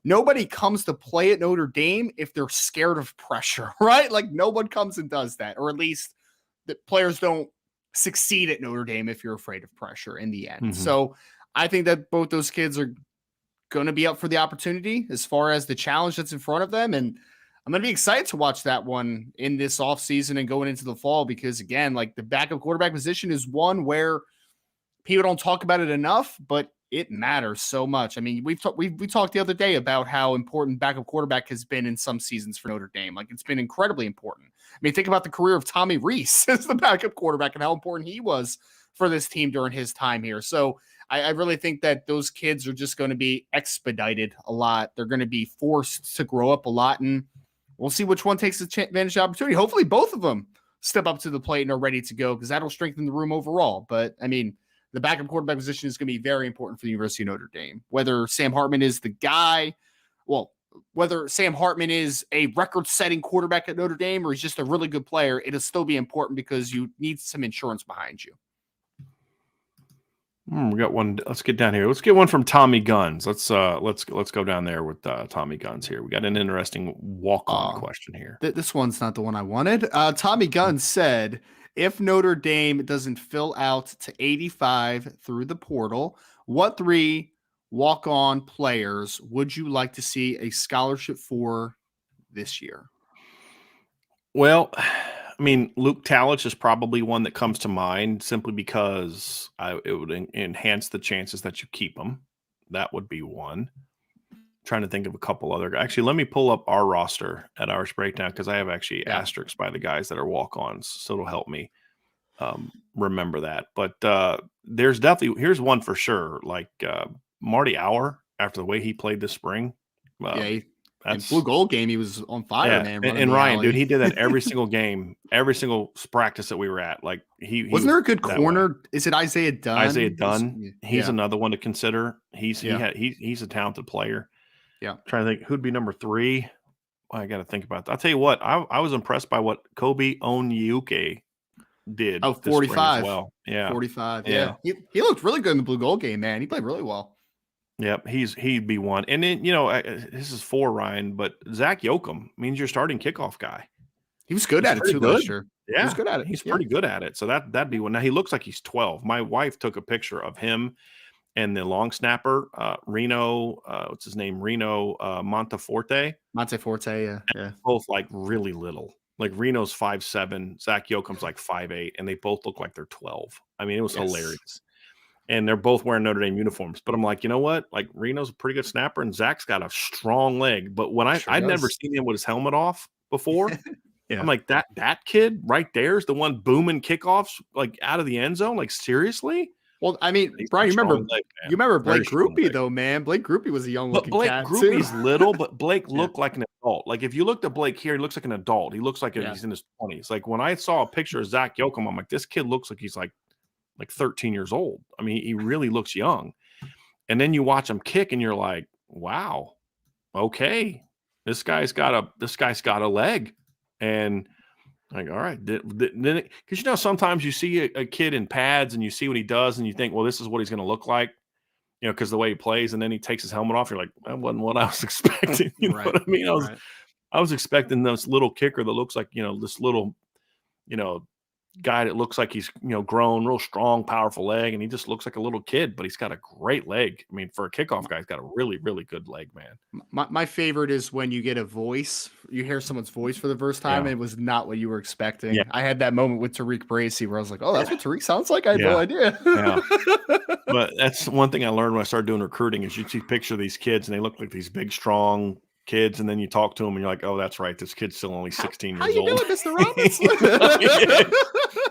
nobody comes to play at Notre Dame if they're scared of pressure, right? Like no one comes and does that, or at least the players don't succeed at Notre Dame if you're afraid of pressure in the end. So I think that both those kids are going to be up for the opportunity as far as the challenge that's in front of them. And I'm going to be excited to watch that one in this offseason and going into the fall, because again, like the backup quarterback position is one where people don't talk about it enough, but it matters so much. I mean, we talked the other day about how important backup quarterback has been in some seasons for Notre Dame. Like it's been incredibly important. I mean, think about the career of Tommy Rees as the backup quarterback and how important he was for this team during his time here. So I really think that those kids are just going to be expedited a lot. They're going to be forced to grow up a lot, and we'll see which one takes advantage of the opportunity. Hopefully both of them step up to the plate and are ready to go, because that'll strengthen the room overall. But I mean, the backup quarterback position is going to be very important for the University of Notre Dame. Whether Sam Hartman is the guy, whether Sam Hartman is a record-setting quarterback at Notre Dame or he's just a really good player, it'll still be important because you need some insurance behind you. We got one. Let's get down here. Let's get one from Tommy Guns. Let's go down there with Tommy Guns here. We got an interesting walk-on question here. This one's not the one I wanted. Tommy Guns said, if Notre Dame doesn't fill out to 85 through the portal, what 3 walk-on players would you like to see a scholarship for this year? Well, I mean, Luke Talich is probably one that comes to mind simply because it would enhance the chances that you keep him. That would be one. Trying to think of a couple other guys. Actually, let me pull up our roster at Irish Breakdown, because I have actually asterisks by the guys that are walk-ons, so it'll help me remember that. But there's definitely, here's one for sure, like Marty Auer, after the way he played this spring. That's blue gold game. He was on fire, man. And Ryan, dude, he did that every single game, every single practice that we were at. Like he wasn't there a good corner? Is it Isaiah Dunn? Isaiah Dunn. He's another one to consider. He's a talented player. Yeah. Trying to think who'd be number 3. I got to think about that. I'll tell you what, I was impressed by what Kobe Onyuke did. 45 as well. Yeah. 45. Yeah. He looked really good in the blue gold game, man. He played really well. Yep, he'd be one. And then, this is for Ryan, but Zach Yoakum means your starting kickoff guy. He was good at it too last year. Yeah, he was good at it. He's pretty good at it. So that'd be one. Now he looks like he's 12. My wife took a picture of him and the long snapper, Reno. What's his name? Reno Monteforte. Monteforte, yeah. Both like really little. Like Reno's 5'7", Zach Yoakum's like 5'8", and they both look like they're 12. I mean, it was hilarious. And they're both wearing Notre Dame uniforms. But I'm like, you know what? Like Reno's a pretty good snapper, and Zach's got a strong leg. But when I'd never seen him with his helmet off before. I'm like, that kid right there is the one booming kickoffs like out of the end zone. Like seriously? Well, I mean, Brian, you remember Blake Groupie though, man. Blake Groupie was a young looking cat. Blake Groupie's little, but Blake looked like an adult. Like if you looked at Blake here, he looks like an adult. He looks like he's in his 20s. Like when I saw a picture of Zach Yoakum, I'm like, this kid looks like he's like 13 years old. I mean, he really looks young. And then you watch him kick and you're like, wow, okay, this guy's got a leg. And like, all right, then because sometimes you see a kid in pads and you see what he does and you think, well, this is what he's going to look like. you know, because the way he plays, and then he takes his helmet off. You're like, that wasn't what I was expecting. You know what I mean? I was expecting this little kicker that looks like, you know, this little, you know, guy that looks like he's, you know, grown, real strong, powerful leg, and he just looks like a little kid, but he's got a great leg. I mean, for a kickoff guy, he's got a really, really good leg, man. My favorite is when you get a voice, you hear someone's voice for the first time, and it was not what you were expecting. Yeah. I had that moment with Tariq Bracy where I was like, oh, that's what Tariq sounds like? I had no idea. But that's one thing I learned when I started doing recruiting is you see picture these kids and they look like these big, strong kids, and then you talk to them and you're like, oh, that's right, this kid's still only 16 years old. How you doing, Mr. Roberts?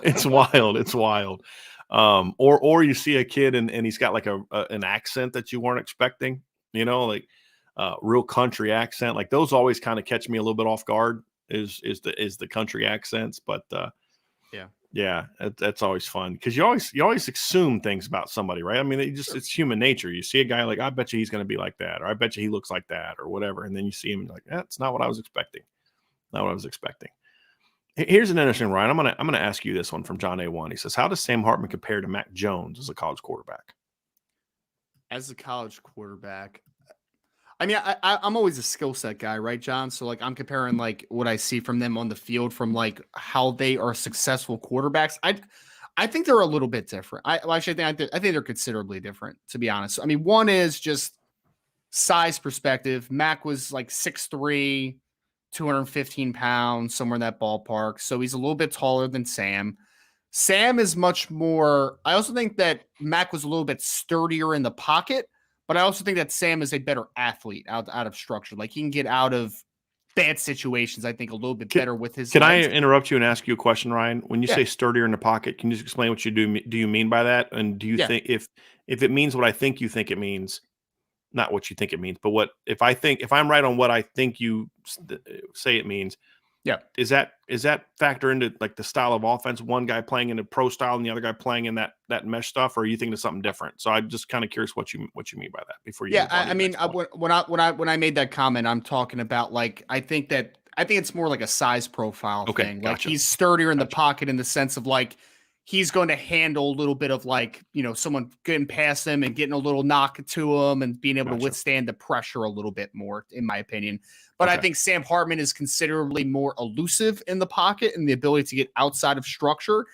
It's wild. It's wild. Or you see a kid and he's got like an accent that you weren't expecting, you know, like real country accent. Like those always kind of catch me a little bit off guard is the country accents. But yeah, that's always fun because you always assume things about somebody, right? I mean, it's human nature. You see a guy like, I bet you he's going to be like that, or I bet you he looks like that, or whatever, and then you see him and you're like, that's not what I was expecting. Not what I was expecting. Here's an interesting, Ryan. I'm gonna ask you this one from John A1. He says, how does Sam Hartman compare to Mac Jones as a college quarterback? As a college quarterback, I mean, I'm always a skill set guy, right, John? So like I'm comparing like what I see from them on the field from like how they are successful quarterbacks. I think they're a little bit different. I think they're considerably different, to be honest. I mean, one is just size perspective. Mac was like 6'3", 215 pounds, somewhere in that ballpark. So he's a little bit taller than Sam. Sam is much more. I also think that Mac was a little bit sturdier in the pocket, but I also think that Sam is a better athlete out of structure. Like he can get out of bad situations, I think, a little bit better with his. Can I interrupt you and ask you a question, Ryan? When you say sturdier in the pocket, can you just explain what you do you mean by that? And do you think if it means what I think you think it means, not what you think it means, but what if I'm right on what I think you say it means? Yeah. Is that factor into like the style of offense? One guy playing in a pro style and the other guy playing in that mesh stuff, or are you thinking of something different? So I'm just kind of curious what you mean by that before you. Yeah, I mean, when I made that comment, I'm talking about like I think it's more like a size profile thing. Like he's sturdier in the pocket in the sense of like he's going to handle a little bit of like, you know, someone getting past him and getting a little knock to him and being able to withstand the pressure a little bit more, in my opinion. But I think Sam Hartman is considerably more elusive in the pocket and the ability to get outside of structure.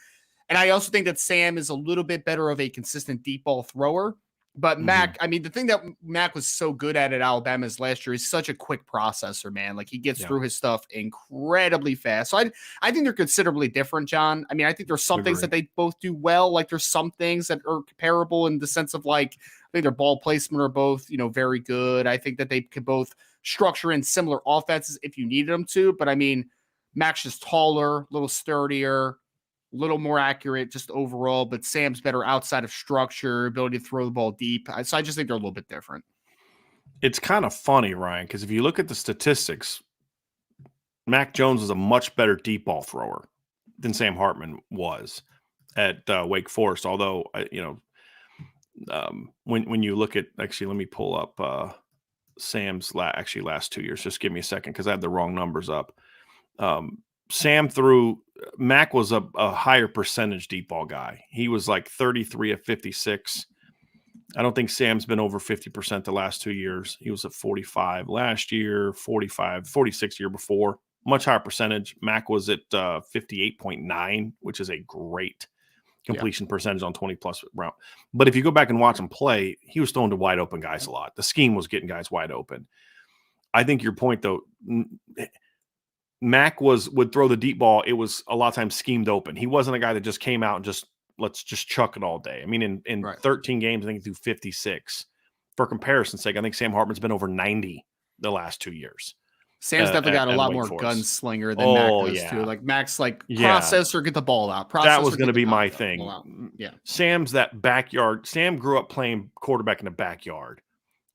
And I also think that Sam is a little bit better of a consistent deep ball thrower. But Mac, I mean, the thing that Mac was so good at Alabama is last year is such a quick processor, man. Like he gets through his stuff incredibly fast. So I think they're considerably different, John. I mean, I think there's some things that they both do well. Like there's some things that are comparable in the sense of like, I think their ball placement are both, you know, very good. I think that they could both structure in similar offenses if you needed them to. But I mean, Mac's just taller, a little sturdier, little more accurate just overall, but Sam's better outside of structure, ability to throw the ball deep. So I just think they're a little bit different. It's kind of funny, Ryan, because if you look at the statistics, Mac Jones is a much better deep ball thrower than Sam Hartman was at Wake Forest. Although, when you look at, actually, let me pull up Sam's last 2 years. Just give me a second because I had the wrong numbers up. Mac was a higher percentage deep ball guy. He was like 33 of 56. I don't think Sam's been over 50% the last 2 years. He was at 45 last year, 45, 46 year before. Much higher percentage. Mac was at 58.9, which is a great completion percentage on 20-plus round. But if you go back and watch him play, he was throwing to wide open guys a lot. The scheme was getting guys wide open. I think your point, though, Mac would throw the deep ball. It was a lot of times schemed open. He wasn't a guy that just came out and let's just chuck it all day. I mean, in 13 games, I think he threw 56. For comparison's sake, I think Sam Hartman's been over 90 the last 2 years. Sam's definitely got a lot more gunslinger than Mac does too. Like Mac's like processor, get the ball out. That was going to be my thing. Yeah. Sam's that backyard. Sam grew up playing quarterback in the backyard,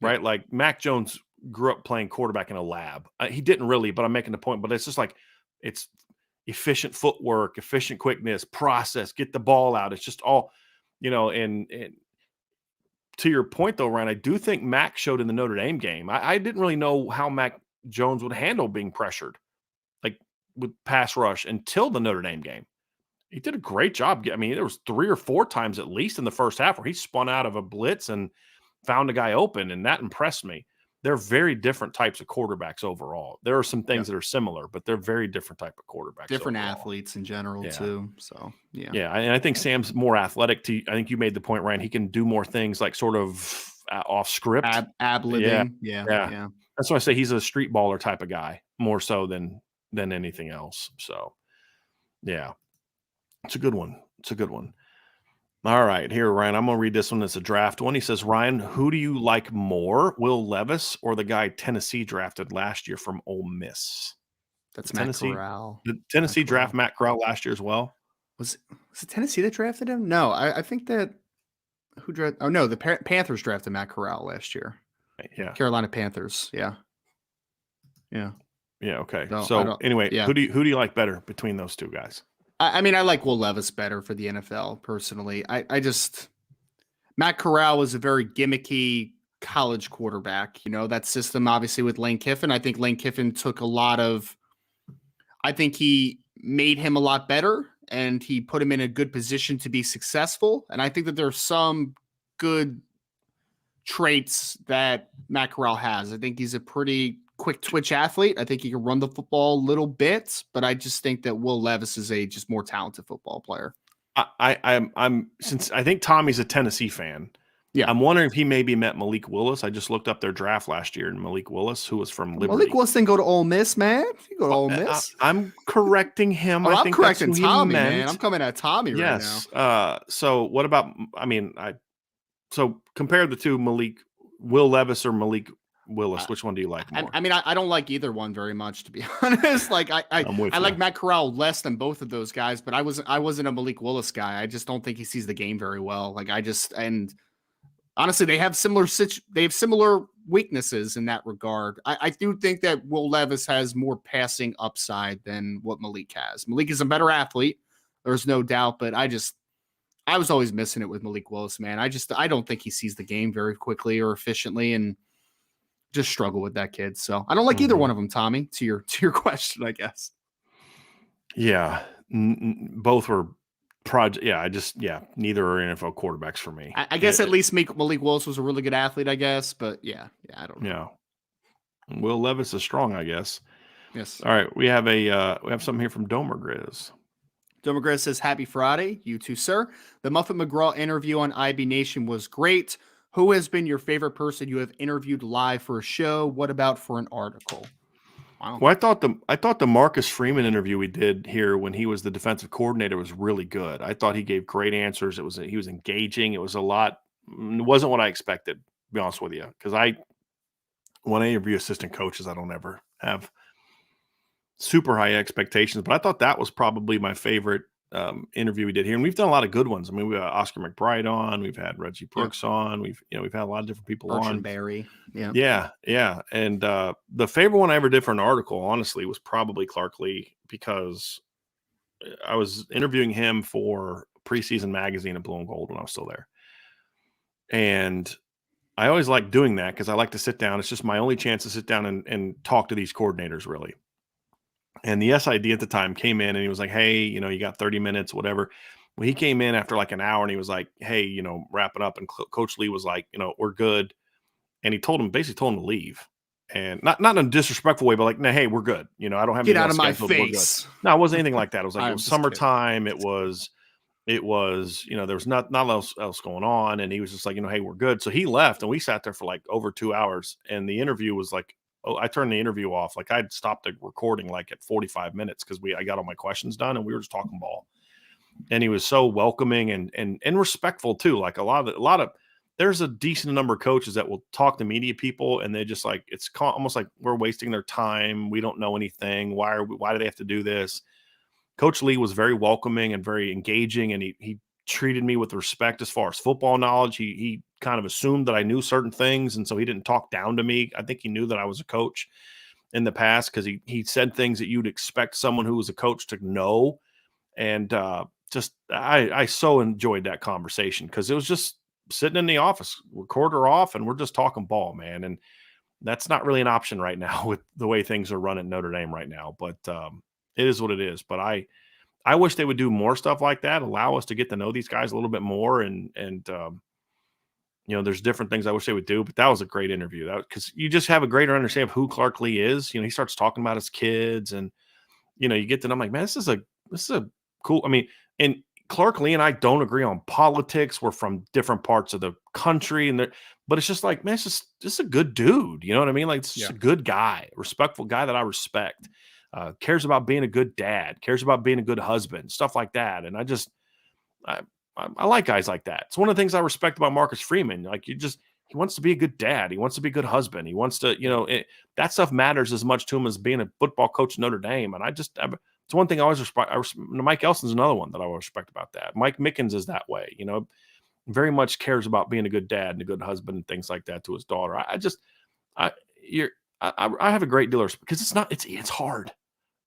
right? Like Mac Jones grew up playing quarterback in a lab. He didn't really, but I'm making the point. But it's just like it's efficient footwork, efficient quickness, process, get the ball out. It's just all, and to your point though, Ryan, I do think Mac showed in the Notre Dame game. I didn't really know how Mac Jones would handle being pressured, like with pass rush until the Notre Dame game. He did a great job. I mean, there was 3 or 4 times at least in the first half where he spun out of a blitz and found a guy open, and that impressed me. They're very different types of quarterbacks overall. There are some things that are similar, but they're very different type of quarterbacks. Different overall. athletes in general too. So yeah, and I think Sam's more athletic. I think you made the point, Ryan. He can do more things like sort of off script, ab-libbing. Yeah. That's why I say he's a street baller type of guy more so than anything else. So yeah, it's a good one. All right, here, Ryan, I'm going to read this one. It's a draft one. He says, Ryan, who do you like more, Will Levis or the guy Tennessee drafted last year from Ole Miss? That's Matt Corral. Did Tennessee draft Matt Corral last year as well? Was it Tennessee that drafted him? No, I think that who drafted? Oh no, the Panthers drafted Matt Corral last year. Yeah, Carolina Panthers. Yeah. Okay. So anyway, who do you like better between those two guys? I mean, I like Will Levis better for the NFL personally. I just Matt Corral was a very gimmicky college quarterback. You know, that system obviously with Lane Kiffin. I think Lane Kiffin took I think he made him a lot better and he put him in a good position to be successful. And I think that there's some good traits that Matt Corral has. I think he's a pretty quick twitch athlete. I think he can run the football a little bit, but I just think that Will Levis is a just more talented football player. I'm since I think Tommy's a Tennessee fan. Yeah, I'm wondering if he maybe met Malik Willis. I just looked up their draft last year, and Malik Willis, who was from Liberty. Malik Willis didn't go to Ole Miss, man. He go to Ole Miss. I'm correcting him. I'm correcting Tommy, man. I'm coming at Tommy right now. So what about? So compare the two, Will Levis or Malik Willis. Which one do you like more? I don't like either one very much, to be honest. Like I like Matt Corral less than both of those guys, but I wasn't a Malik Willis guy. I just don't think he sees the game very well. And honestly, they have similar weaknesses in that regard. I do think that Will Levis has more passing upside than what Malik has. Malik is a better athlete, there's no doubt, but I was always missing it with Malik Willis, man. I don't think he sees the game very quickly or efficiently, and just struggle with that kid. So I don't like either one of them, Tommy, to your question, I guess. Yeah. Both were neither are NFL quarterbacks for me. I guess at least Malik Willis was a really good athlete, I guess, but I don't know. Yeah. Will Levis is strong, I guess. Yes. All right. We have something here from Domer Grizz. Domer Grizz says, happy Friday. You too, sir. The Muffet McGraw interview on IB Nation was great. Who has been your favorite person you have interviewed live for a show? What about for an article? Wow. Well, I thought the Marcus Freeman interview we did here when he was the defensive coordinator was really good. I thought he gave great answers. He was engaging. It was a lot. It wasn't what I expected, to be honest with you, because when I interview assistant coaches, I don't ever have super high expectations. But I thought that was probably my favorite interview we did here, and we've done a lot of good ones. I mean, we had Oscar McBride on, we've had Reggie Brooks on, we've had a lot of different people on. Barry, yeah. And the favorite one I ever did for an article, honestly, was probably Clark Lee, because I was interviewing him for Preseason Magazine at Blue and Gold when I was still there, and I always like doing that because I like to sit down. It's just my only chance to sit down and talk to these coordinators, really. And the SID at the time came in and he was like, hey, you got 30 minutes, whatever. Well, he came in after like an hour and he was like, hey, wrap it up. And Coach Lee was like, we're good. And he basically told him to leave. And not in a disrespectful way, but like, no, hey, we're good. I don't have get out of my face. No, it wasn't anything like that. It was like, it was summertime. Kidding. It was, there was not else going on. And he was just like, hey, we're good. So he left and we sat there for like over 2 hours. And the interview was like, I turned the interview off. Like I'd stopped the recording like at 45 minutes because I got all my questions done and we were just talking ball. And he was so welcoming and respectful too. Like a lot of there's a decent number of coaches that will talk to media people and they just like it's almost like we're wasting their time. We don't know anything. Why do they have to do this? Coach Lee was very welcoming and very engaging, and he treated me with respect as far as football knowledge. He kind of assumed that I knew certain things, and so he didn't talk down to me. I think he knew that I was a coach in the past because he said things that you'd expect someone who was a coach to know. And I so enjoyed that conversation because it was just sitting in the office, recorder off, and we're just talking ball, man. And that's not really an option right now with the way things are run at Notre Dame right now. But it is what it is. But I wish they would do more stuff like that, allow us to get to know these guys a little bit more and there's different things I wish they would do, but that was a great interview. That because you just have a greater understanding of who Clark Lee is. He starts talking about his kids, and you get to know. I'm like, man, this is a cool. I mean, and Clark Lee and I don't agree on politics. We're from different parts of the country, but it's just like, man, it's just a good dude. You know what I mean? Like, it's just a good guy, respectful guy that I respect. Cares about being a good dad, cares about being a good husband, stuff like that. And I like guys like that. It's one of the things I respect about Marcus Freeman. Like, he wants to be a good dad. He wants to be a good husband. He wants to, that stuff matters as much to him as being a football coach at Notre Dame. And it's one thing I always respect. Mike Elson's another one that I always respect about that. Mike Mickens is that way, very much cares about being a good dad and a good husband and things like that to his daughter. I have a great deal of respect because it's hard.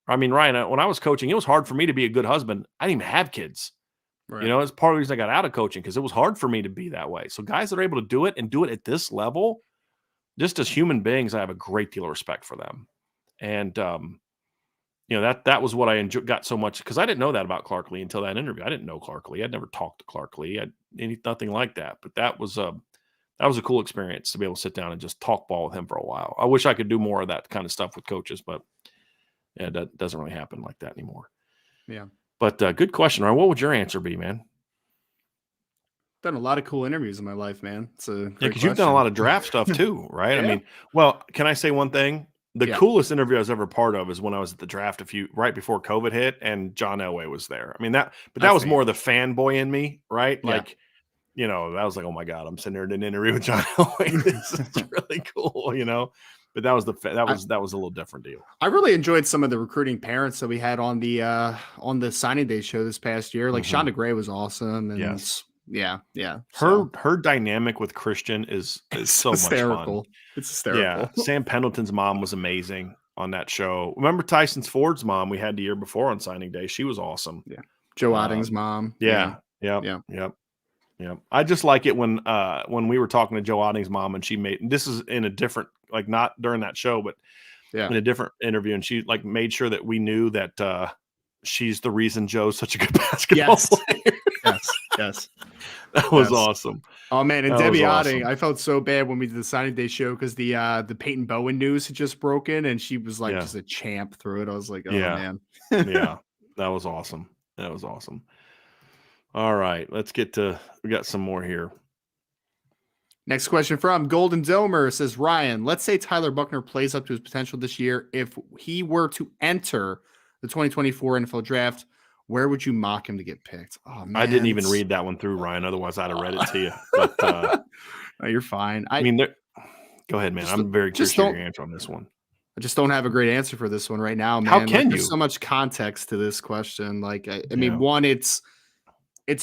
I mean, Ryan, when I was coaching, it was hard for me to be a good husband. I didn't even have kids. Right. It's part of the reason I got out of coaching because it was hard for me to be that way. So guys that are able to do it and do it at this level, just as human beings, I have a great deal of respect for them. And, that was what I got so much because I didn't know that about Clark Lee until that interview. I didn't know Clark Lee. I'd never talked to Clark Lee. Nothing like that. But that was a cool experience to be able to sit down and just talk ball with him for a while. I wish I could do more of that kind of stuff with coaches, but that doesn't really happen like that anymore. Yeah. But good question, Ryan. What would your answer be, man? Done a lot of cool interviews in my life, man. Because you've done a lot of draft stuff too, right? Yeah. I mean, well, can I say one thing? The coolest interview I was ever part of is when I was at the draft right before COVID hit, and John Elway was there. I mean, that was more the fanboy in me, right? Yeah. Like, that was like, oh my God, I'm sitting there in an interview with John Elway. This is really cool, But that was a little different deal. I really enjoyed some of the recruiting parents that we had on the signing day show this past year. Like Shonda Gray was awesome, and yeah. Her dynamic with Christian is so hysterical. Much fun. It's hysterical. Yeah, Sam Pendleton's mom was amazing on that show. Remember Tyson Ford's mom we had the year before on signing day? She was awesome. Yeah, Joe Otting's mom. Yeah. I just like it when we were talking to Joe Otting's mom, and she this is in a different, like, not during that show, but in a different interview, and she made sure that we knew that she's the reason Joe's such a good basketball player. Yes. That was awesome. Oh man, and that Debbie Otting, I felt so bad when we did the signing day show because the Peyton Bowen news had just broken, and she was just a champ through it. I was like, oh man. Yeah, that was awesome. All right, we got some more here. Next question from Golden Domer says, Ryan, let's say Tyler Buchner plays up to his potential this year. If he were to enter the 2024 NFL draft, where would you mock him to get picked? Oh man, I didn't even read that one through, Ryan. Otherwise, I'd have read it to you. But no, you're fine. I mean, go ahead, man. I'm very curious your answer on this one. I just don't have a great answer for this one right now, man. How can you? There's so much context to this question. Like, I mean, one, it's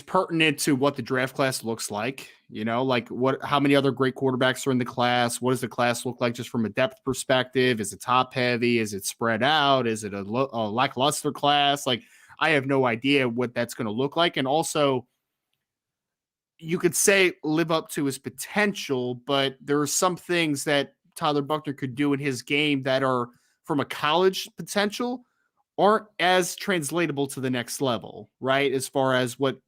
pertinent to what the draft class looks like. Like how many other great quarterbacks are in the class? What does the class look like just from a depth perspective? Is it top heavy? Is it spread out? Is it a lackluster class? Like, I have no idea what that's going to look like. And also, you could say live up to his potential, but there are some things that Tyler Buchner could do in his game that are from a college potential aren't as translatable to the next level, right? As far as what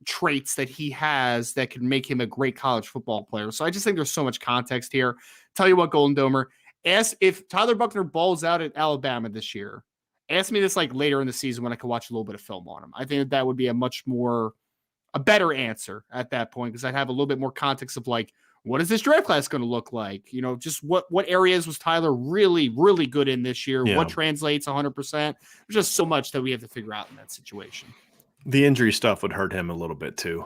traits that he has that could make him a great college football player. So I just think there's so much context here. Tell you what, Golden Domer, ask if Tyler Buchner balls out at Alabama this year. Ask me this later in the season when I can watch a little bit of film on him. I think that would be a better answer at that point, because I'd have a little bit more context of what is this draft class going to look like? Just what areas was Tyler really, really good in this year? Yeah. What translates 100%? There's just so much that we have to figure out in that situation. The injury stuff would hurt him a little bit too.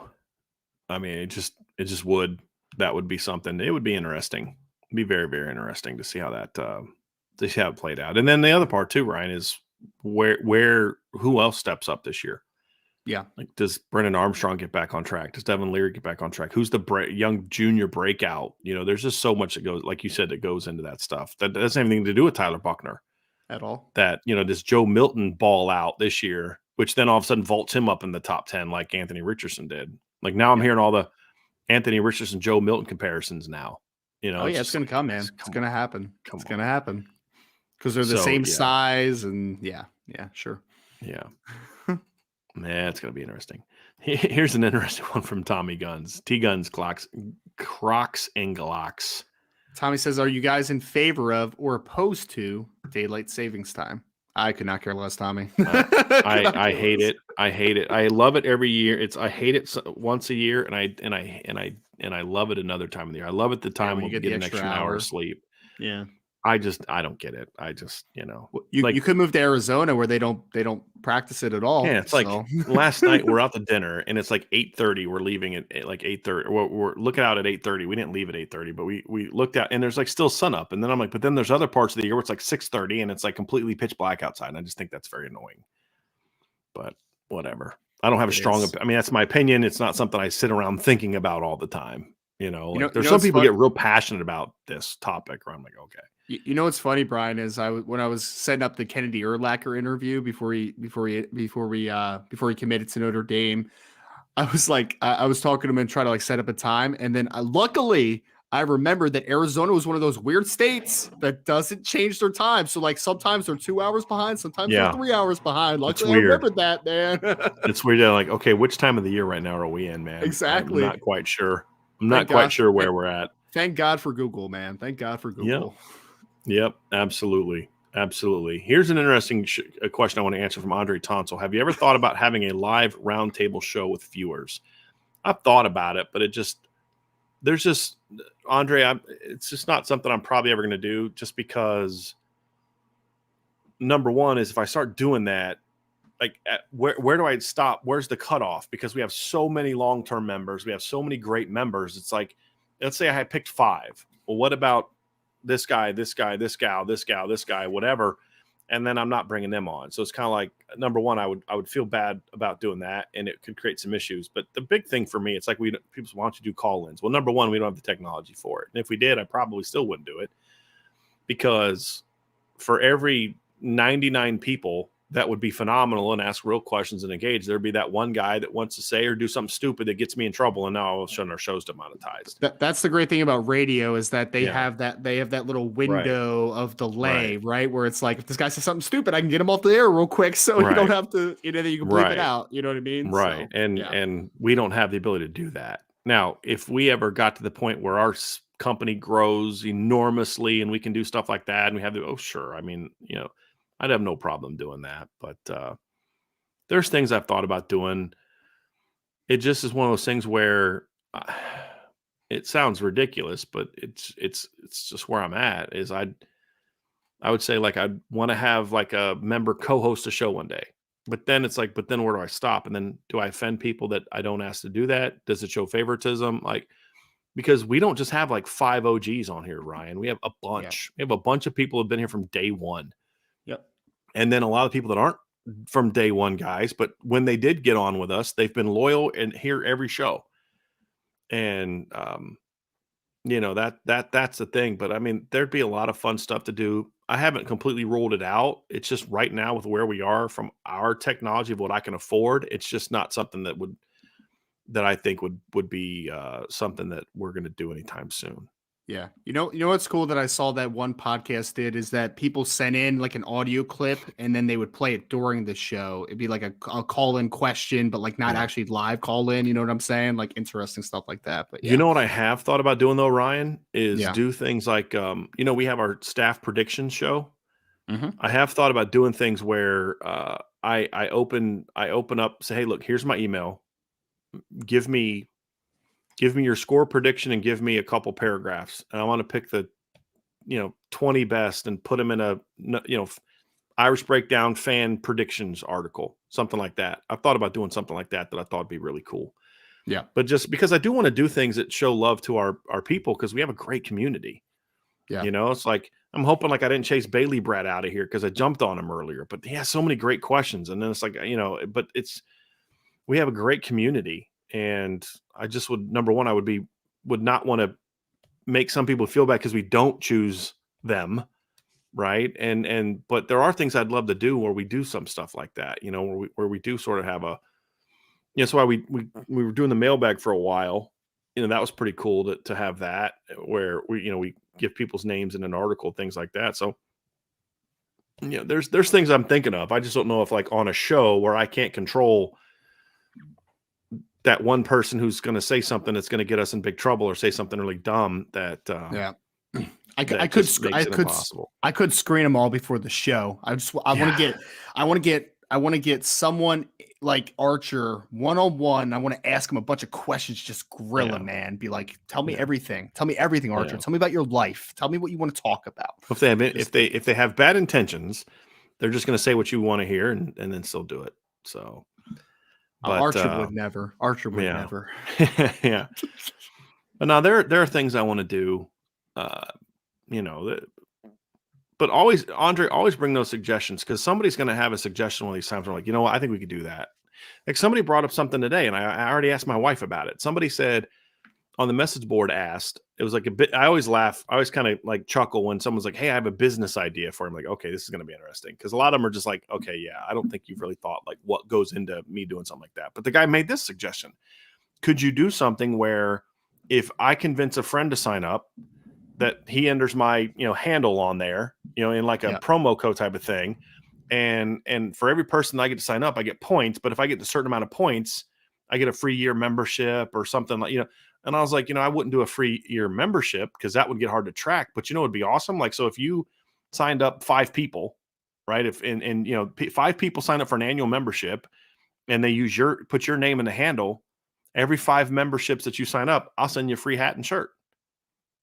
I mean, it just would. That would be something. It would be interesting. It'd be very, very interesting to see how it played out. And then the other part too, Ryan, is who else steps up this year? Yeah. Like, does Brennan Armstrong get back on track? Does Devin Leary get back on track? Who's the young junior breakout? There's just so much that goes, like you said, that goes into that stuff. That doesn't have anything to do with Tyler Buchner at all. That, does Joe Milton ball out this year, which then all of a sudden vaults him up in the top 10 like Anthony Richardson did. Like, now I'm hearing all the Anthony Richardson, Joe Milton comparisons now. It's going to come, man. It's going to happen. It's going to happen. Because they're the same size, and yeah, sure. Yeah. Man, it's going to be interesting. Here's an interesting one from Tommy Guns. T Guns, Crocs, and Glocks. Tommy says, "Are you guys in favor of or opposed to daylight savings time?" I could not care less, Tommy. I hate it. I hate it. I love it every year. I hate it once a year, and I love it another time of the year. I love it the time when when you we get get the an extra extra hour hour. of sleep. Yeah. I don't get it. You could move to Arizona where they don't practice it at all. Yeah, it's like last night we're out to dinner and it's like 8:30. We're leaving at like 8:30. We're looking out at 8:30. We didn't leave at 8:30, but we looked out and there's like still sun up. And then I'm like, but then there's other parts of the year where it's like 6:30 and it's like completely pitch black outside. And I just think that's very annoying. But whatever. I don't have a strong. I mean, that's my opinion. It's not something I sit around thinking about all the time. There's some people get real passionate about this topic where I'm like, okay. You know what's funny, Brian, is when I was setting up the Kennedy Urlacher interview before he committed to Notre Dame, I was like, I was talking to him and trying to like set up a time, and then luckily I remembered that Arizona was one of those weird states that doesn't change their time. So like sometimes they're 2 hours behind, sometimes they're 3 hours behind. Luckily, I remembered that, man. It's weird. Like, okay, which time of the year right now are we in, man? Exactly. I'm not quite sure. I'm not quite sure where we're at. Thank God for Google, man. Thank God for Google. Yep, absolutely. Absolutely. Here's an interesting question I want to answer from Andre Tonsel. Have you ever thought about having a live roundtable show with viewers? I've thought about it, but it's just not something I'm probably ever going to do, just because number one is if I start doing that, like where do I stop? Where's the cutoff? Because we have so many long-term members. We have so many great members. It's like, let's say I had picked 5. Well, what about this guy, this guy, this gal, this gal, this guy, whatever, and then I'm not bringing them on. So it's kind of like, number one, I would feel bad about doing that, and it could create some issues. But the big thing for me, it's like people say, why don't you do call-ins? Well, number one, we don't have the technology for it, and if we did, I probably still wouldn't do it, because for every 99 people that would be phenomenal and ask real questions and engage, there'd be that one guy that wants to say or do something stupid that gets me in trouble, and now all of a sudden our show's demonetized. That's the great thing about radio, is that they have that little window of delay, right? Where it's like, if this guy says something stupid, I can get him off the air real quick, so you don't have to, you can bleep it out. You know what I mean? Right. So, and we don't have the ability to do that. Now, if we ever got to the point where our company grows enormously and we can do stuff like that, and we have sure. I mean, I'd have no problem doing that, but there's things I've thought about doing. It just is one of those things where it sounds ridiculous, but it's just where I'm at. Is I would say, like, I'd want to have like a member co-host a show one day, but then it's like, but then where do I stop? And then do I offend people that I don't ask to do that? Does it show favoritism? Like, because we don't just have like 5 OGs on here, Ryan. We have a bunch. We have a bunch of people who have been here from day one. Yep. And then a lot of people that aren't from day one guys, but when they did get on with us, they've been loyal and hear every show. And that's the thing. But I mean, there'd be a lot of fun stuff to do. I haven't completely ruled it out. It's just right now with where we are from our technology of what I can afford, it's just not something that I think would be something that we're going to do anytime soon. Yeah. You know what's cool that I saw that one podcast did is that people sent in like an audio clip, and then they would play it during the show. It'd be like a call-in question, but like not actually live call-in. You know what I'm saying? Like interesting stuff like that. But you know what I have thought about doing though, Ryan, is do things like, we have our staff prediction show. Mm-hmm. I have thought about doing things where I open up, say, hey, look, here's my email. Give me your score prediction and give me a couple paragraphs. And I want to pick the, 20 best and put them in a, Irish Breakdown fan predictions article, something like that. I've thought about doing something like that I thought would be really cool. Yeah. But just because I do want to do things that show love to our people, because we have a great community. Yeah. It's like, I'm hoping like I didn't chase Bailey Brad out of here because I jumped on him earlier, but he has so many great questions. And then it's like, but we have a great community. And I just would, number one, I would not want to make some people feel bad because we don't choose them. Right. But there are things I'd love to do where we do some stuff like that, where we do sort of have a, that's why we were doing the mailbag for a while. That was pretty cool to have that, where we give people's names in an article, things like that. So, there's things I'm thinking of. I just don't know if like on a show where I can't control that one person who's going to say something that's going to get us in big trouble or say something really dumb that I that could just makes it impossible. I could screen them all before the show. I want to get someone like Archer one-on-one. I want to ask him a bunch of questions, just grill him, man. Be like, tell me everything, Archer. Tell me about your life. Tell me what you want to talk about. If they have bad intentions, they're just going to say what you want to hear and then still do it. So. But, Archer would never. Never. Yeah. But now there are things I want to do, but always bring those suggestions, because somebody's going to have a suggestion one of these times. We're like, you know what? I think we could do that. Like somebody brought up something today, and I already asked my wife about it. Somebody said on the message board, it was like a bit. I always laugh. I always kind of like chuckle when someone's like, "Hey, I have a business idea for him." Like, okay, this is going to be interesting, because a lot of them are just like, "Okay, yeah, I don't think you've really thought like what goes into me doing something like that." But the guy made this suggestion: could you do something where if I convince a friend to sign up, that he enters my handle on there, in like a promo code type of thing, and for every person I get to sign up, I get points. But if I get a certain amount of points, I get a free year membership or something like. And I was like, I wouldn't do a free year membership because that would get hard to track. But it'd be awesome. Like, so if you signed up 5 people, right? If 5 people sign up for an annual membership, and they put your name in the handle, every 5 memberships that you sign up, I'll send you a free hat and shirt,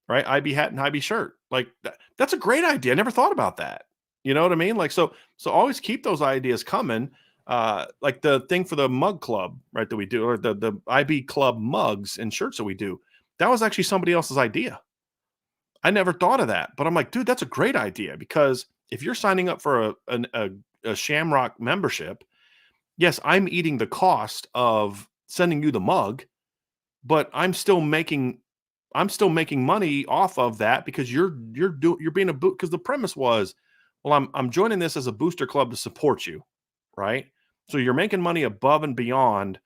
right? IB hat and IB shirt. Like that's a great idea. I never thought about that. You know what I mean? Like, so always keep those ideas coming. Like the thing for the mug club, right, that we do, or the IB club mugs and shirts that we do, that was actually somebody else's idea. I never thought of that, but I'm like, dude, that's a great idea, because if you're signing up for a Shamrock membership, yes, I'm eating the cost of sending you the mug, but I'm still making money off of that, because you're being a boot. Because the premise was, well, I'm joining this as a booster club to support you, right? So you're making money above and beyond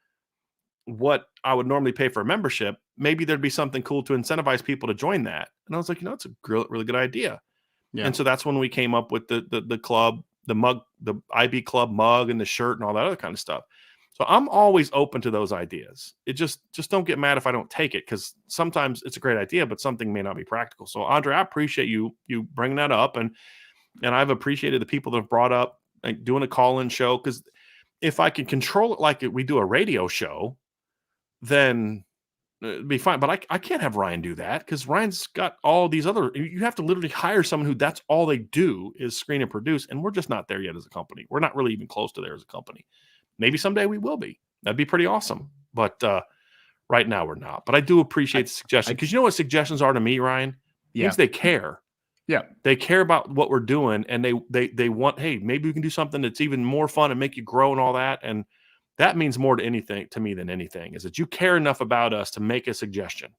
what I would normally pay for a membership. Maybe there'd be something cool to incentivize people to join that. And I was like, it's a really good idea. Yeah. And so that's when we came up with the club, the mug, the IB club mug and the shirt and all that other kind of stuff. So I'm always open to those ideas. It just don't get mad if I don't take it, because sometimes it's a great idea, but something may not be practical. So Andre, I appreciate you bringing that up. And I've appreciated the people that have brought up like doing a call-in show, because if I can control it like we do a radio show, then it'd be fine. But I can't have Ryan do that, because Ryan's got all these other. You have to literally hire someone who that's all they do is screen and produce, and we're just not there yet as a company. We're not really even close to there as a company. Maybe someday we will be. That'd be pretty awesome. But right now we're not. But I do appreciate the suggestion, because you know what suggestions are to me, Ryan? It means they care. Yeah, they care about what we're doing, and they want, hey, maybe we can do something that's even more fun and make you grow and all that. And that means more to me than anything, is that you care enough about us to make a suggestion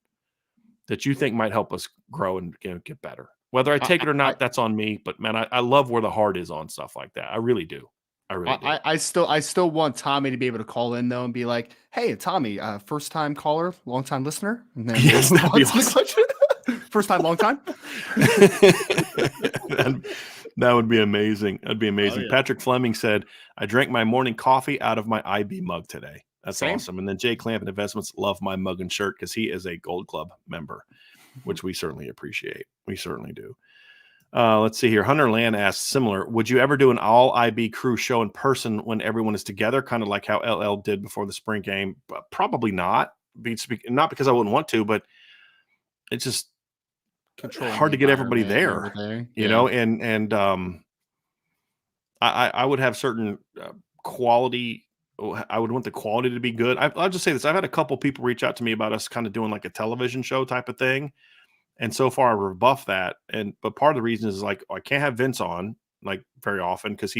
that you think might help us grow and get better. Whether I take it or not, that's on me. But man, I love where the heart is on stuff like that. I really do. I still want Tommy to be able to call in though and be like, "Hey, Tommy, first time caller, long time listener." And then yes, that'd be awesome. First time, long time. That would be amazing. That'd be amazing. Oh, yeah. Patrick Fleming said, "I drank my morning coffee out of my IB mug today." That's awesome. And then Jay Clamp Investments love my mug and shirt, because he is a Gold Club member, which we certainly appreciate. We certainly do. Let's see here. Hunter Land asked similar. Would you ever do an all IB crew show in person when everyone is together, kind of like how LL did before the spring game? Probably not. Not because I wouldn't want to, but it's just hard to get everybody there, you know. And I would have certain quality. I would want the quality to be good. I'll just say this. I've had a couple people reach out to me about us kind of doing like a television show type of thing. And so far, I rebuffed that. But part of the reason is like, I can't have Vince on like very often, because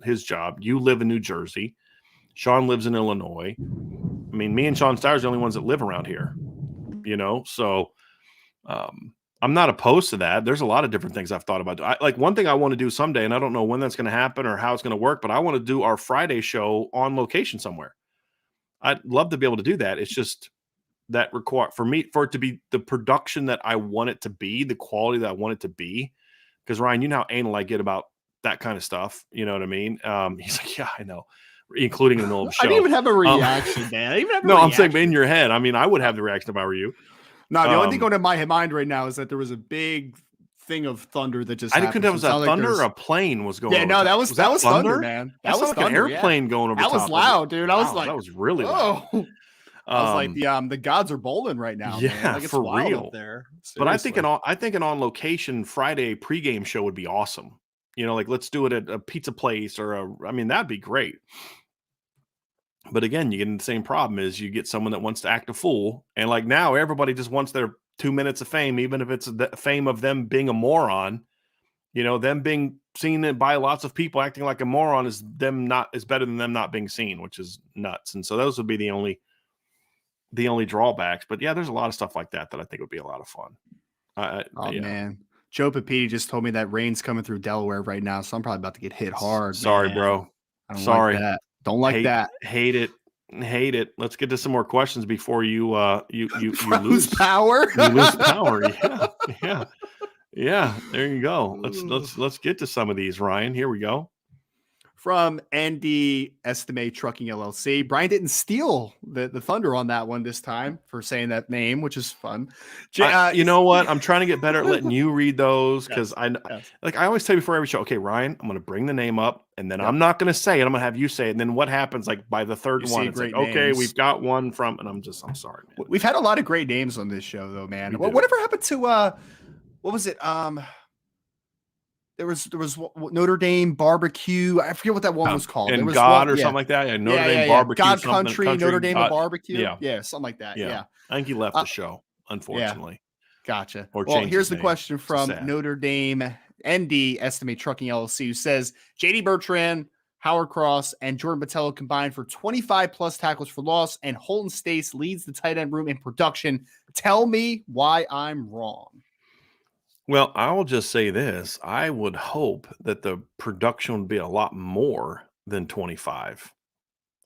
his job. You live in New Jersey. Sean lives in Illinois. I mean, me and Sean Steyer's the only ones that live around here, you know? So I'm not opposed to that. There's a lot of different things I've thought about. Like one thing I want to do someday, and I don't know when that's going to happen or how it's going to work, but I want to do our Friday show on location somewhere. I'd love to be able to do that. It's just that for it to be the production that I want it to be, the quality that I want it to be. Because Ryan, you know how anal I get about that kind of stuff. You know what I mean? He's like, yeah, I know. including in the middle of the show. I didn't even have a reaction, man. I didn't even have a no, reaction. I'm saying in your head. I mean, I would have the reaction if I were you. No, the only thing going to my mind right now is that there was a big thing of thunder that just I happened. couldn't tell if it was thunder or a plane was going over. Yeah, no, that was thunder, man. That was like an airplane going over. That was loud, dude. I was like, that was really loud. I was like, the gods are bowling right now. Yeah, man. Like, it's for wild real. Up there. Seriously. But I think an on location Friday pregame show would be awesome. You know, like let's do it at a pizza place I mean, that'd be great. But again, you get in the same problem is you get someone that wants to act a fool. And like now everybody just wants their 2 minutes of fame, even if it's the fame of them being a moron, you know, them being seen by lots of people acting like a moron is better than them not being seen, which is nuts. And so those would be the only drawbacks. But yeah, there's a lot of stuff like that I think would be a lot of fun. Man. Joe Papiti just told me that rain's coming through Delaware right now. So I'm probably about to get hit hard. Sorry, man. bro. I don't like that. Don't like that. Hate it. Let's get to some more questions before you lose power. You lose power. Yeah. There you go. Let's get to some of these, Ryan. Here we go. From ND Estimate Trucking LLC. Brian didn't steal the thunder on that one this time for saying that name, which is fun. You know what? I'm trying to get better at letting you read those because I always tell you before every show, okay, Ryan, I'm going to bring the name up and then I'm not going to say it. I'm going to have you say it. And then what happens like by the third one? It's like, okay, we've got one from, and I'm sorry, man. We've had a lot of great names on this show though, man. Whatever happened to, what was it? There was Notre Dame barbecue. I forget what that one was called. And there was God or something like that. Yeah, Notre Dame barbecue. God country, Notre Dame barbecue. Yeah. Yeah, something like that. Yeah. I think he left the show, unfortunately. Gotcha. Or here's the question from Notre Dame ND Estimate Trucking LLC, who says JD Bertrand, Howard Cross, and Jordan Botelho combined for 25 plus tackles for loss, and Holton Stace leads the tight end room in production. Tell me why I'm wrong. Well, I will just say this. I would hope that the production would be a lot more than 25.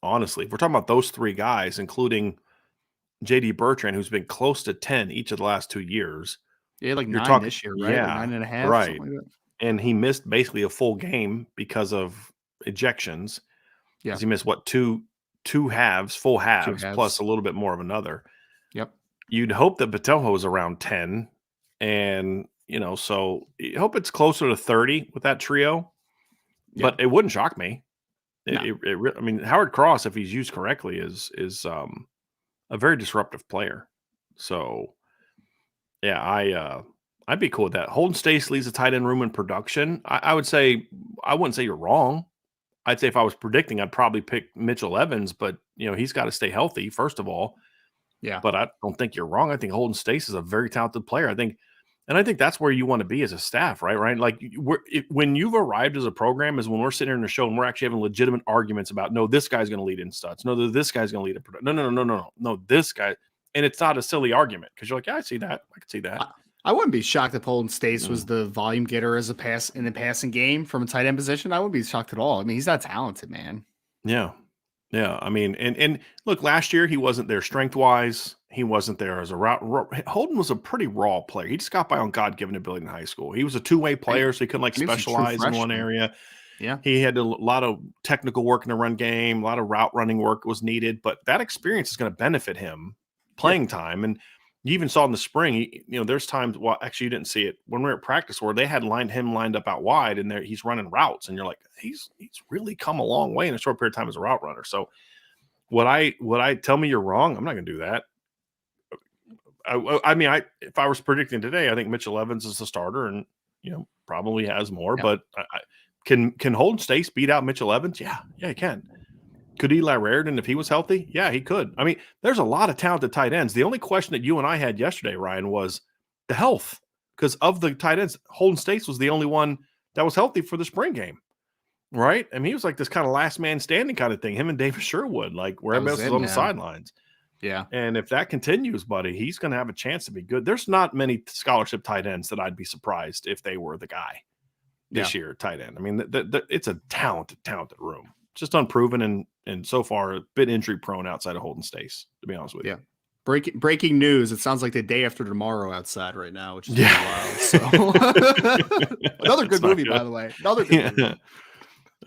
Honestly, if we're talking about those three guys, including JD Bertrand, who's been close to 10 each of the last 2 years. Yeah, like 9 this year, right? Yeah, 9.5. Right. Like that. And he missed basically a full game because of ejections. Yeah. He missed full halves, plus a little bit more of another. Yep. You'd hope that Botelho is around 10. And so I hope it's closer to 30 with that trio, but it wouldn't shock me. No. I mean, Howard Cross, if he's used correctly, is a very disruptive player. So, yeah, I'd be cool with that. Holton Stace leads the tight end room in production. I would say I wouldn't say you're wrong. I'd say if I was predicting, I'd probably pick Mitchell Evans, but he's got to stay healthy first of all. Yeah, but I don't think you're wrong. I think Holton Stace is a very talented player. I think that's where you want to be as a staff, right? Right? Like when you've arrived as a program is when we're sitting here in the show and we're actually having legitimate arguments about, no, this guy's going to lead in stats. No, this guy's going to lead in production. No, this guy. And it's not a silly argument because you're like, yeah, I see that. I can see that. I wouldn't be shocked if Holton Stace was the volume getter as in the passing game from a tight end position. I wouldn't be shocked at all. I mean, he's that talented, man. Yeah. Yeah. I mean, and look, last year he wasn't there strength wise. He wasn't there as a route. Holden was a pretty raw player. He just got by on God-given ability in high school. He was a two-way player, so he couldn't specialize in one area. Yeah. He had a lot of technical work in the run game, a lot of route running work was needed, but that experience is going to benefit him playing time. And you even saw in the spring, there's times, well, actually you didn't see it when we were at practice where they had him lined up out wide and there he's running routes and you're like, he's really come a long way in a short period of time as a route runner. So would I tell me you're wrong? I'm not going to do that. I mean, if I was predicting today, I think Mitchell Evans is the starter and, probably has more, but can Holden Stace beat out Mitchell Evans? Yeah, he can. Could Eli Raridan if he was healthy? Yeah, he could. I mean, there's a lot of talented tight ends. The only question that you and I had yesterday, Ryan, was the health. Because of the tight ends, Holden Stace was the only one that was healthy for the spring game. Right? I mean, he was like this kind of last man standing kind of thing. Him and David Sherwood, like where everybody else was on the sidelines. Yeah. And if that continues, buddy, he's going to have a chance to be good. There's not many scholarship tight ends that I'd be surprised if they were the guy this year, tight end. I mean, it's a talented room. Just unproven and so far a bit injury prone outside of Holden Stace, to be honest with you. Breaking news. It sounds like the day after tomorrow outside right now, which is wild. So another good movie, by the way. Another good movie.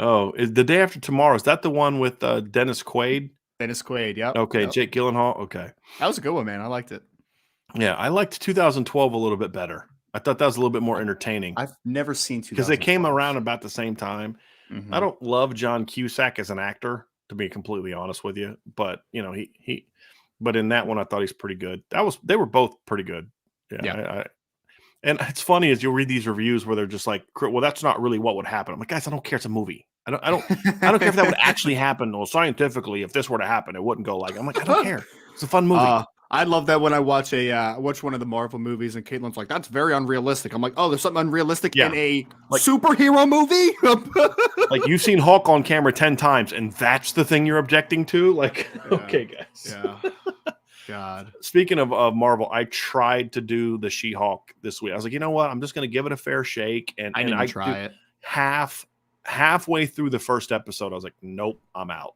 Oh, is The Day After Tomorrow? Is that the one with Dennis Quaid? Dennis Quaid, yep. Okay, Yep. Jake Gyllenhaal. Okay, That was a good one, man. I liked it. yeah, I liked 2012 a little bit better. I thought that was a little bit more entertaining. I've never seen because they came around about the same time. Mm-hmm. I don't love John Cusack as an actor, to be completely honest with you, but but in that one, I thought he's pretty good. They were both pretty good. Yeah. And it's funny as you'll read these reviews where they're just like, well, that's not really what would happen. I'm like, guys, I don't care. It's a movie. I don't care if that would actually happen. Well, scientifically, if this were to happen, it wouldn't go like, I'm like, I don't care. It's a fun movie. I love that when I watch one of the Marvel movies and Caitlin's like, that's very unrealistic. I'm like, oh, there's something unrealistic in a superhero movie? Like you've seen Hulk on camera 10 times and that's the thing you're objecting to? Like, okay, guys. Yeah. God. Speaking of Marvel, I tried to do the She-Hulk this week. I was like, you know what? I'm just going to give it a fair shake. And I didn't try it. Halfway through the first episode, I was like, nope, I'm out.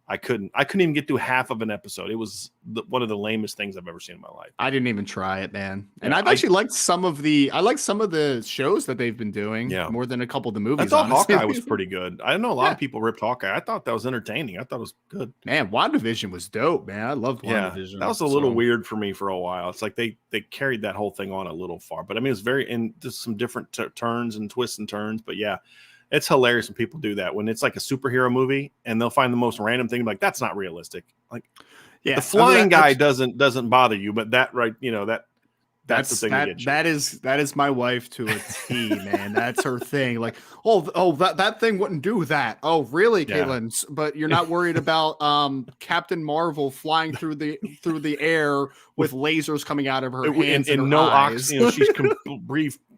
I couldn't even get through half of an episode. It was one of the lamest things I've ever seen in my life. I didn't even try it, man. And I've actually liked some of the shows that they've been doing more than a couple of the movies. I thought Hawkeye was pretty good. I know a lot of people ripped Hawkeye. I thought that was entertaining. I thought it was good. Man, WandaVision was dope, man. I loved WandaVision. Yeah, that was a little weird for me for a while. It's like they carried that whole thing on a little far. But I mean, it was just some different turns and twists and turns. But yeah. It's hilarious when people do that when it's like a superhero movie and they'll find the most random thing like that's not realistic. Like the flying guy doesn't bother you, but that that's the thing that is my wife to a T, man. That's her thing. Like, that thing wouldn't do that. Oh, really, Caitlin? But you're not worried about Captain Marvel flying through the air with lasers coming out of her hands and no oxygen.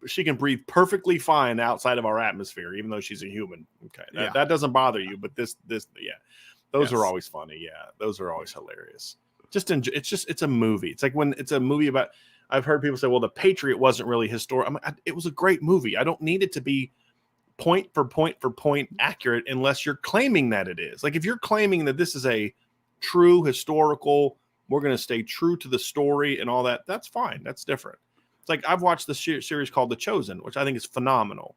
She can breathe perfectly fine outside of our atmosphere, even though she's a human. Okay, that doesn't bother you, but those are always funny. Yeah, those are always hilarious. It's a movie. It's like when it's a movie about. I've heard people say, "Well, The Patriot wasn't really historic." It was a great movie. I don't need it to be point for point accurate unless you're claiming that it is. Like if you're claiming that this is a true historical, we're going to stay true to the story and all that. That's fine. That's different. Like I've watched the series called The Chosen, which I think is phenomenal.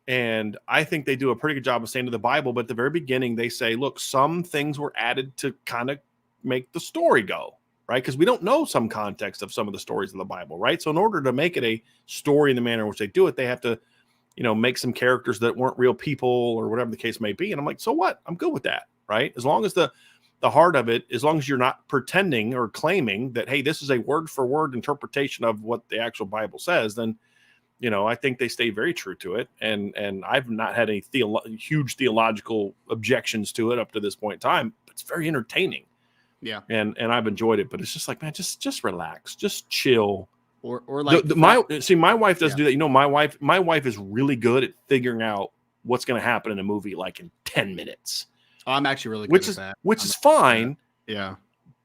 And I think they do a pretty good job of staying to the Bible. But at the very beginning, they say, look, some things were added to kind of make the story go, right? Because we don't know some context of some of the stories of the Bible, right? So in order to make it a story in the manner in which they do it, they have to, make some characters that weren't real people or whatever the case may be. And I'm like, so what? I'm good with that, right? As long as the heart of it, as long as you're not pretending or claiming that, hey, this is a word for word interpretation of what the actual Bible says, then, I think they stay very true to it. And I've not had any huge theological objections to it up to this point in time. It's very entertaining. Yeah. And I've enjoyed it, but it's just like, man, just relax, just chill. Or like my wife does do that. My wife is really good at figuring out what's going to happen in a movie, like in 10 minutes. Oh, I'm actually really good at that. Which is fine. Yeah.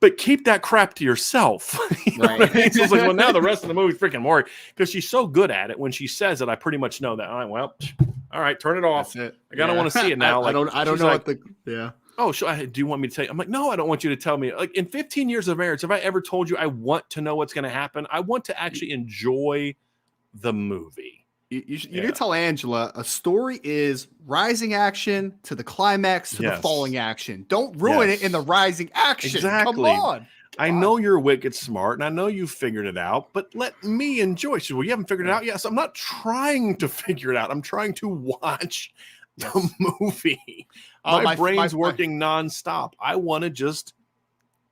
But keep that crap to yourself. Right. What I mean? So it's like, well, now the rest of the movie's freaking more because she's so good at it. When she says it, I pretty much know that. All right, turn it off. That's it. I don't want to see it now. I don't know like, what the Oh, sure. Do you want me to tell you? I'm like, no, I don't want you to tell me. Like in 15 years of marriage, have I ever told you I want to know what's going to happen? I want to actually enjoy the movie. You need to tell Angela a story is rising action to the climax to the falling action. Don't ruin it in the rising action. Exactly. Come on. I know you're wicked smart and I know you've figured it out, but let me enjoy. She said, well, you haven't figured it out yet. So I'm not trying to figure it out. I'm trying to watch the movie. My brain's working nonstop. I want to just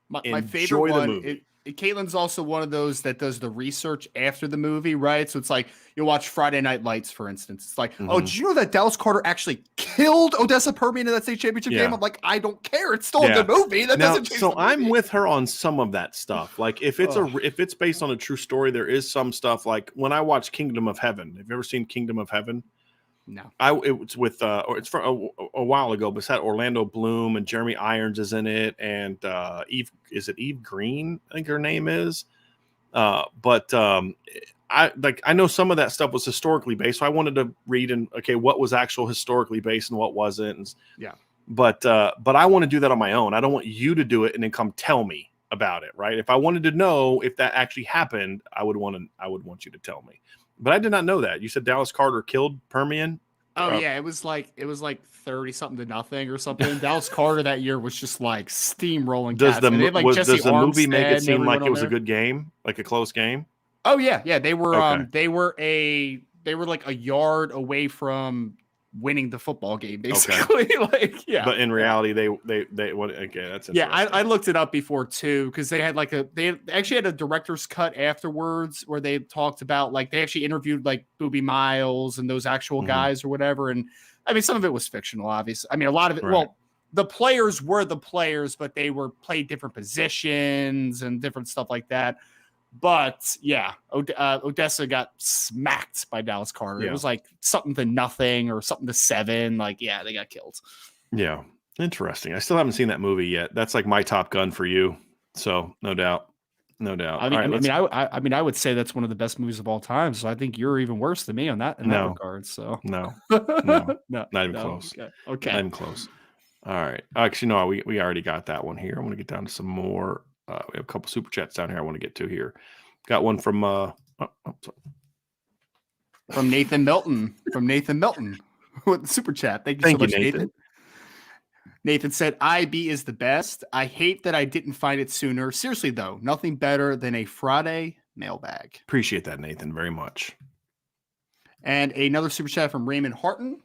my favorite one. Caitlin's also one of those that does the research after the movie, right? So it's like you'll watch Friday Night Lights, for instance. It's like, oh, did you know that Dallas Carter actually killed Odessa Permian in that state championship game? I'm like, I don't care. It's still a good movie. That doesn't change. So I'm with her on some of that stuff. Like if it's based on a true story, there is some stuff. Like when I watch Kingdom of Heaven. Have you ever seen Kingdom of Heaven? No, it's with it's from a while ago, but it's had Orlando Bloom and Jeremy Irons is in it, and Eve Green, I think her name is. I know some of that stuff was historically based, so I wanted to read what was actual historically based and what wasn't. But I want to do that on my own. I don't want you to do it and then come tell me about it, right? If I wanted to know if that actually happened, I would want you to tell me. But I did not know that. You said Dallas Carter killed Permian? Oh yeah, it was like 30 something to nothing or something. Dallas Carter that year was just like steamrolling Does cats. the Man. They had like Jesse does the movie make it Armstead and seem like everyone it on was a there. good game, like a close game? Oh yeah, they were Okay. they were like a yard away from winning the football game, basically. Like, yeah. But in reality, they what? Okay, that's interesting. Yeah, I looked it up before too, because they actually had a director's cut afterwards where they talked about, like, they actually interviewed like Boobie Miles and those actual guys or whatever. And I mean, some of it was fictional, obviously. I mean, a lot of it, well, the players were the players, but they were played different positions and different stuff like that. But yeah, Odessa got smacked by Dallas Carter. Yeah. It was like something to nothing or something to 7. Like, yeah, they got killed. Yeah. Interesting. I still haven't seen that movie yet. That's like my Top Gun for you. So no doubt. No doubt. I mean, I would say that's one of the best movies of all time. So I think you're even worse than me in that regard. So no, no, not even close. Okay. Not even close. All right. Actually, no, we already got that one here. I want to get down to some more. We have a couple super chats down here I want to get to here. Got one from Nathan Milton. With the super chat. Thank you so much, Nathan. Nathan said, IB is the best. I hate that I didn't find it sooner. Seriously, though, nothing better than a Friday mailbag. Appreciate that, Nathan, very much. And another super chat from Raymond Harton.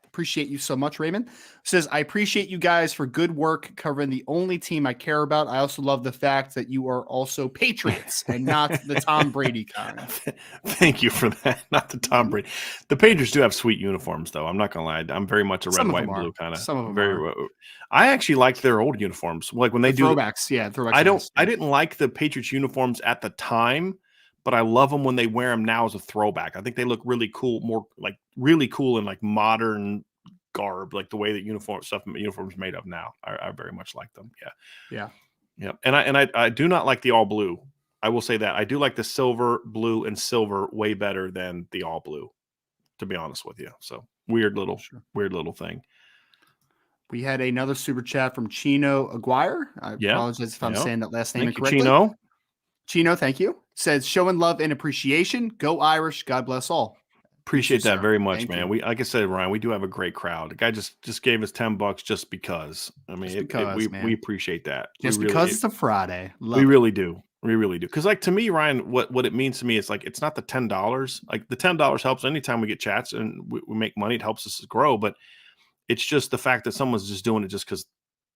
Appreciate you so much, Raymond. Says, I appreciate you guys for good work covering the only team I care about. I also love the fact that you are also Patriots and not the Tom Brady kind. Thank you for that. Not the Tom Brady. The Patriots do have sweet uniforms, though. I'm not gonna lie. I'm very much a red, white, and blue kind of. Some of them very. I actually liked their old uniforms. Like when they do throwbacks. Yeah, throwbacks. I didn't like the Patriots uniforms at the time, but I love them when they wear them now as a throwback. I think they look really cool, more like really cool and like modern garb, like the way that uniforms made of now. I very much like them. Yeah. And I do not like the all blue. I will say that I do like the silver, blue, and silver way better than the all blue, to be honest with you. So weird little thing. We had another super chat from Chino Aguirre. I apologize if I'm saying that last name incorrectly. Chino, thank you. Says, showing love and appreciation. Go Irish. God bless all. Appreciate that very much, man. We, like I said, Ryan, we do have a great crowd. The guy just gave us $10 just because. I mean, we appreciate that. Just because it's a Friday. We really do. Because, like, to me, Ryan, what it means to me is, like, it's not the $10. Like, the $10 helps anytime we get chats and we make money. It helps us grow. But it's just the fact that someone's just doing it just because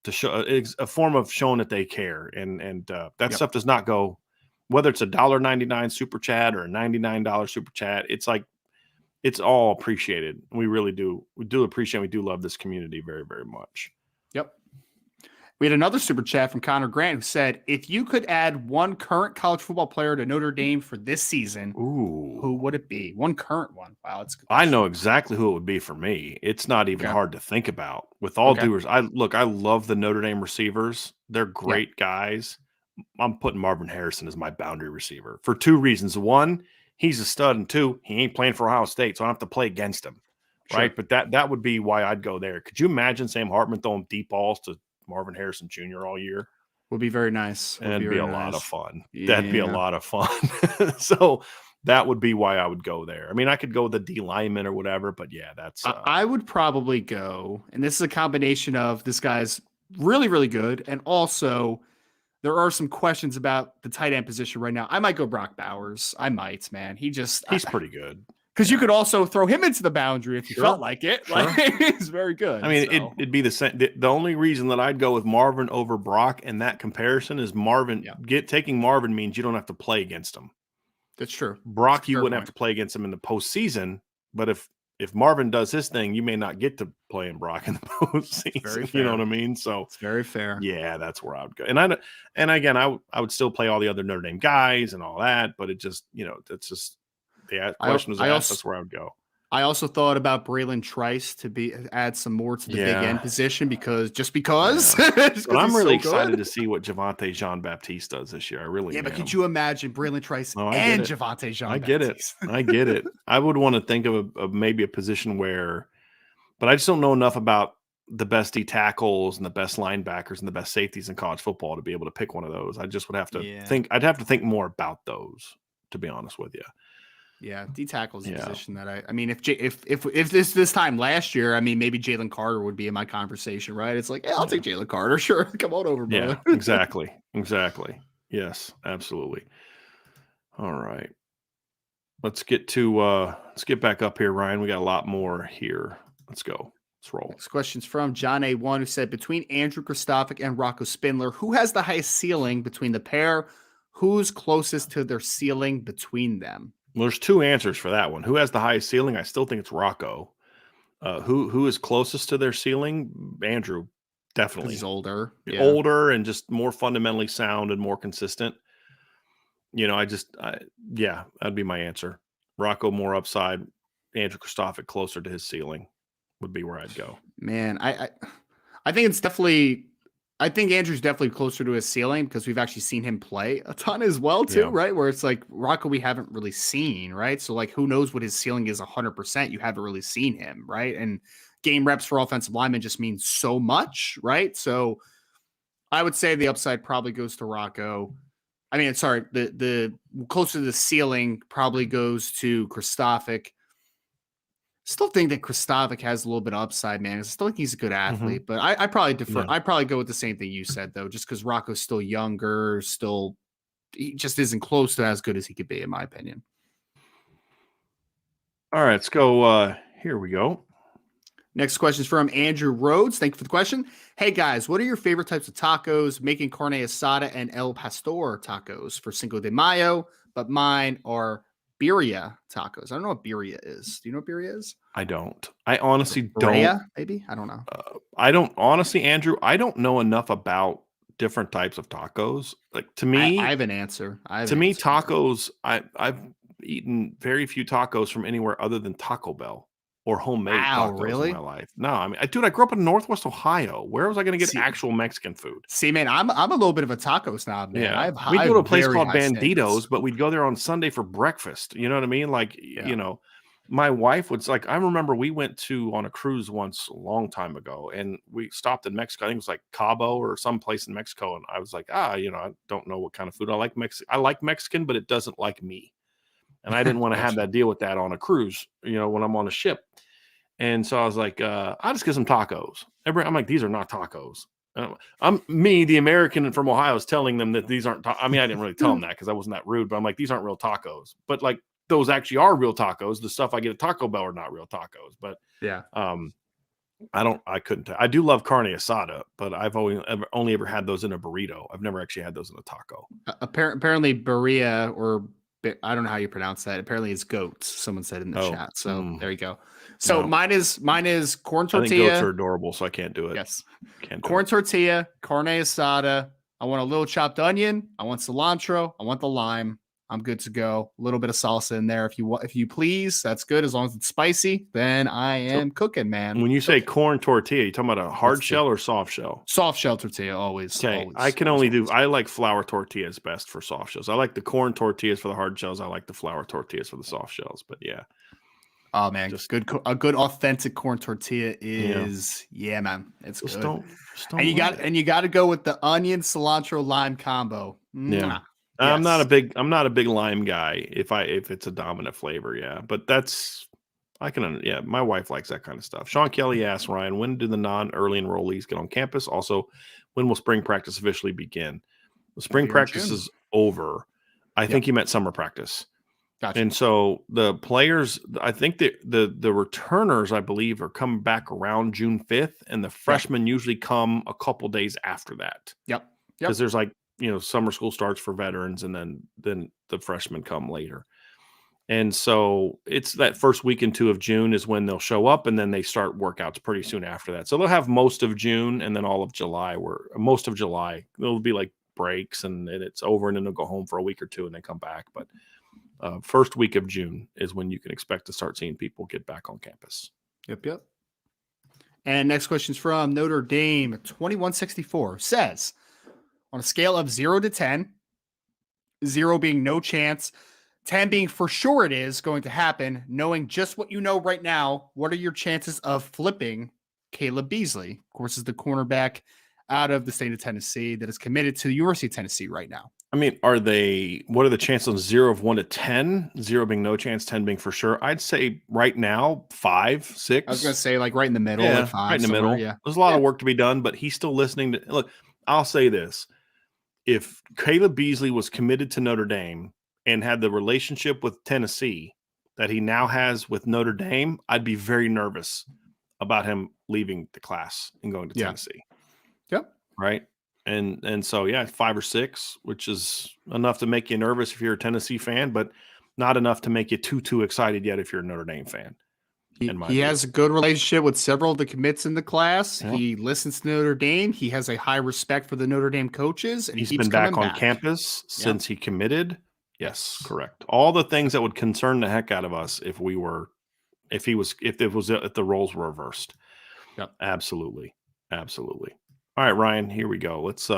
to show it's a form of showing that they care. And that stuff does not go. Whether it's a $1.99 super chat or a $99 super chat, it's like it's all appreciated. We really do. We do appreciate. We do love this community very, very much. Yep. We had another super chat from Connor Grant who said, "If you could add one current college football player to Notre Dame for this season, who would it be? One current one." Wow, that's good. I know exactly who it would be for me. It's not even hard to think about. With all due respect, I love the Notre Dame receivers. They're great guys. I'm putting Marvin Harrison as my boundary receiver for 2 reasons. One, he's a stud, and 2, he ain't playing for Ohio State, so I don't have to play against him, right? But that would be why I'd go there. Could you imagine Sam Hartman throwing deep balls to Marvin Harrison Jr. all year? Would be very nice. And it'd be a lot of fun. That'd be a lot of fun. So that would be why I would go there. I mean, I could go with the D lineman or whatever, but yeah, that's. I would probably go, and this is a combination of this guy's really, really good, and also there are some questions about the tight end position right now. I might go Brock Bowers. I might, man. He's pretty good. Because you could also throw him into the boundary if you felt like it. Sure. Like, he's very good. I mean, it'd be the same. The only reason that I'd go with Marvin over Brock in that comparison is Marvin. Taking Marvin means you don't have to play against him. That's true. Brock, you wouldn't have to play against him in the postseason. But if Marvin does his thing, you may not get to play in Brock in the postseason. You know what I mean? So it's very fair. Yeah, that's where I would go. And again, I would still play all the other Notre Dame guys and all that. But it just, that's just the question was asked. That's where I would go. I also thought about Braylon Trice to add some more to the big end position because. But I'm really excited to see what Javonte Jean-Baptiste does this year. I really am. But could you imagine Braylon Trice and Javonte Jean-Baptiste? I get it. I would want to think of maybe a position where, but I just don't know enough about the best D tackles and the best linebackers and the best safeties in college football to be able to pick one of those. I just would have to think. I'd have to think more about those, to be honest with you. Yeah, D tackle is a Yeah. position that I mean, if this time last year, I mean, maybe Jalen Carter would be in my conversation, right? It's like, yeah, I'll take Jalen Carter, sure, come on over, brother. Yeah, exactly. Yes, absolutely. All right. Let's get back up here, Ryan. We got a lot more here. Let's go. Let's roll. Next question's from John A1, who said, between Andrew Kristofic and Rocco Spindler, who has the highest ceiling between the pair? Who's closest to their ceiling between them? Well, there's two answers for that one. Who has the highest ceiling? I still think it's Rocco. Who is closest to their ceiling? Andrew, definitely. He's older. Yeah. Older and just more fundamentally sound and more consistent. Yeah, that'd be my answer. Rocco more upside. Andrew Kristofic closer to his ceiling would be where I'd go. Man, I think it's definitely. I think Andrew's definitely closer to his ceiling because we've actually seen him play a ton as well too, Yeah. right? Where it's like Rocco, we haven't really seen, right? So like, who knows what his ceiling is 100%? You haven't really seen him, right? And game reps for offensive linemen just means so much, right? So I would say the upside probably goes to Rocco. I mean, sorry, the closer to the ceiling probably goes to Kristofic. Still think that Kristofic has a little bit of upside, man. I still think he's a good athlete, but I probably defer. Yeah. I probably go with the same thing you said, though, just because Rocco's still younger, he just isn't close to as good as he could be, in my opinion. All right, let's go. Here we go. Next question is from Andrew Rhodes. Thank you for the question. Hey guys, what are your favorite types of tacos? Making carne asada and El Pastor tacos for Cinco de Mayo, but mine are birria tacos. I don't know what birria is. Do you know what birria is? I don't. I honestly Birria, don't. maybe? I don't know. I don't honestly, Andrew. I don't know enough about different types of tacos. Like to me, I have an answer. Tacos. I've eaten very few tacos from anywhere other than Taco Bell or homemade tacos really? in my life. No, I mean, I grew up in Northwest Ohio. Where was I going to get See- actual Mexican food? See, man, I'm a little bit of a taco snob, man. Yeah, we'd go to a place called Banditos, but we'd go there on Sunday for breakfast. You know what I mean? Like, my wife was like, I remember we went on a cruise once a long time ago, and we stopped in Mexico. I think it was like Cabo or some place in Mexico, and I was like, I don't know what kind of food I like. I like Mexican, but it doesn't like me, and I didn't want to have that deal with that on a cruise. When I'm on a ship. And so I was like, I'll just get some tacos. I'm like, these are not tacos. I'm the American from Ohio, is telling them that these aren't. I mean, I didn't really tell them that because I wasn't that rude, but I'm like, these aren't real tacos. But like, those actually are real tacos. The stuff I get at Taco Bell are not real tacos. But yeah, I couldn't tell. I do love carne asada, but I've only ever had those in a burrito. I've never actually had those in a taco. Apparently, birria, or I don't know how you pronounce that. Apparently, it's goats. Someone said in the chat. So there you go. So mine is corn tortilla. I think goats are adorable, so I can't do it. Yes, can't corn tortilla, carne asada. I want a little chopped onion. I want cilantro. I want the lime. I'm good to go. A little bit of salsa in there, if you please. That's good as long as it's spicy. Then I am cooking, man. When you say corn tortilla, you talking about a hard shell or soft shell? Soft shell tortilla, always. Okay, always, I like flour tortillas best for soft shells. I like the corn tortillas for the hard shells. I like the flour tortillas for the soft shells. But yeah. Oh man, a good authentic corn tortilla is man, it's just good. Don't and you got to go with the onion, cilantro, lime combo. Yeah. Yes. I'm not a big lime guy if it's a dominant flavor, but my wife likes that kind of stuff. Sean Kelly asks, Ryan, when do the non-early enrollees get on campus? Also, when will spring practice officially begin? The spring practice is over. I think he meant summer practice. Gotcha. And so the players, I think the returners, I believe, are coming back around June 5th, and the freshmen usually come a couple days after that. Yep. Because there's like, summer school starts for veterans, and then the freshmen come later. And so it's that first week and 2 of June is when they'll show up, and then they start workouts pretty soon after that. So they'll have most of June and then all of July, most of July, there'll be like breaks, and then it's over, and then they'll go home for a week or two and then come back. But first week of June is when you can expect to start seeing people get back on campus. Yep. And next question is from Notre Dame 2164. Says, on a scale of 0 to 10, 0 being no chance, 10 being for sure it is going to happen, knowing just what you know right now, what are your chances of flipping Caleb Beasley? Of course, is the cornerback out of the state of Tennessee that is committed to the University of Tennessee right now. I mean, what are the chances on 0 of 1 to 10? 0 being no chance, 10 being for sure. I'd say right now, 5, 6. I was going to say like right in the middle. Yeah, at 5, right in the middle. Yeah. There's a lot of work to be done, but he's still listening to. Look, I'll say this. If Caleb Beasley was committed to Notre Dame and had the relationship with Tennessee that he now has with Notre Dame, I'd be very nervous about him leaving the class and going to Tennessee. Yep. Right. And so, yeah, 5 or 6, which is enough to make you nervous if you're a Tennessee fan, but not enough to make you too excited yet if you're a Notre Dame fan. He has a good relationship with several of the commits in the class. Yep. He listens to Notre Dame. He has a high respect for the Notre Dame coaches. And he's been back on campus since he committed. Yes, correct. All the things that would concern the heck out of us if the roles were reversed. Yep. Absolutely. All right, Ryan, here we go. Let's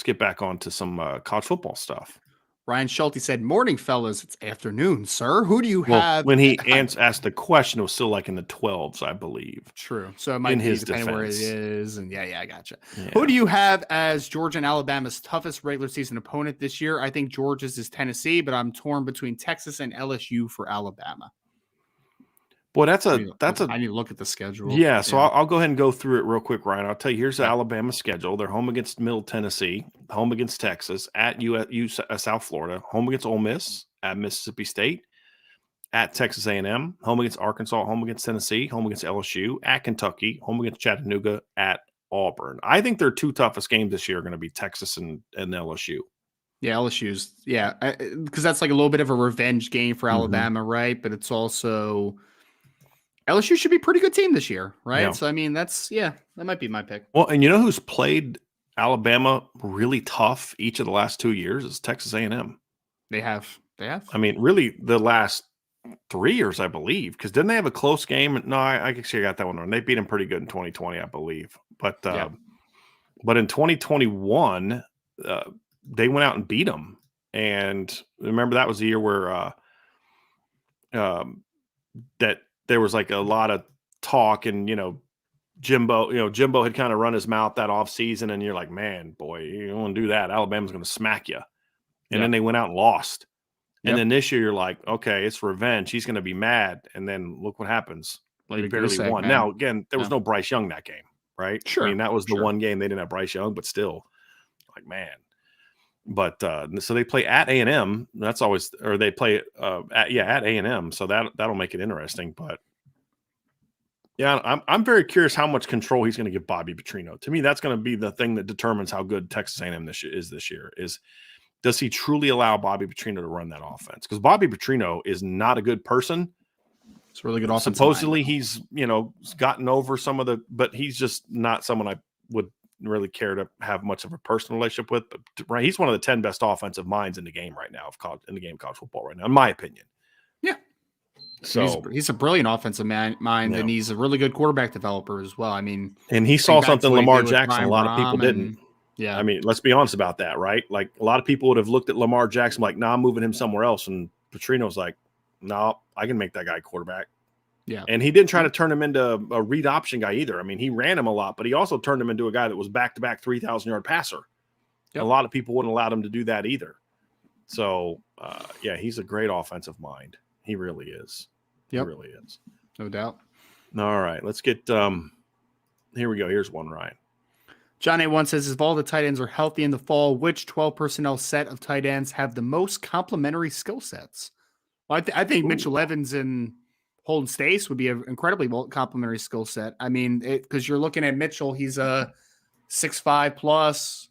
get back on to some college football stuff. Ryan Schulte said, "Morning, fellas. It's afternoon, sir. Who do you have?" When he asked the question, it was still like in the 12s, I believe. True. So it might be depending where it is. And yeah, I gotcha. Yeah. Who do you have as Georgia and Alabama's toughest regular season opponent this year? I think Georgia's is Tennessee, but I'm torn between Texas and LSU for Alabama. Boy, I need to look at the schedule. Yeah, so I'll go ahead and go through it real quick, Ryan. I'll tell you, here's the Alabama schedule. They're home against Middle Tennessee, home against Texas, at South Florida, home against Ole Miss, at Mississippi State, at Texas A&M, home against Arkansas, home against Tennessee, home against LSU, at Kentucky, home against Chattanooga, at Auburn. I think their 2 toughest games this year are going to be Texas and LSU. Yeah, LSU's, because that's like a little bit of a revenge game for Alabama, right? But it's also – LSU should be a pretty good team this year, right? Yeah. So, I mean, that might be my pick. Well, and you know who's played Alabama really tough each of the last 2 years is Texas A&M. They have. I mean, really the last 3 years, I believe, because didn't they have a close game? No, I actually got that one wrong. They beat them pretty good in 2020, I believe. But in 2021, they went out and beat them. And remember, that was the year where that – there was like a lot of talk and, Jimbo had kind of run his mouth that off season. And you're like, man, boy, you don't want to do that. Alabama's going to smack you. And then they went out and lost. And then this year you're like, okay, it's revenge. He's going to be mad. And then look what happens. They barely won. Man. Now, again, there was no Bryce Young that game, right? Sure. I mean, that was the one game they didn't have Bryce Young, but still like, man. But so they play at A&M. That's always, or they play at A&M. So that'll make it interesting. But yeah, I'm very curious how much control he's going to give Bobby Petrino. To me, that's going to be the thing that determines how good Texas A&M this year. Is does he truly allow Bobby Petrino to run that offense? Because Bobby Petrino is not a good person. It's a really good offense. Supposedly he's gotten over some of but he's just not someone I would really care to have much of a personal relationship with, but he's one of the 10 best offensive minds in the game right now, in the game of college football right now, in my opinion. Yeah. So he's a brilliant offensive mind, and he's a really good quarterback developer as well. I mean, and he saw something Lamar Jackson a lot of people didn't. Yeah. I mean, let's be honest about that, right? Like a lot of people would have looked at Lamar Jackson like, nah, I'm moving him somewhere else. And Petrino's like, no, I can make that guy quarterback. Yeah. And he didn't try to turn him into a read option guy either. I mean, he ran him a lot, but he also turned him into a guy that was back-to-back 3,000-yard passer. Yep. A lot of people wouldn't allow him to do that either. So, he's a great offensive mind. He really is. Yep. He really is. No doubt. All right. Let's get here we go. Here's one, Ryan. John A1 says, if all the tight ends are healthy in the fall, which 12 personnel set of tight ends have the most complementary skill sets? Well, I think Mitchell Evans and Holden Stace would be an incredibly complementary skill set. I mean, because you're looking at Mitchell, he's a 6'5 plus,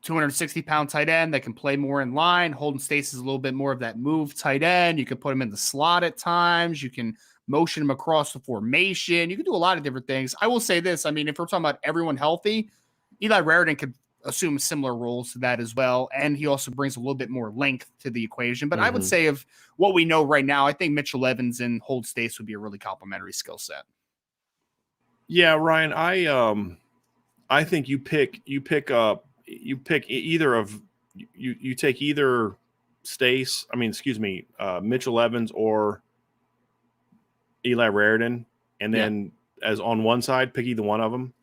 260-pound tight end that can play more in line. Holden Stace is a little bit more of that move tight end. You can put him in the slot at times. You can motion him across the formation. You can do a lot of different things. I will say this. I mean, if we're talking about everyone healthy, Eli Raridan could assume similar roles to that as well. And he also brings a little bit more length to the equation. But I would say of what we know right now, I think Mitchell Evans and Holden Stace would be a really complementary skill set. Yeah, Ryan, I think you take either Mitchell Evans or Eli Raridan, and then as on one side, pick either one of them.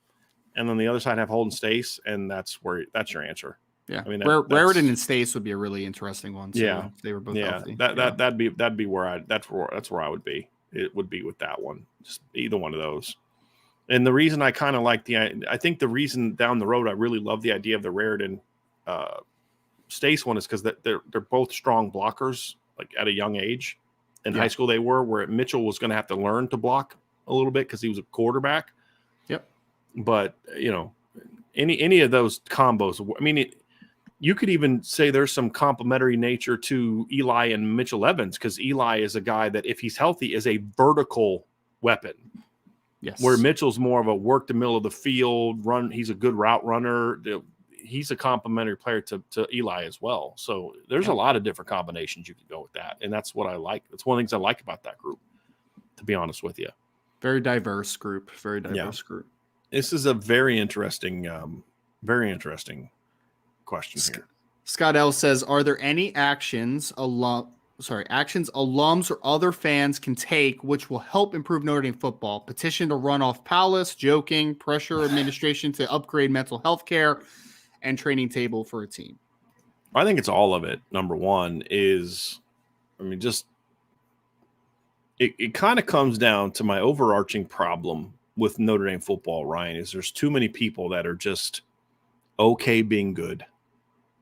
and then the other side have Holden Stace, and that's your answer. Yeah, I mean, Raritan and Stace would be a really interesting one. Too, yeah, if they were both yeah. healthy. That'd be where that's where I would be. It would be with that one, just either one of those. And the reason I kind of like I think the reason down the road I really love the idea of the Raritan Stace one is because they're both strong blockers, like at a young age. In high school they were, where Mitchell was going to have to learn to block a little bit because he was a quarterback. Yep. But any of those combos, I mean, you could even say there's some complementary nature to Eli and Mitchell Evans, because Eli is a guy that, if he's healthy, is a vertical weapon. Yes. Where Mitchell's more of a work the middle of the field run. He's a good route runner. He's a complementary player to Eli as well. So there's a lot of different combinations you could go with that. And that's what I like. That's one of the things I like about that group, to be honest with you. Very diverse group. Very diverse group. This is a very interesting question here. Scott L says, are there any actions alums or other fans can take which will help improve Notre Dame football? Petition to run off Palace, joking, pressure administration to upgrade mental health care, and training table for a team. I think it's all of it. Number one is, just it kind of comes down to my overarching problem with Notre Dame football, Ryan, is there's too many people that are just okay being good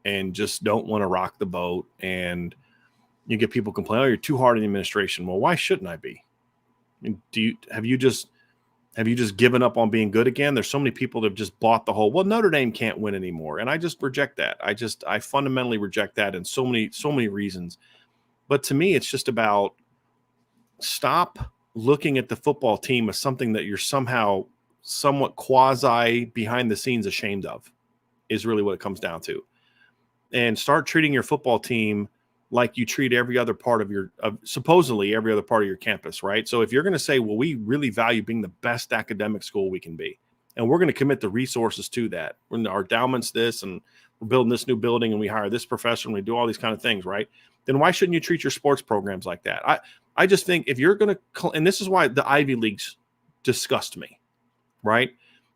and just don't want to rock the boat. And you get people complaining, oh, you're too hard on the administration. Well, why shouldn't I be? I mean, have you just given up on being good again? There's so many people that have just bought the whole, well, Notre Dame can't win anymore. And I just reject that. I fundamentally reject that in so many reasons. But to me, it's just about stop looking at the football team as something that you're somehow somewhat quasi behind the scenes ashamed of, is really what it comes down to. And start treating your football team like you treat every other part of supposedly every other part of your campus, right? So if you're going to say, well, we really value being the best academic school we can be, and we're going to commit the resources to that, when our endowment's this, and we're building this new building, and we hire this professor, and we do all these kind of things, right? Then why shouldn't you treat your sports programs like that? I just think if you're going to, and this is why the Ivy Leagues disgust me, right?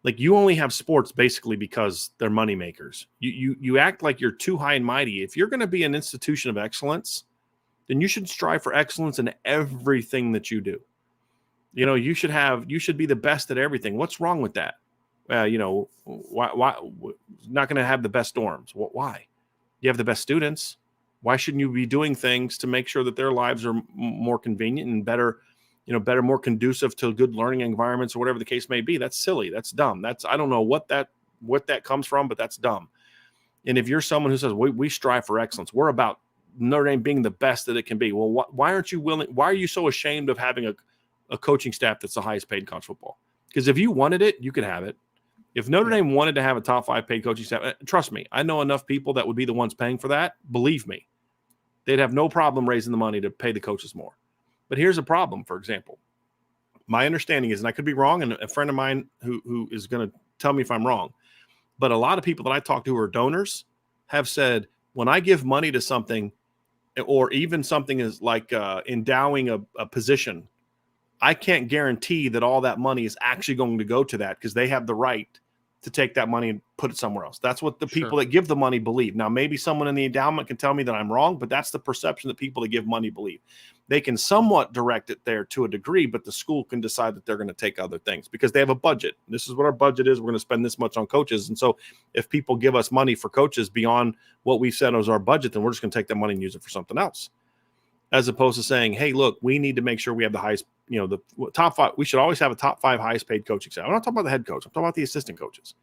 Like, you only have sports basically because they're money makers. You act like you're too high and mighty. If you're going to be an institution of excellence, then you should strive for excellence in everything that you do. You should be the best at everything. What's wrong with that? Why not going to have the best dorms? Why? You have the best students. Why shouldn't you be doing things to make sure that their lives are more convenient and better, more conducive to good learning environments, or whatever the case may be? That's silly. That's dumb. I don't know what that comes from, but that's dumb. And if you're someone who says we strive for excellence, we're about Notre Dame being the best that it can be. Well, why aren't you willing? Why are you so ashamed of having a coaching staff that's the highest paid in college football? Because if you wanted it, you could have it. If Notre Dame wanted to have a top 5 paid coaching staff, trust me, I know enough people that would be the ones paying for that. Believe me, they'd have no problem raising the money to pay the coaches more. But here's a problem. For example, my understanding is, and I could be wrong, and a friend of mine who is going to tell me if I'm wrong, but a lot of people that I talk to who are donors have said, when I give money to something, or even something is like endowing a position, I can't guarantee that all that money is actually going to go to that, because they have the right to take that money and put it somewhere else. That's what the people that give the money believe. Now, maybe someone in the endowment can tell me that I'm wrong, but that's the perception that people that give money believe. They can somewhat direct it there to a degree, but the school can decide that they're going to take other things because they have a budget. This is what our budget is. We're going to spend this much on coaches. And so if people give us money for coaches beyond what we've said as our budget, then we're just going to take that money and use it for something else. As opposed to saying, hey, look, we need to make sure we have the highest, the top 5. We should always have a top 5 highest paid coaching staff. I'm not talking about the head coach. I'm talking about the assistant coaches.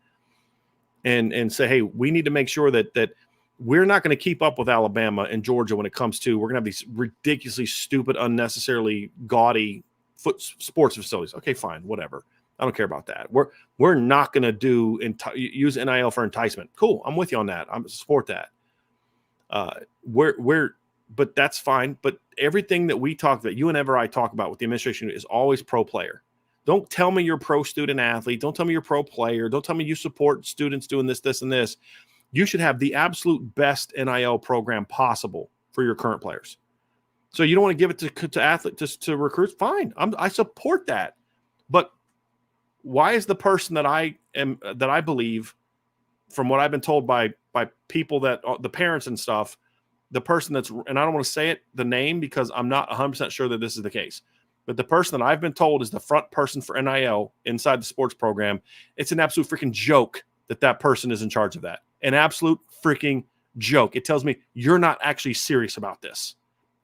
And say, hey, we need to make sure that we're not going to keep up with Alabama and Georgia when it comes to, we're going to have these ridiculously stupid, unnecessarily gaudy sports facilities. Okay, fine, whatever. I don't care about that. We're not going to use NIL for enticement. Cool, I'm with you on that. I'm support that. But that's fine. But everything that we talk about, you and I talk about with the administration, is always pro player. Don't tell me you're pro student athlete. Don't tell me you're pro player. Don't tell me you support students doing this, this, and this. You should have the absolute best NIL program possible for your current players. So you don't want to give it to athletes, to recruits? Fine. I support that. But Why is the person that I believe, from what I've been told by people that the parents and stuff, the person that's, and I don't want to say it, the name, because I'm not 100% sure that this is the case, but the person that I've been told is the front person for NIL inside the sports program. It's an absolute freaking joke that person is in charge of that. An absolute freaking joke. It tells me you're not actually serious about this.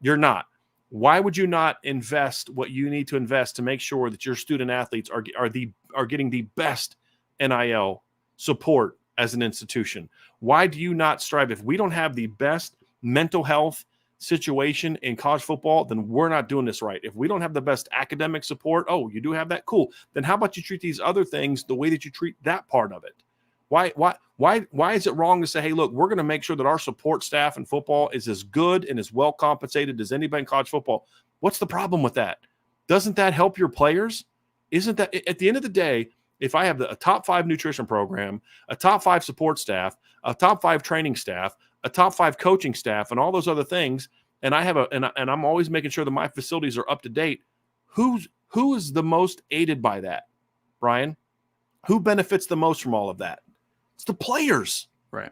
You're not. Why would you not invest what you need to invest to make sure that your student athletes are getting the best NIL support as an institution? Why do you not strive? If we don't have the best mental health situation in college football, then we're not doing this right. If we don't have the best academic support, oh, you do have that, cool. Then how about you treat these other things the way that you treat that part of it? Why is it wrong to say, hey, look, we're going to make sure that our support staff in football is as good and as well compensated as anybody in college football? What's the problem with that? Doesn't that help your players? Isn't that, at the end of the day, if I have a top 5 nutrition program, a top 5 support staff, a top 5 training staff, a top 5 coaching staff, and all those other things, and I have and I'm always making sure that my facilities are up to date, who is the most aided by that, Brian? Who benefits the most from all of that? It's the players. Right.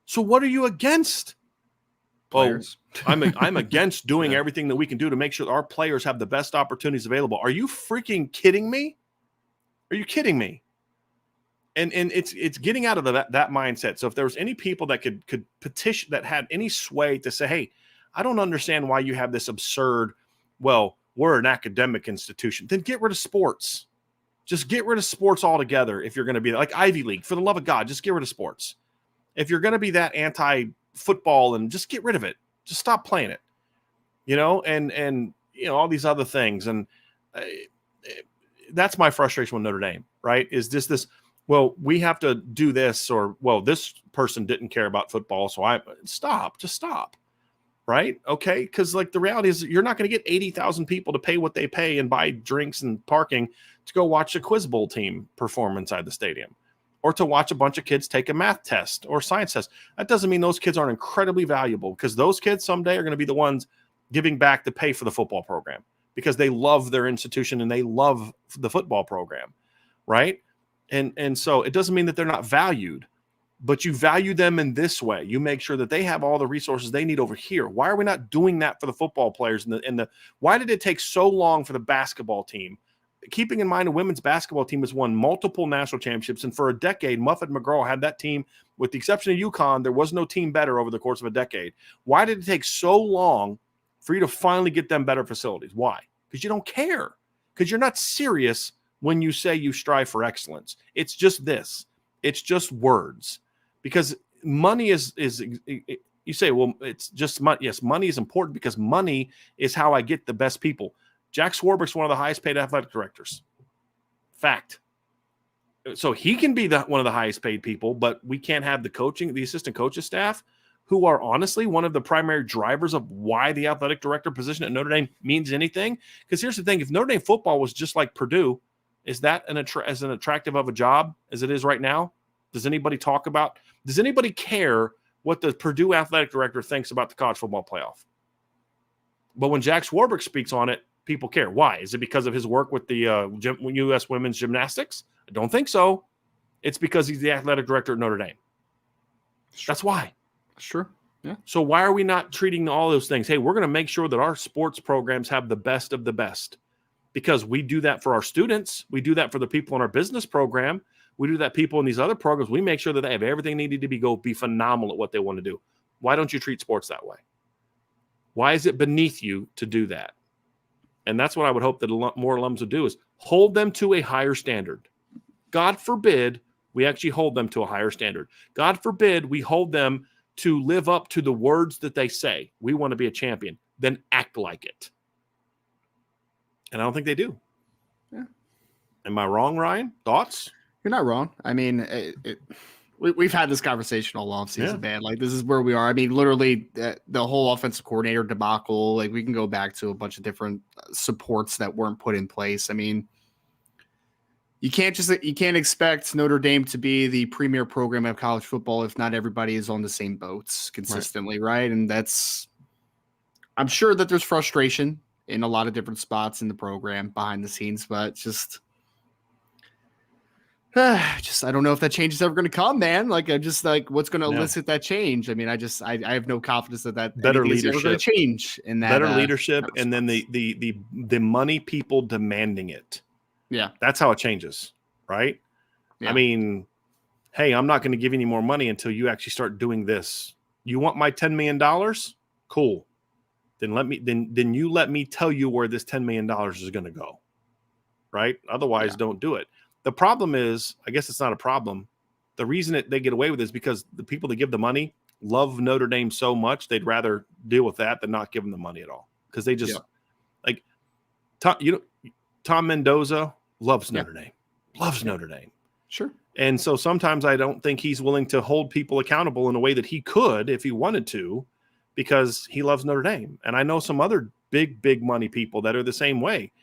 So what are you against? Players. Oh, I'm against doing everything that we can do to make sure that our players have the best opportunities available. Are you freaking kidding me? Are you kidding me? And it's getting out of that mindset. So if there was any people that could petition, that had any sway to say, hey, I don't understand why you have this absurd, well, we're an academic institution, then get rid of sports. Just get rid of sports altogether. If you're going to be like Ivy League, for the love of God, just get rid of sports. If you're going to be that anti-football, and just get rid of it, just stop playing it, and all these other things. And that's my frustration with Notre Dame, right? Is this, well, we have to do this, or, well, this person didn't care about football, so just stop. Right? Okay. Because the reality is you're not going to get 80,000 people to pay what they pay and buy drinks and parking to go watch a Quiz Bowl team perform inside the stadium, or to watch a bunch of kids take a math test or science test. That doesn't mean those kids aren't incredibly valuable, because those kids someday are going to be the ones giving back to pay for the football program, because they love their institution and they love the football program. Right. And so it doesn't mean that they're not valued, but you value them in this way. You make sure that they have all the resources they need over here. Why are we not doing that for the football players? Why did it take so long for the basketball team? Keeping in mind, the women's basketball team has won multiple national championships, and for a decade, Muffet McGraw had that team. With the exception of UConn, there was no team better over the course of a decade. Why did it take so long for you to finally get them better facilities? Why? Because you don't care. Because you're not serious when you say you strive for excellence. It's just this. It's just words. Because money is you say, well, it's just money. Yes, money is important, because money is how I get the best people. Jack Swarbrick's one of the highest paid athletic directors. Fact. So he can be one of the highest paid people, but we can't have the assistant coaches staff, who are honestly one of the primary drivers of why the athletic director position at Notre Dame means anything. Because here's the thing: if Notre Dame football was just like Purdue, is that as an attractive of a job as it is right now? Does anybody care what the Purdue athletic director thinks about the college football playoff? But when Jack Swarbrick speaks on it, people care. Why? Is it because of his work with the U.S. women's gymnastics? I don't think so. It's because he's the athletic director at Notre Dame. That's why. Sure. Yeah. So why are we not treating all those things? Hey, we're going to make sure that our sports programs have the best of the best, because we do that for our students. We do that for the people in our business program. We do that people in these other programs. We make sure that they have everything needed to be phenomenal at what they want to do. Why don't you treat sports that way? Why is it beneath you to do that? And that's what I would hope that more alums would do, is hold them to a higher standard. God forbid we actually hold them to a higher standard. God forbid we hold them to live up to the words that they say. We want to be a champion. Then act like it. And I don't think they do. Yeah. Am I wrong, Ryan? Thoughts? You're not wrong. I mean, we've had this conversation all offseason, man. Like, this is where we are. I mean, literally, the whole offensive coordinator debacle. Like, we can go back to a bunch of different supports that weren't put in place. I mean, you can't expect Notre Dame to be the premier program of college football if not everybody is on the same boats consistently, right? And I'm sure that there's frustration in a lot of different spots in the program behind the scenes, but just I don't know if that change is ever going to come, man. Like, I just like what's going to elicit that change. I mean, I have no confidence that better anything is ever going leadership, to change in that. Better leadership, and then the money people demanding it. Yeah, that's how it changes, right? Yeah. I mean, hey, I'm not going to give you any more money until you actually start doing this. You want my $10 million? Cool. Then you let me tell you where this $10 million is going to go, right? Otherwise, don't do it. The problem is, I guess it's not a problem. The reason that they get away with it is because the people that give the money love Notre Dame so much, they'd rather deal with that than not give them the money at all. Because they just like Tom Mendoza loves Notre Dame, loves Notre Dame. Sure. And so sometimes I don't think he's willing to hold people accountable in a way that he could if he wanted to, because he loves Notre Dame. And I know some other big money people that are the same way,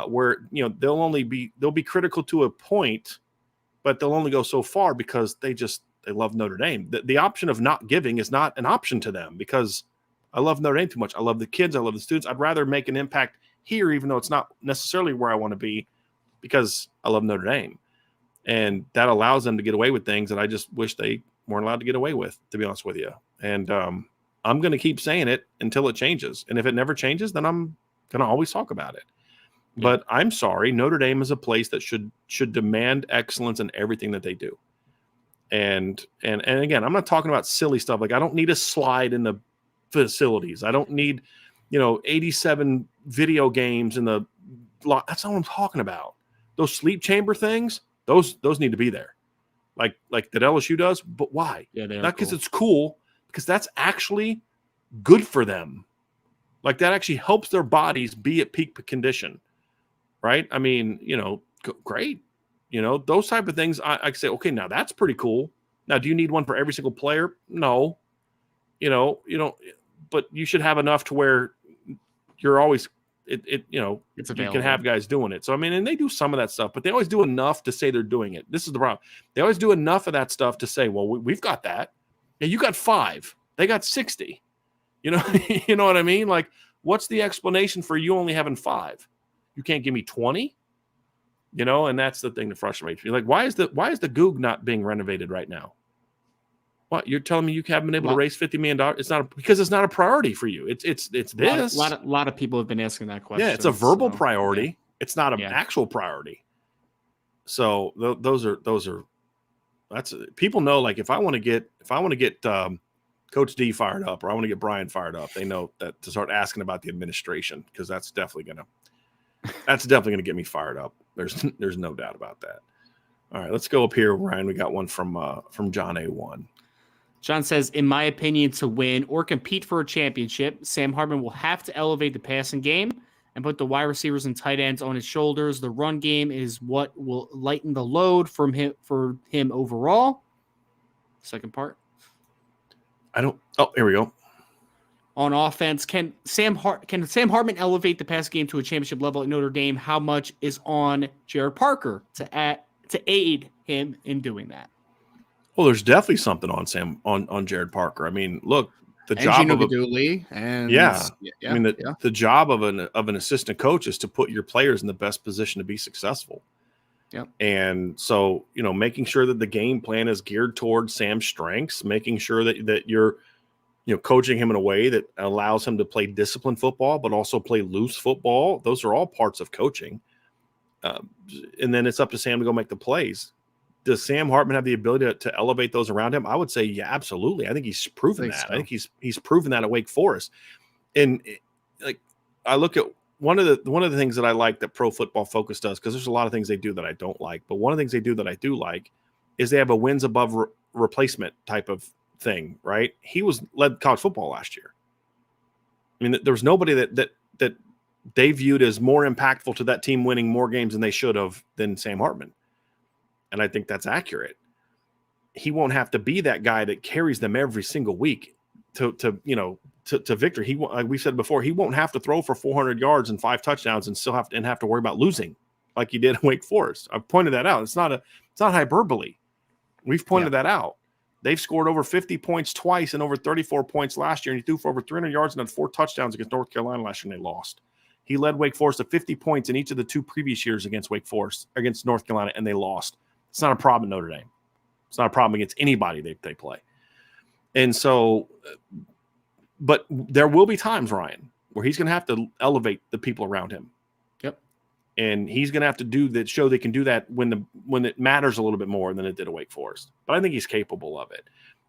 where they'll be critical to a point, but they'll only go so far because they love Notre Dame. The option of not giving is not an option to them, because I love Notre Dame too much. I love the kids. I love the students. I'd rather make an impact here, even though it's not necessarily where I want to be, because I love Notre Dame. And that allows them to get away with things that I just wish they weren't allowed to get away with, to be honest with you. And I'm going to keep saying it until it changes. And if it never changes, then I'm going to always talk about it. Yeah. But I'm sorry, Notre Dame is a place that should demand excellence in everything that they do. And again, I'm not talking about silly stuff. Like, I don't need a slide in the facilities. I don't need, 87 video games in the – that's not what I'm talking about. Those sleep chamber things, those need to be there, like that LSU does. But why? Yeah, not because it's cool, because that's actually good for them. Like, that actually helps their bodies be at peak condition, right? I mean, great. Those type of things. I say, okay, now that's pretty cool. Now, do you need one for every single player? No. But you should have enough to where you're always it's available. You can have guys doing it. So, I mean, and they do some of that stuff, but they always do enough to say they're doing it. This is the problem. They always do enough of that stuff to say, well, we've got that. Yeah, you got 5. They got 60. You know what I mean? Like, what's the explanation for you only having 5? You can't give me 20? And that's the thing that frustrates me. Like, why is the Goog not being renovated right now? What, you're telling me you haven't been able to raise $50 million? It's not because it's not a priority for you. It's this. A lot of people have been asking that question. Yeah, it's a verbal priority. Yeah. It's not an actual priority. So that's people know. Like, if I want to get Coach D fired up, or I want to get Brian fired up, they know that to start asking about the administration, because that's definitely gonna get me fired up. There's no doubt about that. All right, let's go up here, Ryan. We got one from John A1. John says, in my opinion, to win or compete for a championship, Sam Hartman will have to elevate the passing game and put the wide receivers and tight ends on his shoulders. The run game is what will lighten the load for him overall. Second part. Here we go. On offense, can Sam Hartman elevate the pass game to a championship level at Notre Dame? How much is on Jared Parker to aid him in doing that? Well, there's definitely something on Jared Parker. I mean, look, the job of the job of an assistant coach is to put your players in the best position to be successful. Yep. And so, making sure that the game plan is geared towards Sam's strengths, making sure that you're coaching him in a way that allows him to play disciplined football, but also play loose football. Those are all parts of coaching. And then it's up to Sam to go make the plays. Does Sam Hartman have the ability to elevate those around him? I would say, yeah, absolutely. I think he's proven that. So. I think he's proven that at Wake Forest. And I look at one of the things that I like that Pro Football Focus does, because there's a lot of things they do that I don't like, but one of the things they do that I do like is they have a wins above replacement type of thing, right? He led college football last year. I mean, there was nobody that they viewed as more impactful to that team winning more games than they should have than Sam Hartman. And I think that's accurate. He won't have to be that guy that carries them every single week to victory. Like we said before, he won't have to throw for 400 yards and 5 touchdowns and still have to worry about losing like he did in Wake Forest. I've pointed that out. It's not hyperbole. We've pointed that out. They've scored over 50 points twice and over 34 points last year, and he threw for over 300 yards and had 4 touchdowns against North Carolina last year, and they lost. He led Wake Forest to 50 points in each of the 2 previous years against North Carolina, and they lost. It's not a problem at Notre Dame. It's not a problem against anybody they play. And so, but there will be times, Ryan, where he's going to have to elevate the people around him. Yep. And he's going to have to do that, show they can do that when it matters a little bit more than it did at Wake Forest. But I think he's capable of it.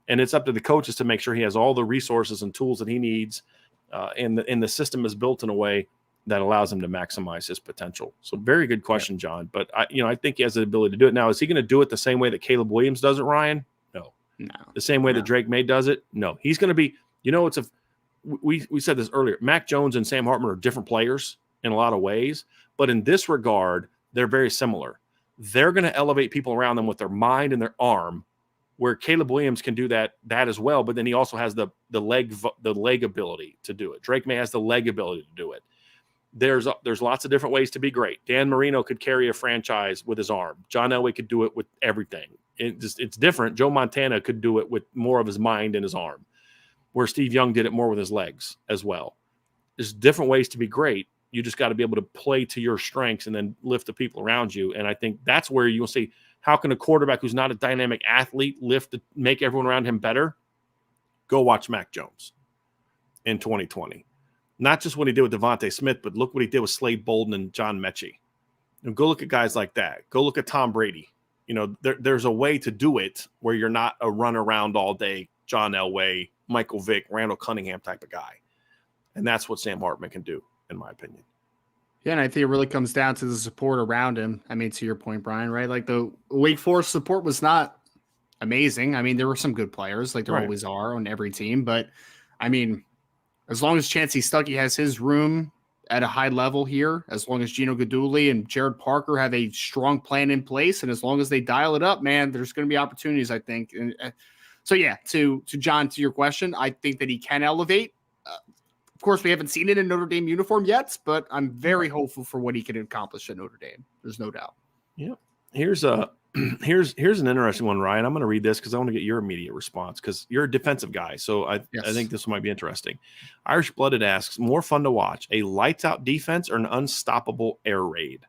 And it's up to the coaches to make sure he has all the resources and tools that he needs, and the system is built in a way that allows him to maximize his potential. So very good question, John. But I think he has the ability to do it. Now, is he going to do it the same way that Caleb Williams does it, Ryan? No. The same way that Drake May does it? No. He's going to be, we said this earlier. Mac Jones and Sam Hartman are different players in a lot of ways, but in this regard, they're very similar. They're going to elevate people around them with their mind and their arm, where Caleb Williams can do that as well, but then he also has the leg ability to do it. Drake May has the leg ability to do it. There's lots of different ways to be great. Dan Marino could carry a franchise with his arm. John Elway could do it with everything. It's different. Joe Montana could do it with more of his mind and his arm, where Steve Young did it more with his legs as well. There's different ways to be great. You just got to be able to play to your strengths and then lift the people around you. And I think that's where you'll see, how can a quarterback who's not a dynamic athlete lift to make everyone around him better? Go watch Mac Jones in 2020. Not just what he did with Devontae Smith, but look what he did with Slade Bolden and John Mechie. And go look at guys like that. Go look at Tom Brady. There's a way to do it where you're not a run around all day, John Elway, Michael Vick, Randall Cunningham type of guy. And that's what Sam Hartman can do, in my opinion. Yeah, and I think it really comes down to the support around him. I mean, to your point, Brian, right? Like the Wake Forest support was not amazing. I mean, there were some good players, like there always are on every team. But, I mean, as long as Chancey Stuckey has his room at a high level here, as long as Gino Guidugli and Jared Parker have a strong plan in place, and as long as they dial it up, man, there's going to be opportunities, I think. And so, yeah, to John, to your question, I think that he can elevate. Of course, we haven't seen it in Notre Dame uniform yet, but I'm very hopeful for what he can accomplish at Notre Dame. There's no doubt. Yeah. Here's an interesting one, Ryan. I'm going to read this because I want to get your immediate response, because you're a defensive guy. So I think this might be interesting. Irish Blooded asks, more fun to watch, a lights out defense or an unstoppable air raid?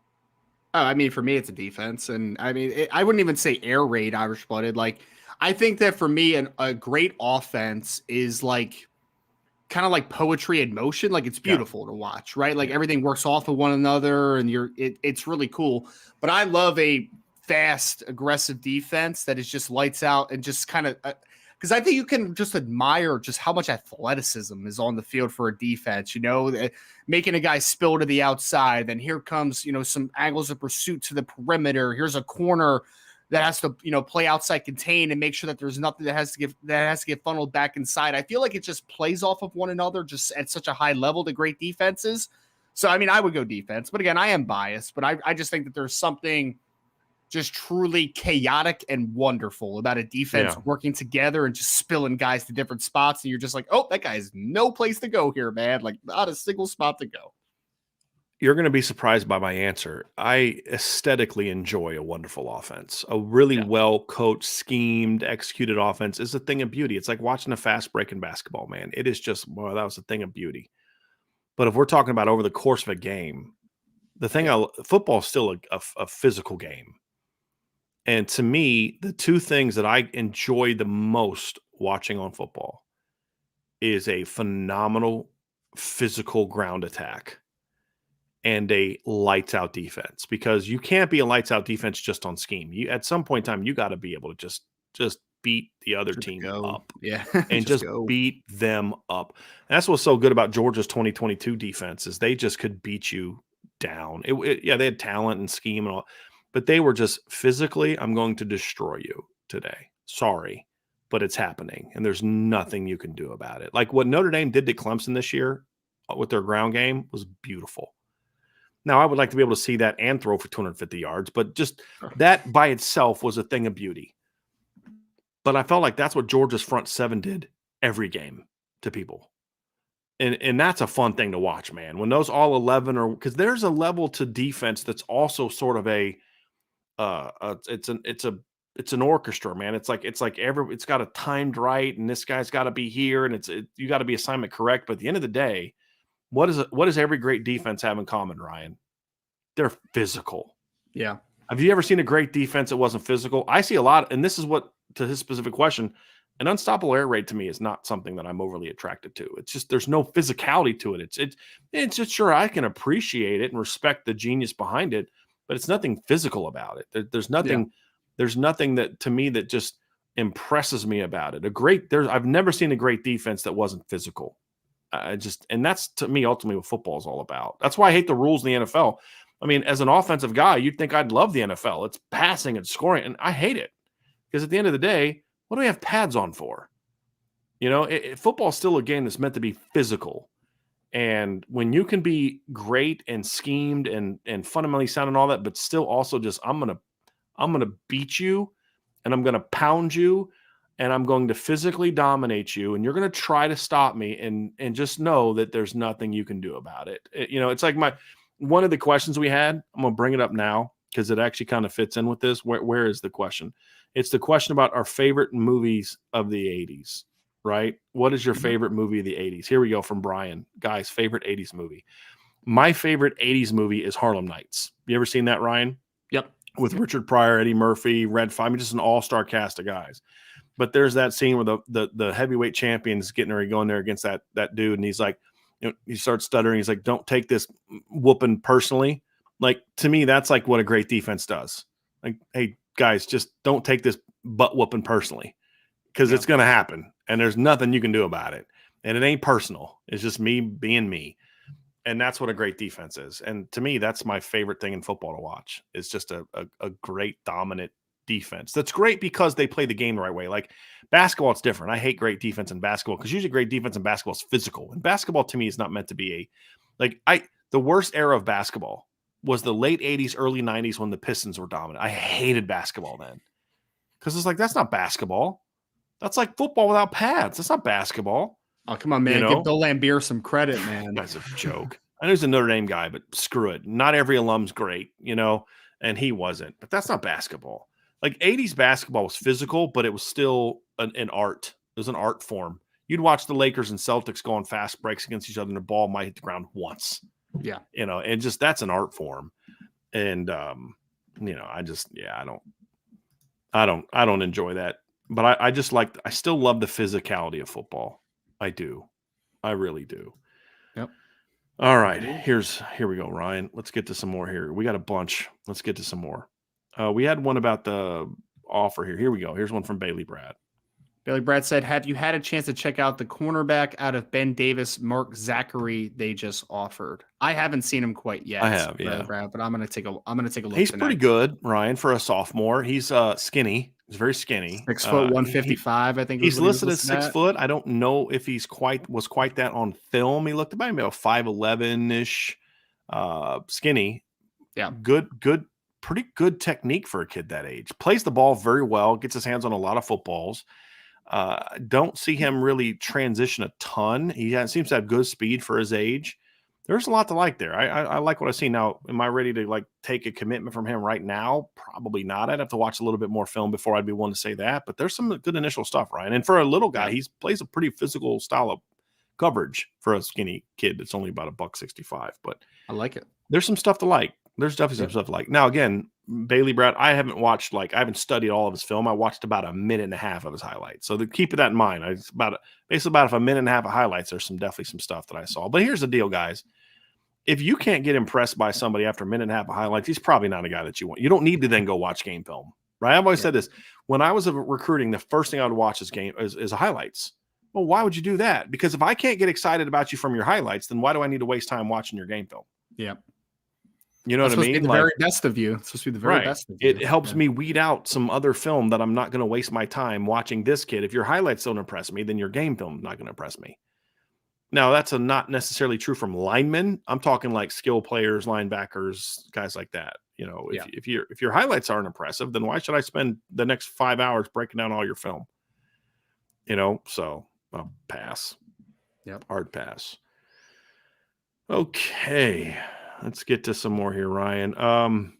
Oh, I mean, for me, it's a defense. And I mean, I wouldn't even say air raid, Irish Blooded. Like, I think that for me, a great offense is like, kind of like poetry in motion. Like, it's beautiful to watch, right? Like everything works off of one another and it's really cool. But I love a fast, aggressive defense that is just lights out and just kind of, because I think you can just admire just how much athleticism is on the field for a defense, making a guy spill to the outside. Then here comes, some angles of pursuit to the perimeter. Here's a corner that has to, play outside contain and make sure that there's nothing that has to get funneled back inside. I feel like it just plays off of one another just at such a high level to great defenses. So, I mean, I would go defense, but again, I am biased, but I just think that there's something just truly chaotic and wonderful about a defense working together and just spilling guys to different spots. And you're just like, oh, that guy has no place to go here, man. Like, not a single spot to go. You're going to be surprised by my answer. I aesthetically enjoy a wonderful offense. A really well-coached, schemed, executed offense is a thing of beauty. It's like watching a fast break in basketball, man. It is just, that was a thing of beauty. But if we're talking about over the course of a game, football is still a physical game. And to me, the two things that I enjoy the most watching on football is a phenomenal physical ground attack and a lights out defense, because you can't be a lights out defense just on scheme. You, at some point in time, you got to be able to just beat the other team up. Yeah. And just beat them up. And that's what's so good about Georgia's 2022 defense is they just could beat you down. They had talent and scheme and all, but they were just physically, I'm going to destroy you today. Sorry, but it's happening. And there's nothing you can do about it. Like what Notre Dame did to Clemson this year with their ground game was beautiful. Now, I would like to be able to see that and throw for 250 yards, but just that by itself was a thing of beauty. But I felt like that's what Georgia's front seven did every game to people. And that's a fun thing to watch, man. When those all 11 are, because there's a level to defense that's also sort of it's an orchestra, man. It's got a timed right, and this guy's got to be here, and you got to be assignment correct. But at the end of the day, what does every great defense have in common, Ryan? They're physical. Yeah. Have you ever seen a great defense that wasn't physical? I see a lot, and this is what, to his specific question, an unstoppable air raid to me is not something that I'm overly attracted to. It's just there's no physicality to it. It's just, sure, I can appreciate it and respect the genius behind it, but it's nothing physical about it. There's nothing that to me that just impresses me about it. I've never seen a great defense that wasn't physical. And that's to me ultimately what football is all about. That's why I hate the rules in the NFL. I mean, as an offensive guy, you'd think I'd love the NFL. It's passing and scoring, and I hate it because at the end of the day, what do we have pads on for? Football is still a game that's meant to be physical. And when you can be great and schemed and fundamentally sound and all that, but still also just I'm gonna beat you and I'm gonna pound you and I'm going to physically dominate you and you're gonna try to stop me and just know that there's nothing you can do about it. It's like one of the questions we had. I'm gonna bring it up now because it actually kind of fits in with this. Where is the question? It's the question about our favorite movies of the 80s, right? What is your favorite movie of the 80s? Here we go from Brian. Guys, favorite 80s movie. My favorite 80s movie is Harlem Nights. You ever seen that, Ryan? Yep. With Richard Pryor, Eddie Murphy, Red Five, just an all-star cast of guys. But there's that scene where the heavyweight champion's getting ready to go in there against that dude, and he's like, he starts stuttering. He's like, "Don't take this whooping personally." Like, to me, that's like what a great defense does. Like, hey, guys, just don't take this butt whooping personally because it's going to happen, and there's nothing you can do about it. And it ain't personal. It's just me being me. And that's what a great defense is. And to me, that's my favorite thing in football to watch. It's just a great dominant defense. That's great because they play the game the right way. Like basketball, it's different. I hate great defense in basketball because usually great defense in basketball is physical. And basketball to me is not meant to be the worst era of basketball was the late 80s, early 90s when the Pistons were dominant. I hated basketball then because it's like, that's not basketball. That's like football without pads. That's not basketball. Oh, come on, man. Give Bill Lambier some credit, man. That's a joke. I know he's a Notre Dame guy, but screw it. Not every alum's great, and he wasn't. But that's not basketball. Like 80s basketball was physical, but it was still an art. It was an art form. You'd watch the Lakers and Celtics go on fast breaks against each other, and the ball might hit the ground once. Yeah. And just that's an art form. And I don't enjoy that. But I still love the physicality of football. I do. I really do. Yep. All right. Here we go, Ryan. Let's get to some more here. We got a bunch. Let's get to some more. We had one about the offer here. Here we go. Here's one from Bailey Brad. Bailey Brad said, have you had a chance to check out the cornerback out of Ben Davis, Mark Zachary they just offered? I haven't seen him quite yet. I have, yeah. Brad, but I'm gonna take a look. He's pretty good, Ryan, for a sophomore. He's skinny. He's very skinny. 6 foot 155, I think. He's listed as 6 foot. I don't know if he's quite that on film. He looked about maybe 5'11-ish, skinny. Yeah. Good, pretty good technique for a kid that age. Plays the ball very well, gets his hands on a lot of footballs. Don't see him really transition a ton. He seems to have good speed for his age. There's a lot to like there. I like what I see. Now, am I ready to take a commitment from him right now? Probably not. I'd have to watch a little bit more film before I'd be willing to say that. But there's some good initial stuff, Ryan. And for a little guy, he plays a pretty physical style of coverage for a skinny kid that's only about $165. But I like it. There's some stuff to like. There's definitely some stuff to like. Now, again, Bailey Brad, I haven't studied all of his film. I watched about a minute and a half of his highlights. So keep that in mind. It's basically about a minute and a half of highlights. There's definitely some stuff that I saw. But here's the deal, guys. If you can't get impressed by somebody after a minute and a half of highlights, he's probably not a guy that you want. You don't need to then go watch game film, right? I've always said this. When I was recruiting, the first thing I would watch is highlights. Well, why would you do that? Because if I can't get excited about you from your highlights, then why do I need to waste time watching your game film? Yeah. You know what I mean? The very best of you. It's supposed to be the very best of you. It helps me weed out some other film that I'm not going to waste my time watching this kid. If your highlights don't impress me, then your game film is not going to impress me. Now, that's not necessarily true from linemen. I'm talking like skill players, linebackers, guys like that. If your highlights aren't impressive, then why should I spend the next 5 hours breaking down all your film? So I'll pass. Yep. Hard pass. Okay. Let's get to some more here, Ryan.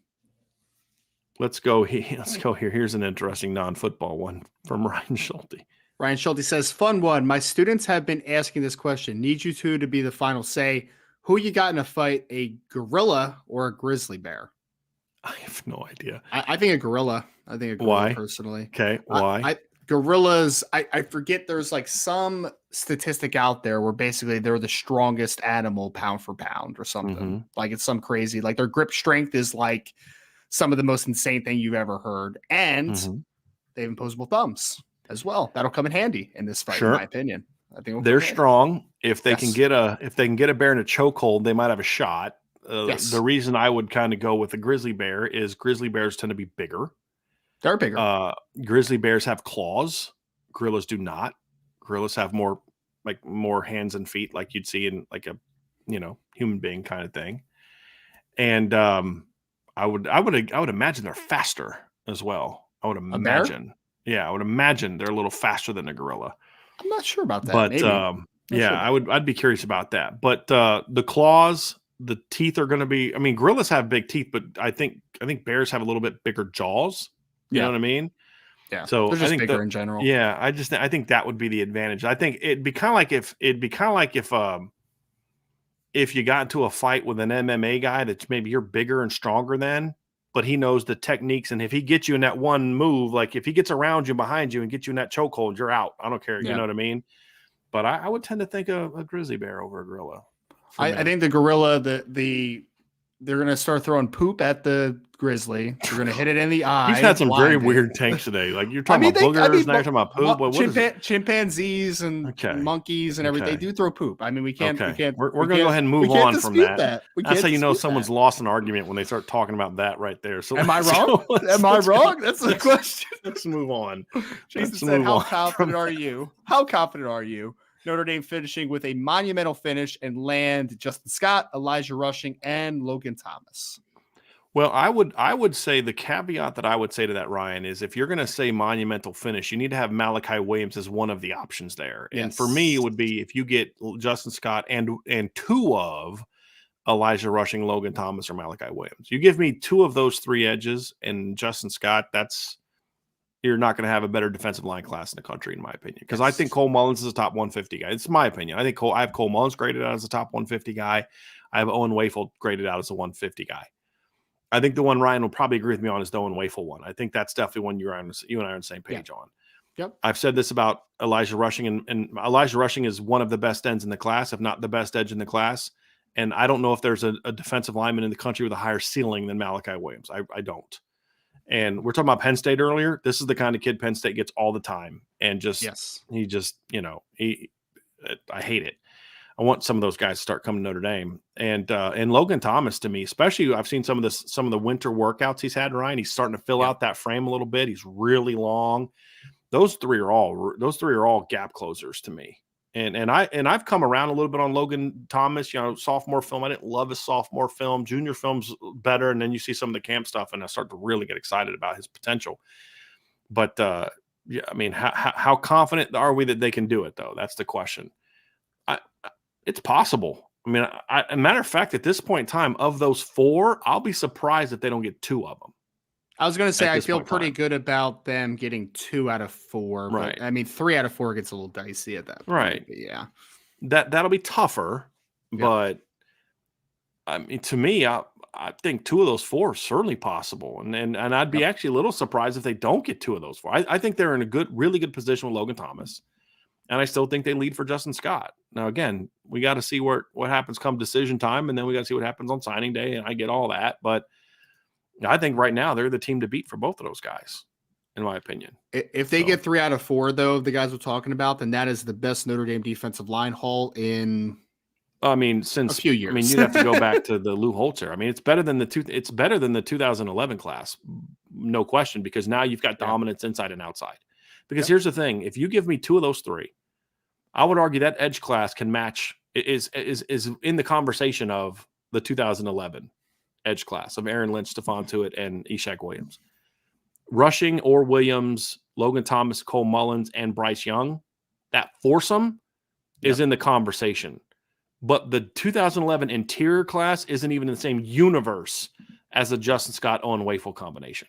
Let's go here. Here's an interesting non-football one from Ryan Schulte. Ryan Schulte says, fun one. My students have been asking this question. Need you two to be the final say. Who you got in a fight, a gorilla or a grizzly bear? I have no idea. I think a gorilla. I think a gorilla Why? personally. Okay, why? Gorillas, I forget there's like some statistic out there where basically they're the strongest animal pound for pound or something. Mm-hmm. Like it's some crazy, like their grip strength is like some of the most insane thing you've ever heard. And they have opposable thumbs as well. That'll come in handy in this fight, in my opinion. I think they're strong. If they can get a bear in a chokehold, they might have a shot. The reason I would kind of go with the grizzly bear is grizzly bears tend to be bigger. They're bigger. Grizzly bears have claws. Gorillas do not. Gorillas have more hands and feet, like you'd see in like a, human being kind of thing. And I would imagine they're faster as well. I would imagine. Yeah, I would imagine they're a little faster than a gorilla. I'm not sure about that. But maybe. I'd be curious about that. But the claws, the teeth are going to be. I mean, gorillas have big teeth, but I think bears have a little bit bigger jaws. You know what I mean? Yeah. So they're just I think bigger in general. Yeah, I think that would be the advantage. I think it'd be kind of like if you got into a fight with an MMA guy that's maybe you're bigger and stronger than, but he knows the techniques, and if he gets you in that one move, like if he gets around you, behind you, and gets you in that chokehold, you're out. I don't care. You know what I mean? But I would tend to think of a grizzly bear over a gorilla. I think the gorilla, they're going to start throwing poop at the grizzly. They're going to hit it in the eye. He's had some very weird takes today. Like you're talking about boogers, now you're talking about poop. What chimpanzees and monkeys and everything, they do throw poop. I mean, we can't. We're going to go ahead and move on from that. That's how you know someone's lost an argument when they start talking about that right there. So am I wrong? Am I wrong? That's the question. Let's move on. Jason said, "How confident are you? How confident are you? Notre Dame finishing with a monumental finish and land Justin Scott, Elijah Rushing, and Logan Thomas." Well, I would say the caveat that I would say to that, Ryan, is if you're going to say monumental finish, you need to have Malachi Williams as one of the options there. And for me, it would be if you get Justin Scott and two of Elijah Rushing, Logan Thomas, or Malachi Williams. You give me two of those three edges and Justin Scott, you're not going to have a better defensive line class in the country, in my opinion. Because I think Cole Mullins is a top 150 guy. It's my opinion. I have Cole Mullins graded out as a top 150 guy. I have Owen Wafel graded out as a 150 guy. I think the one Ryan will probably agree with me on is the Owen Wafel one. I think that's definitely one you and I are on the same page on. Yep. I've said this about Elijah Rushing, and Elijah Rushing is one of the best ends in the class, if not the best edge in the class. And I don't know if there's a defensive lineman in the country with a higher ceiling than Malachi Williams. I don't. And we're talking about Penn State earlier. This is the kind of kid Penn State gets all the time. And I hate it. I want some of those guys to start coming to Notre Dame. And Logan Thomas, to me, especially, I've seen some of the winter workouts he's had, Ryan. He's starting to fill out that frame a little bit. He's really long. Those three are all gap closers to me. And I've come around a little bit on Logan Thomas, sophomore film. I didn't love his sophomore film. Junior film's better. And then you see some of the camp stuff and I start to really get excited about his potential. But I mean, how confident are we that they can do it though? That's the question. It's possible. I mean, a matter of fact, at this point in time, of those four, I'll be surprised if they don't get two of them. I was going to say, I feel pretty good about them getting 2 out of 4. Right. But, I mean, 3 out of 4 gets a little dicey at that point. Right. But yeah. That'll be tougher. Yeah. But, I mean, to me, I think 2 of those 4 are certainly possible. And I'd be actually a little surprised if they don't get 2 of those 4. I think they're in a really good position with Logan Thomas. And I still think they lead for Justin Scott. Now, again, we got to see what happens come decision time, and then we got to see what happens on signing day, and I get all that. But I think right now they're the team to beat for both of those guys, in my opinion. If they get 3 out of 4, though, the guys we're talking about, then that is the best Notre Dame defensive line haul in since a few years. I mean, you'd have to go back to the Lou Holtzer. I mean, it's better than the 2011 class, no question, because now you've got dominance inside and outside. Because here's the thing: if you give me 2 of those 3, I would argue that edge class can match is in the conversation of the 2011 edge class of Aaron Lynch, Stephon Tuitt, and Ishaq Williams. Rushing or Williams, Logan Thomas, Cole Mullins, and Bryce Young, that foursome is in the conversation. But the 2011 interior class isn't even in the same universe as the Justin Scott Owen Wafel combination.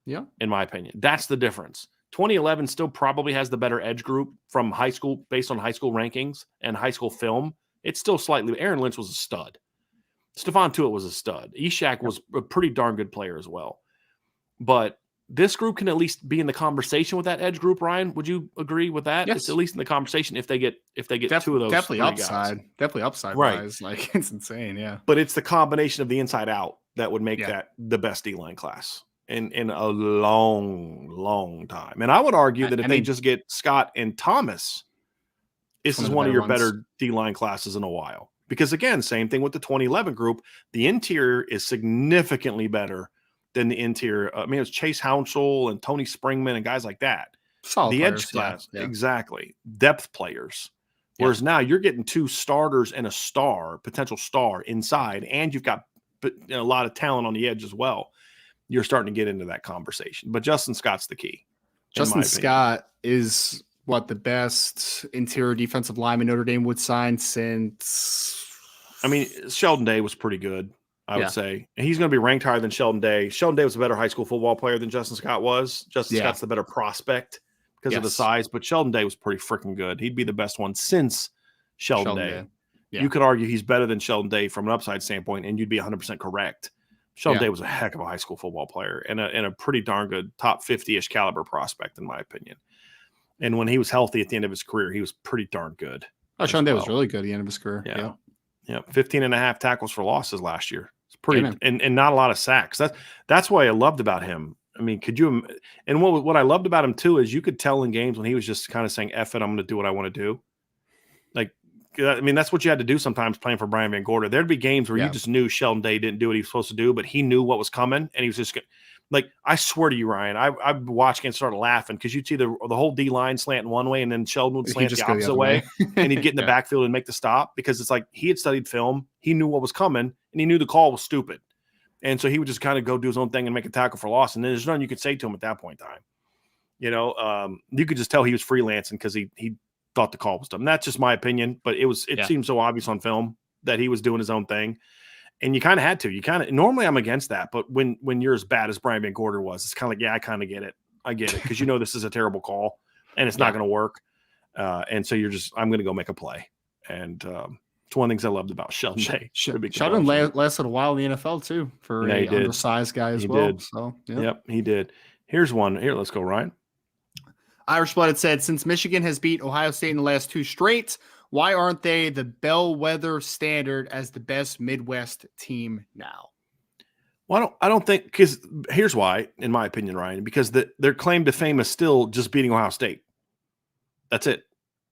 Yeah, in my opinion, that's the difference. 2011 still probably has the better edge group from high school, based on high school rankings and high school film. It's still slightly. Aaron Lynch was a stud. Stephon Tuitt was a stud. Ishak was a pretty darn good player as well. But this group can at least be in the conversation with that edge group, Ryan. Would you agree with that? Yes. It's at least in the conversation if they get two of those definitely three upside. guys. Definitely upside Right. wise. Like, it's insane, yeah. But it's the combination of the inside out that would make that the best D-line class in a long, long time. And I would argue that if they just get Scott and Thomas, this is one of your better D-line classes in a while. Because, again, same thing with the 2011 group. The interior is significantly better than the interior. I mean, it was Chase Hounsell and Tony Springman and guys like that. Solid the players, edge class, yeah. exactly. Depth players. Whereas now you're getting 2 starters and a potential star inside, and you've got a lot of talent on the edge as well. You're starting to get into that conversation. But Justin Scott's the key. Justin Scott is the best interior defensive lineman Notre Dame would sign since. I mean, Sheldon Day was pretty good, I would say. And he's going to be ranked higher than Sheldon Day. Sheldon Day was a better high school football player than Justin Scott was. Justin Scott's the better prospect because of the size, but Sheldon Day was pretty freaking good. He'd be the best one since Sheldon Day. Yeah. You could argue he's better than Sheldon Day from an upside standpoint, and you'd be 100% correct. Sheldon Day was a heck of a high school football player and a pretty darn good top 50-ish caliber prospect, in my opinion. And when he was healthy at the end of his career, he was pretty darn good. Oh, Sheldon Day was really good at the end of his career. Yeah. 15 and a half tackles for losses last year. It's pretty, and not a lot of sacks. That's what I loved about him. I mean, and what I loved about him too is you could tell in games when he was just kind of saying, F it, I'm going to do what I want to do. Like, I mean, that's what you had to do sometimes playing for Brian Van Gorder. There'd be games where you just knew Sheldon Day didn't do what he was supposed to do, but he knew what was coming, and he was just like, I swear to you, Ryan, I watched and started laughing because you'd see the whole D line slanting one way, and then Sheldon would slant the opposite way, and he'd get in the backfield and make the stop because it's like he had studied film, he knew what was coming, and he knew the call was stupid, and so he would just kind of go do his own thing and make a tackle for loss, and then there's nothing you could say to him at that point in time. You could just tell he was freelancing because he thought the call was dumb. That's just my opinion, but it seemed so obvious on film that he was doing his own thing. And you kind of had to. Normally I'm against that, but when you're as bad as Brian Van Gorder was, it's kind of like, I kind of get it. I get it because this is a terrible call and it's not going to work. And so I'm going to go make a play. And it's one of the things I loved about Sheldon Day. Sheldon lasted a while in the NFL too for an undersized guy as well. So yep, he did. Here's one. Here, let's go, Ryan. Irish Blooded said, since Michigan has beat Ohio State in the last 2 straight, why aren't they the bellwether standard as the best Midwest team now? Well, I don't think, because here's why, in my opinion, Ryan, because their claim to fame is still just beating Ohio State. That's it,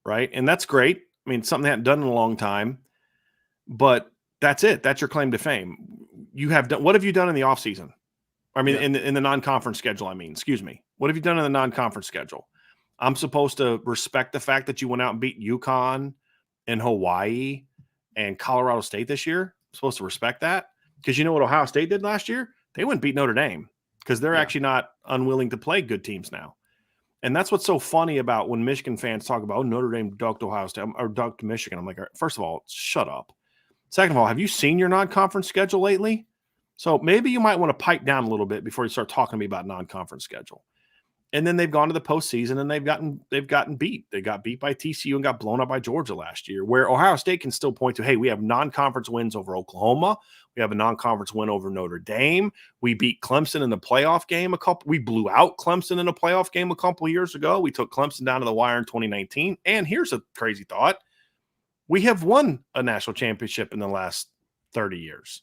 right? And that's great. I mean, something they hadn't done in a long time, but that's it. That's your claim to fame. What have you done in the offseason? I mean, in the non-conference schedule, excuse me. What have you done in the non-conference schedule? I'm supposed to respect the fact that you went out and beat UConn and Hawaii and Colorado State this year. I'm supposed to respect that because you know what Ohio State did last year? They wouldn't beat Notre Dame because they're actually not unwilling to play good teams now. And that's what's so funny about when Michigan fans talk about Notre Dame ducked Ohio State or ducked Michigan. I'm like, first of all, shut up. Second of all, have you seen your non-conference schedule lately? So maybe you might want to pipe down a little bit before you start talking to me about non-conference schedule. And then they've gone to the postseason and they've gotten beat. They got beat by TCU and got blown up by Georgia last year, where Ohio State can still point to, hey, we have non-conference wins over Oklahoma. We have a non-conference win over Notre Dame. We beat Clemson in the playoff game we blew out Clemson in a playoff game a couple of years ago. We took Clemson down to the wire in 2019. And here's a crazy thought. We have won a national championship in the last 30 years.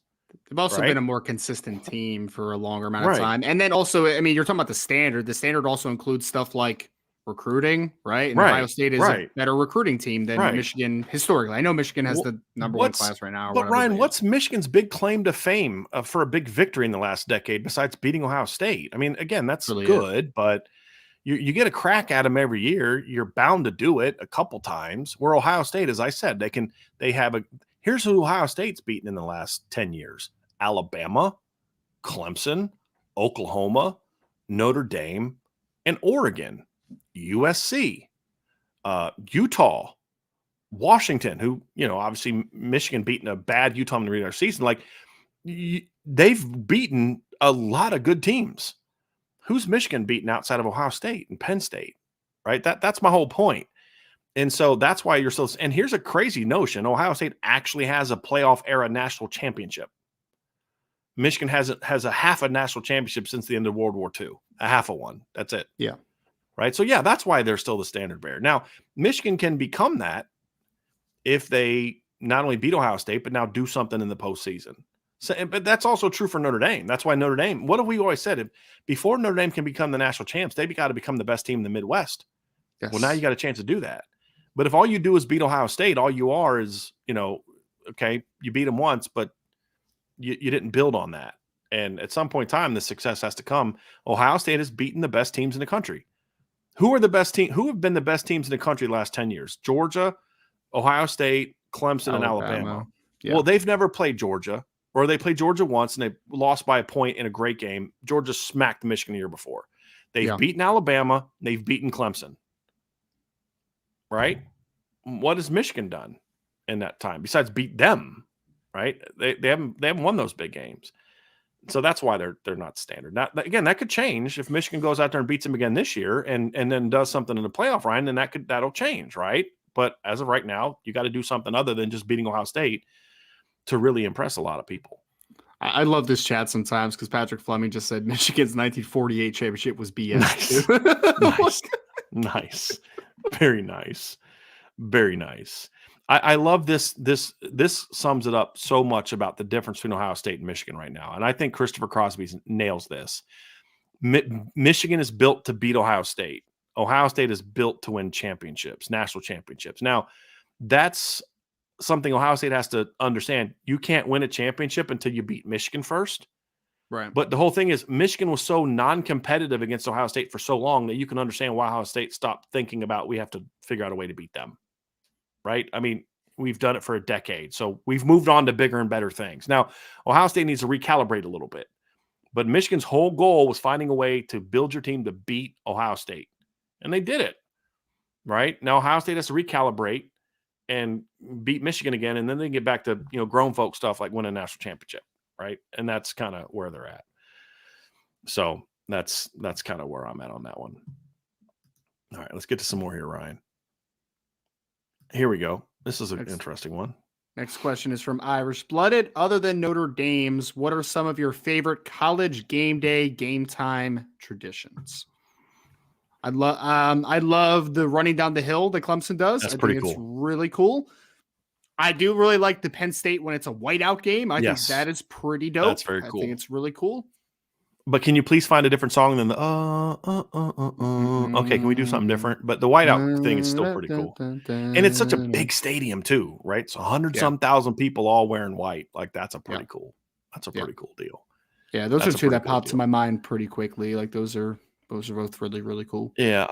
They've also been a more consistent team for a longer amount of time. And then also, I mean, you're talking about the standard. The standard also includes stuff like recruiting, right? And Ohio State is a better recruiting team than Michigan historically. I know Michigan has the number 1 class right now. But Ryan, what's Michigan's big claim to fame for a big victory in the last decade besides beating Ohio State? I mean, again, that's really good, but you get a crack at them every year. You're bound to do it a couple times. Where Ohio State, as I said, here's who Ohio State's beaten in the last 10 years. Alabama, Clemson, Oklahoma, Notre Dame, and Oregon, USC, Utah, Washington, who, obviously Michigan beating a bad Utah in the regular season. Like, they've beaten a lot of good teams. Who's Michigan beaten outside of Ohio State and Penn State, right? That's my whole point. And so that's why you're still. And here's a crazy notion: Ohio State actually has a playoff era national championship. Michigan has a half a national championship since the end of World War II, a half of one. That's it. Yeah. Right. So yeah, that's why they're still the standard bearer. Now, Michigan can become that if they not only beat Ohio State, but now do something in the postseason. So, but that's also true for Notre Dame. That's why Notre Dame, what have we always said? If before Notre Dame can become the national champs, they've got to become the best team in the Midwest. Yes. Well, now you got a chance to do that. But if all you do is beat Ohio State, all you are is, okay, you beat them once, but you didn't build on that. And at some point in time, the success has to come. Ohio State has beaten the best teams in the country. Who are the best team? Who have been the best teams in the country the last 10 years? Georgia, Ohio State, Clemson, and Alabama. Yeah. Well, they've never played Georgia, or they played Georgia once and they lost by a point in a great game. Georgia smacked Michigan the year before. They've beaten Alabama. They've beaten Clemson. Right? What has Michigan done in that time besides beat them? Right? They haven't won those big games. So that's why they're not standard. Now, again, that could change if Michigan goes out there and beats them again this year and then does something in the playoff, Ryan, then that'll change, right? But as of right now, you got to do something other than just beating Ohio State to really impress a lot of people. I love this chat sometimes because Patrick Fleming just said Michigan's 1948 championship was BS. Nice. Nice. Very nice. Very nice. I love this. This sums it up so much about the difference between Ohio State and Michigan right now. And I think Christopher Crosby nails this. Michigan is built to beat Ohio State. Ohio State is built to win championships, national championships. Now, that's something Ohio State has to understand. You can't win a championship until you beat Michigan first. Right. But the whole thing is Michigan was so non-competitive against Ohio State for so long that you can understand why Ohio State stopped thinking about we have to figure out a way to beat them. Right? I mean, we've done it for a decade. So we've moved on to bigger and better things. Now, Ohio State needs to recalibrate a little bit. But Michigan's whole goal was finding a way to build your team to beat Ohio State. And they did it. Right? Now Ohio State has to recalibrate and beat Michigan again, and then they get back to grown folk stuff like win a national championship, right? And that's kind of where they're at. So that's kind of where I'm at on that one. All right, let's get to some more here, Ryan. Here we go. This is an interesting one. Next question is from Irish Blooded. Other than Notre Dame's, what are some of your favorite college game day, game time traditions? I love the running down the hill that Clemson does. That's pretty cool. It's really cool. I do really like the Penn State when it's a whiteout game. I think that is pretty dope. That's very cool. I think it's really cool. But can you please find a different song than the Okay, can we do something different? But the whiteout thing is still pretty cool. And it's such a big stadium too, right? So 100-some thousand people all wearing white. Like that's a pretty cool. That's a pretty cool deal. Yeah, those are two that popped to my mind pretty quickly. Like those are both really, really cool. Yeah,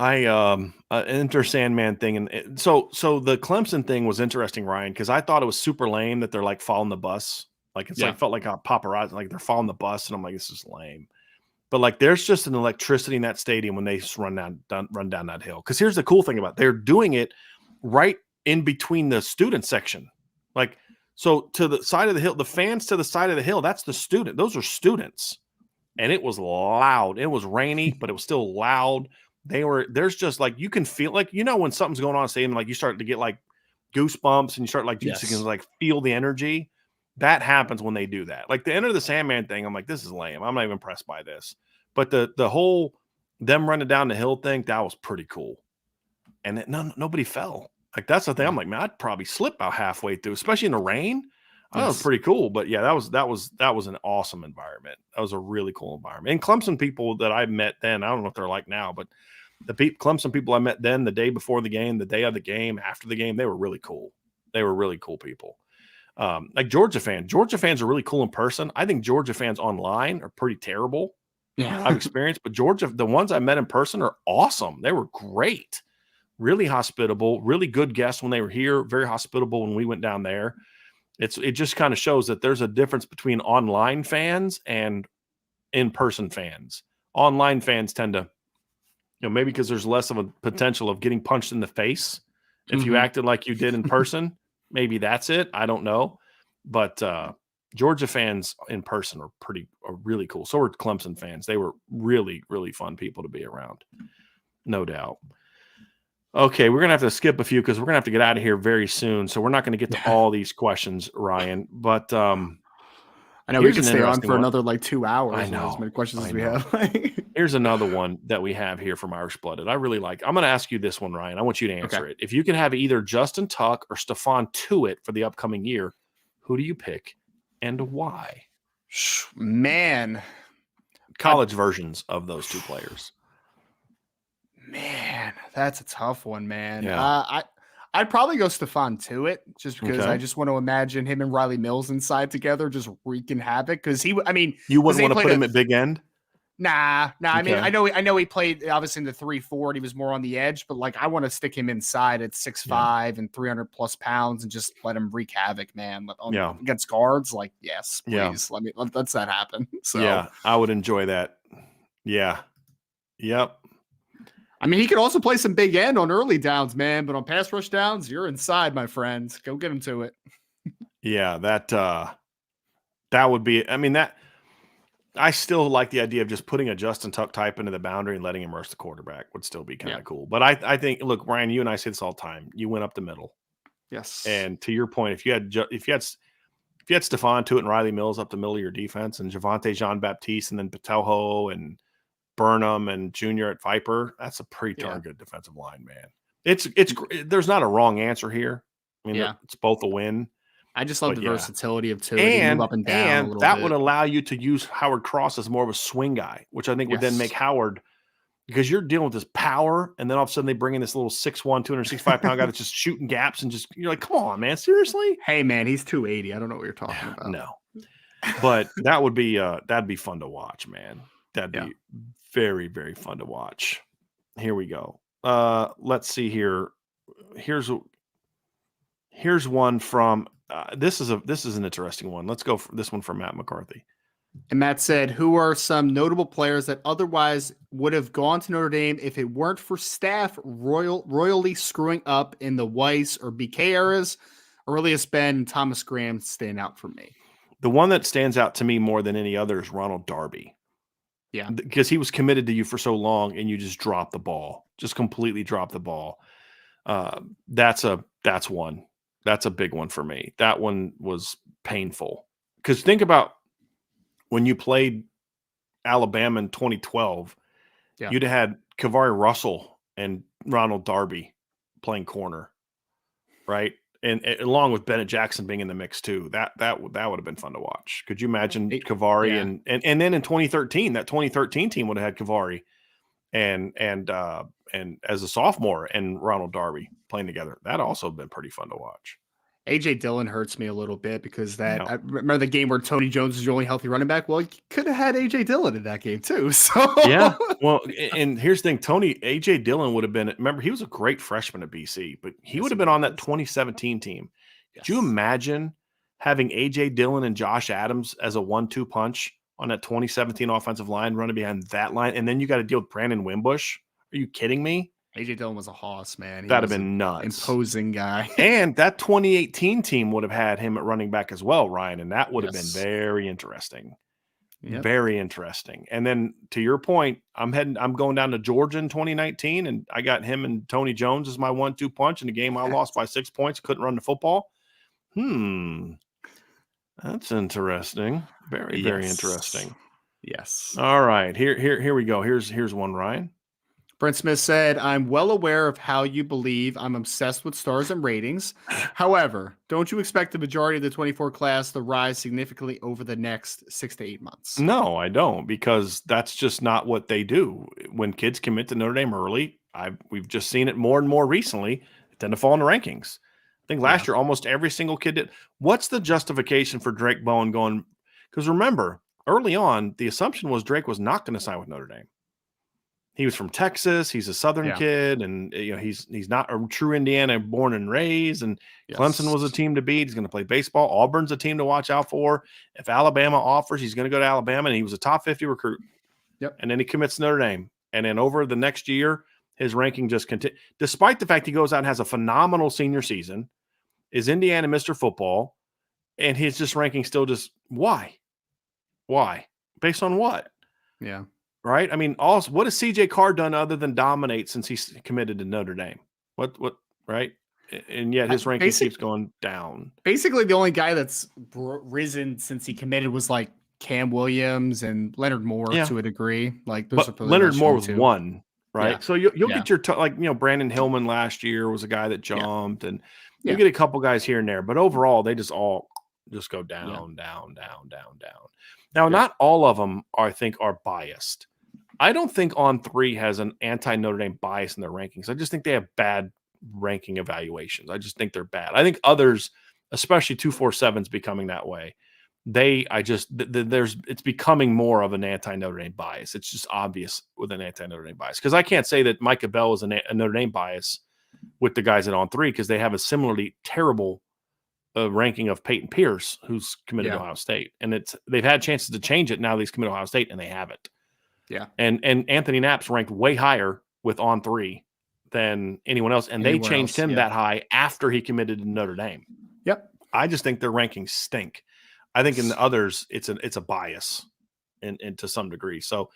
Enter Sandman thing, and so the Clemson thing was interesting, Ryan, because I thought it was super lame that they're like following the bus, like it's like felt like a paparazzi, like they're following the bus, and I'm like, this is lame. But like, there's just an electricity in that stadium when they just run down that hill. Because here's the cool thing about it. They're doing it right in between the student section, like so to the side of the hill, the fans to the side of the hill, that's the student. Those are students. And it was loud. It was rainy, but it was still loud. There's just like, you can feel like, when something's going on in stadium, like you start to get like goosebumps and you start like, you can like feel the energy. That happens when they do that. Like the Enter the Sandman thing, I'm like, this is lame. I'm not even impressed by this. But the whole them running down the hill thing, that was pretty cool. And nobody fell. Like that's the thing. I'm like, man, I'd probably slip about halfway through, especially in the rain. That was pretty cool. But yeah, that was an awesome environment. That was a really cool environment. And Clemson people that I met then, I don't know what they're like now, but the Clemson people I met then, the day before the game, the day of the game, after the game, they were really cool. They were really cool people. Like Georgia fans are really cool in person. I think Georgia fans online are pretty terrible. Yeah, I've experienced, but Georgia, the ones I met in person are awesome. They were great, really hospitable, really good guests when they were here. Very hospitable when we went down there. It just kind of shows that there's a difference between online fans and in-person fans. Online fans tend to, maybe because there's less of a potential of getting punched in the face. If you acted like you did in person, maybe that's it. I don't know. But Georgia fans in person are really cool. So were Clemson fans. They were really, really fun people to be around. No doubt. Okay, we're gonna have to skip a few because we're gonna have to get out of here very soon. So we're not gonna get to all these questions, Ryan. But I know we here's could an stay on interesting for one. another like 2 I hours with as know, many questions I as we know. have. Here's another one that we have here from Irish Blooded. I really like. I'm gonna ask you this one, Ryan. I want you to answer Okay. it. If you could have either Justin Tuck or Stephon Tuitt for the upcoming year, who do you pick and why? Man, College versions of those two players. man, that's a tough one, man. Yeah. I'd probably go Stephon Tuitt just because I Okay. just want to imagine him and Riley Mills inside together just wreaking havoc. Because You because wouldn't they want to played put him at big end? nah. I mean, Okay. I know he played obviously in the 3-4 and he was more on the edge, but like I want to stick him inside at 6'5" and 300 plus pounds and just let him wreak havoc, man. Yeah. Against guards, like yes, Yeah. please let's that happen. So Yeah, I would enjoy that. Yeah. Yep. I mean, he could also play some big end on early downs, man, but on pass rush downs, you're inside, my friend. Go get him to it. Yeah, that would be. I mean, that I still like the idea of just putting a Justin Tuck type into the boundary and letting him rush the quarterback would still be kind of cool. But I think, look, Ryan, you and I say this all the time. You went up the middle, Yes. and to your point, if you had Stephon Tuitt and Riley Mills up the middle of your defense, and Javante Jean Baptiste, and then Patelho and Burnham and Junior at Viper, that's a pretty darn good defensive line, man. It's there's not a wrong answer here. I mean, it's both a win. I just love the versatility of Tuitt. And, move up and down a little that bit. would allow you to use Howard Cross as more of a swing guy, which I think would then make Howard, because you're dealing with this power, and then all of a sudden they bring in this little 6'1", 265-pound guy that's just shooting gaps and just, you're like, come on, man, seriously? Hey, man, he's 280. I don't know what you're talking about. No. But that would be that'd be fun to watch, man. That'd be very, very fun to watch. Here we go. Let's see here. Here's one from this is an interesting one. Let's go for this one from Matt McCarthy. And Matt said, who are some notable players that otherwise would have gone to Notre Dame if it weren't for staff royally screwing up in the Weiss or BK eras? Aurelius Ben and Thomas Graham stand out for me. The one that stands out to me more than any other is Ronald Darby. Yeah. Because he was committed to you for so long and you just dropped the ball. Just completely dropped the ball. That's one. That's a big one for me. That one was painful. Because think about when you played Alabama in 2012, you'd have had Kavari Russell and Ronald Darby playing corner, right? And along with Bennett Jackson being in the mix too. That would have been fun to watch. Could you imagine Kavari and then in 2013, that 2013 team would have had Kavari and as a sophomore and Ronald Darby playing together. That also been pretty fun to watch. AJ Dillon hurts me a little bit because I remember the game where Tony Jones was your only healthy running back. Well, you could have had AJ Dillon in that game too. So well, and here's the thing: AJ Dillon would have been. Remember, he was a great freshman at BC, but he would have been on that 2017 team. Could you imagine having AJ Dillon and Josh Adams as a 1-2 punch on that 2017 offensive line, running behind that line, and then you got to deal with Brandon Wimbush? Are you kidding me? AJ Dillon was a hoss, man. That'd have been nuts. Imposing guy. And that 2018 team would have had him at running back as well, Ryan, and that would have been very interesting. Yep. Very interesting. And then to your point, I'm going down to Georgia in 2019, and I got him and Tony Jones as my 1-2 punch in a game I lost by 6 points, couldn't run the football. That's interesting. Very, very interesting. Yes. All right. Here we go. Here's one, Ryan. Brent Smith said, I'm well aware of how you believe I'm obsessed with stars and ratings. However, don't you expect the majority of the 24 class to rise significantly over the next 6 to 8 months? No, I don't, because that's just not what they do. When kids commit to Notre Dame early, we've just seen it more and more recently, they tend to fall in the rankings. I think last year, almost every single kid did. What's the justification for Drake Bowen going? Because remember, early on, the assumption was Drake was not going to sign with Notre Dame. He was from Texas. He's a Southern kid, and he's not a true Indiana born and raised. And Clemson was a team to beat. He's going to play baseball. Auburn's a team to watch out for. If Alabama offers, he's going to go to Alabama. And he was a top 50 recruit. Yep. And then he commits to Notre Dame. And then over the next year, his ranking just continues. Despite the fact he goes out and has a phenomenal senior season, is Indiana Mr. Football, and his just ranking still just why? Based on what? Yeah. Right? I mean, also, what has CJ Carr done other than dominate since he's committed to Notre Dame? What right? And yet his ranking keeps going down. Basically, the only guy that's risen since he committed was like Cam Williams and Leonard Moore to a degree. Like, those but Leonard Moore was one, right? Yeah. So you'll get your Brandon Hillman last year was a guy that jumped, and you get a couple guys here and there, but overall they just all just go down, down, down, down, down. Now, not all of them I think are biased. I don't think On3 has an anti-Notre Dame bias in their rankings. I just think they have bad ranking evaluations. I just think they're bad. I think others, especially 247 is becoming that way. It's becoming more of an anti-Notre Dame bias. It's just obvious with an anti-Notre Dame bias. Because I can't say that Micah Bell is a Notre Dame bias with the guys at On3 because they have a similarly terrible ranking of Peyton Pierce, who's committed to Ohio State. And they've had chances to change it. Now he's committed to Ohio State, and they haven't. Yeah. And Anthony Knapp's ranked way higher with On3 than anyone else. And they changed him that high after he committed to Notre Dame. Yep. I just think their rankings stink. I think in the others, it's a bias and to some degree. So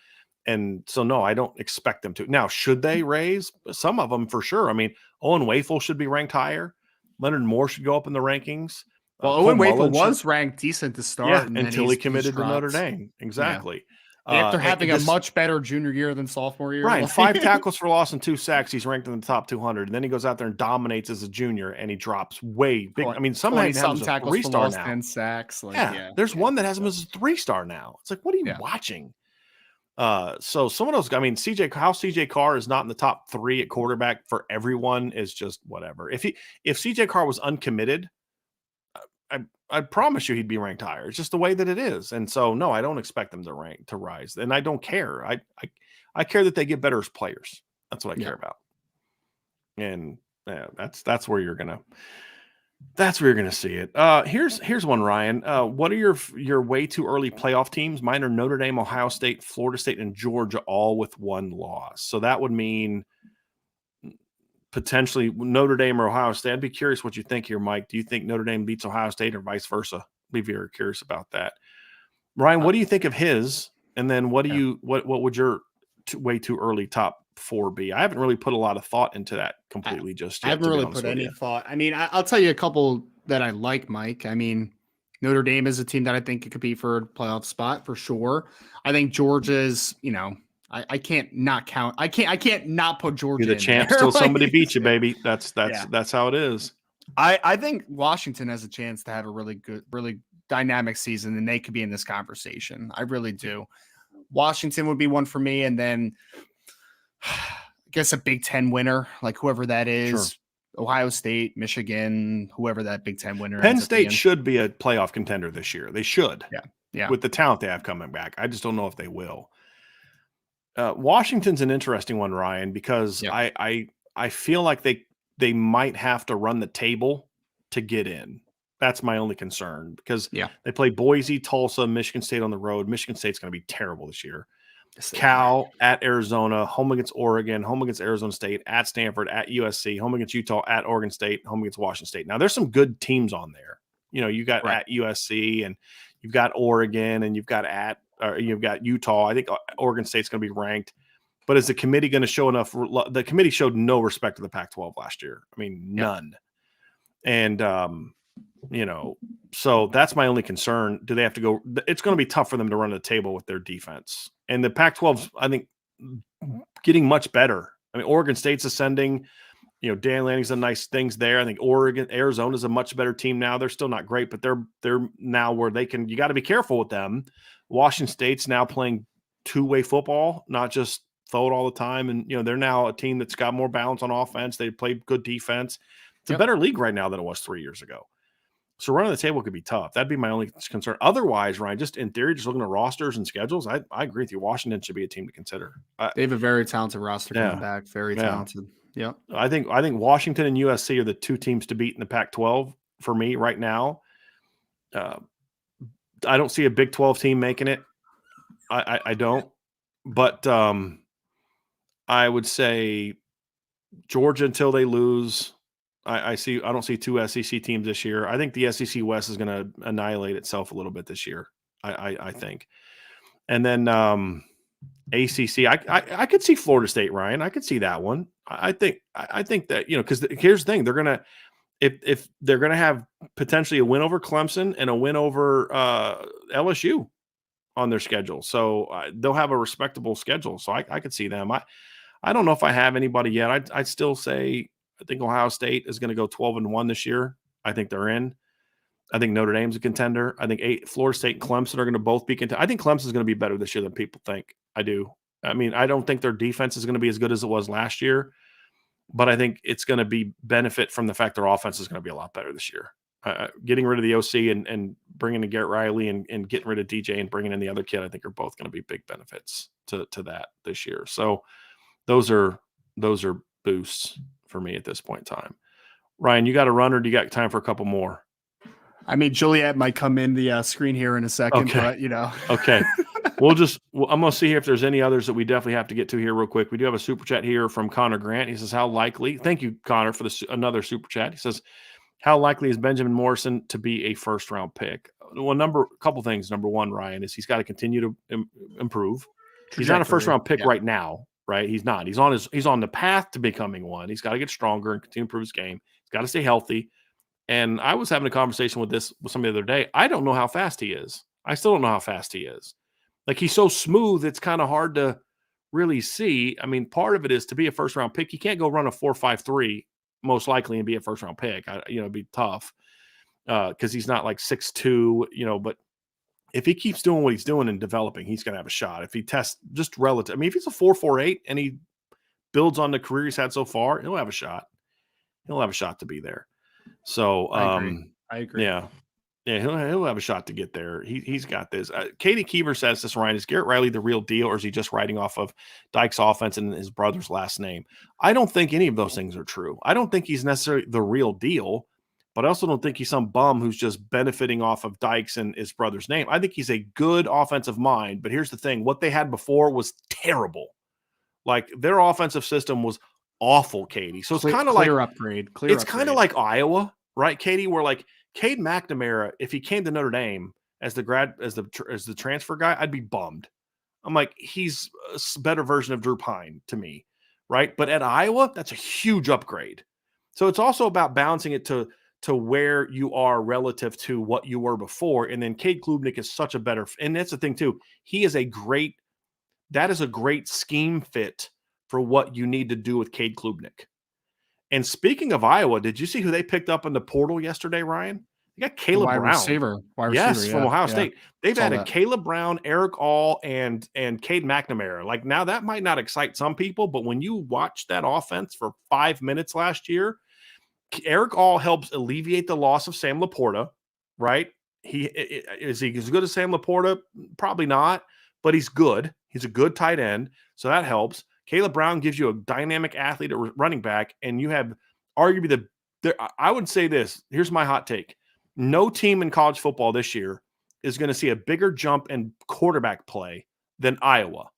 no, I don't expect them to. Now, should they raise some of them for sure? I mean, Owen Wafel should be ranked higher. Leonard Moore should go up in the rankings. Well, Owen Wafel was ranked decent to start, until he committed to Notre Dame. Exactly. Yeah. After having a much better junior year than sophomore year. Right. 5 tackles for loss and 2 sacks. He's ranked in the top 200. And then he goes out there and dominates as a junior, and he drops way big. I mean, some have him as a 3-star now. 10 sacks. There's one that has him as a 3-star now. It's like, what are you watching? So some of those, I mean, CJ Carr is not in the top 3 at quarterback for everyone is just whatever. If CJ Carr was uncommitted, I promise you he'd be ranked higher. It's just the way that it is. And so, no, I don't expect them to rise. And I don't care. I care that they get better as players. That's what I care about. And that's where you're going to see it. Here's one, Ryan. What are your way too early playoff teams? Mine are Notre Dame, Ohio State, Florida State, and Georgia, all with 1 loss. So that would mean potentially Notre Dame or Ohio State. I'd be curious what you think here, Mike. Do you think Notre Dame beats Ohio State or vice versa? Be very curious about that. Ryan, what do you think of his? And then what would your way too early top 4 be? I haven't really put a lot of thought into that completely just yet. I haven't really put any thought. I mean, I'll tell you a couple that I like, Mike. I mean, Notre Dame is a team that I think it could be for a playoff spot for sure. I think Georgia's, I can't not count. I can't not put Georgia. You're the champ till somebody beats you, baby. That's how it is. I think Washington has a chance to have a really good, really dynamic season, and they could be in this conversation. I really do. Washington would be one for me, and then I guess a Big Ten winner, like whoever that is. Sure. Ohio State, Michigan, whoever that Big Ten winner. Penn State should be a playoff contender this year. They should. Yeah. With the talent they have coming back. I just don't know if they will. Washington's an interesting one, Ryan, because I feel like they might have to run the table to get in. That's my only concern because they play Boise, Tulsa, Michigan State on the road. Michigan State's going to be terrible this year. Cal at Arizona, home against Oregon, home against Arizona State, at Stanford, at USC, home against Utah, at Oregon State, home against Washington State. Now, there's some good teams on there. You got at USC, and you've got Oregon, and you've got Utah. I think Oregon State's going to be ranked. But is the committee going to show enough? The committee showed no respect to the Pac-12 last year. I mean, none. And, so that's my only concern. Do they have to go? It's going to be tough for them to run the table with their defense. And the Pac-12's, I think, getting much better. I mean, Oregon State's ascending. Dan Lanning's done nice things there. I think Arizona's a much better team now. They're still not great, but they're now where they can. You got to be careful with them. Washington State's now playing two-way football, not just throw it all the time. And they're now a team that's got more balance on offense. They play good defense. It's a better league right now than it was 3 years ago. So running the table could be tough. That'd be my only concern. Otherwise, Ryan, just in theory, just looking at rosters and schedules, I agree with you. Washington should be a team to consider. They have a very talented roster coming back. Very talented. Yeah. I think Washington and USC are the 2 teams to beat in the Pac-12 for me right now. I don't see a Big 12 team making it. I don't. But I would say Georgia until they lose. I don't see 2 SEC teams this year. I think the SEC West is going to annihilate itself a little bit this year. I think. And then ACC, I could see Florida State, Ryan. I could see that one. I think that, because here's the thing, they're gonna if they're gonna have potentially a win over Clemson and a win over LSU on their schedule, so they'll have a respectable schedule. So I could see them. I don't know if I have anybody yet. I'd still say I think Ohio State is going to go 12-1 this year. I think they're in. I think Notre Dame's a contender. I think Florida State and Clemson are going to both be contenders. I think Clemson is going to be better this year than people think. I do. I mean, I don't think their defense is going to be as good as it was last year, but I think it's going to be benefit from the fact their offense is going to be a lot better this year. Getting rid of the OC and bringing in Garrett Riley and getting rid of DJ and bringing in the other kid, I think are both going to be big benefits to that this year. So those are boosts for me at this point in time. Ryan, you got to run, or do you got time for a couple more? I mean, Juliet might come in the screen here in a second, okay. but Okay. I'm going to see if there's any others that we definitely have to get to here real quick. We do have a super chat here from Connor Grant. He says, how likely, thank you, Connor, for another super chat. He says, how likely is Benjamin Morrison to be a first round pick? Well, a couple things. Number one, Ryan, is he's got to continue to improve. He's not a first round pick right now, right? He's not. He's on the path to becoming one. He's got to get stronger and continue to improve his game. He's got to stay healthy. And I was having a conversation with somebody the other day. I don't know how fast he is. I still don't know how fast he is. Like, he's so smooth, it's kind of hard to really see. I mean, part of it is to be a first round pick. You can't go run a 4.53 most likely and be a first round pick. It'd be tough because he's not like 6'2", but if he keeps doing what he's doing and developing, he's going to have a shot. If he tests just relative, I mean, if he's a 4.48 and he builds on the career he's had so far, he'll have a shot. He'll have a shot to be there. So I agree. Yeah, he'll have a shot to get there. He's got this. Katie Keever says this, Ryan, is Garrett Riley the real deal, or is he just riding off of Dyke's offense and his brother's last name? I don't think any of those things are true. I don't think he's necessarily the real deal, but I also don't think he's some bum who's just benefiting off of Dykes and his brother's name. I think he's a good offensive mind, but here's the thing. What they had before was terrible. Like, their offensive system was awful, Katie. So it's kind of like upgrade. It's kind of like Iowa, right, Katie? Where like Cade McNamara, if he came to Notre Dame as the transfer guy, I'd be bummed. I'm like, he's a better version of Drew Pine to me, right? But at Iowa, that's a huge upgrade. So it's also about balancing it to where you are relative to what you were before. And then Cade Klubnik is such a better, and that's the thing too. That is a great scheme fit for what you need to do with Cade Klubnik. And speaking of Iowa, did you see who they picked up in the portal yesterday, Ryan? They got Caleb Brown. Receiver, yes, from Ohio State. They've added Caleb Brown, Eric All, and Cade McNamara. Like, now that might not excite some people, but when you watch that offense for 5 minutes last year, Eric All helps alleviate the loss of Sam Laporta, right? Is he as good as Sam Laporta? Probably not, but he's good. He's a good tight end, so that helps. Caleb Brown gives you a dynamic athlete at running back, and you have arguably I would say this. Here's my hot take. No team in college football this year is going to see a bigger jump in quarterback play than Iowa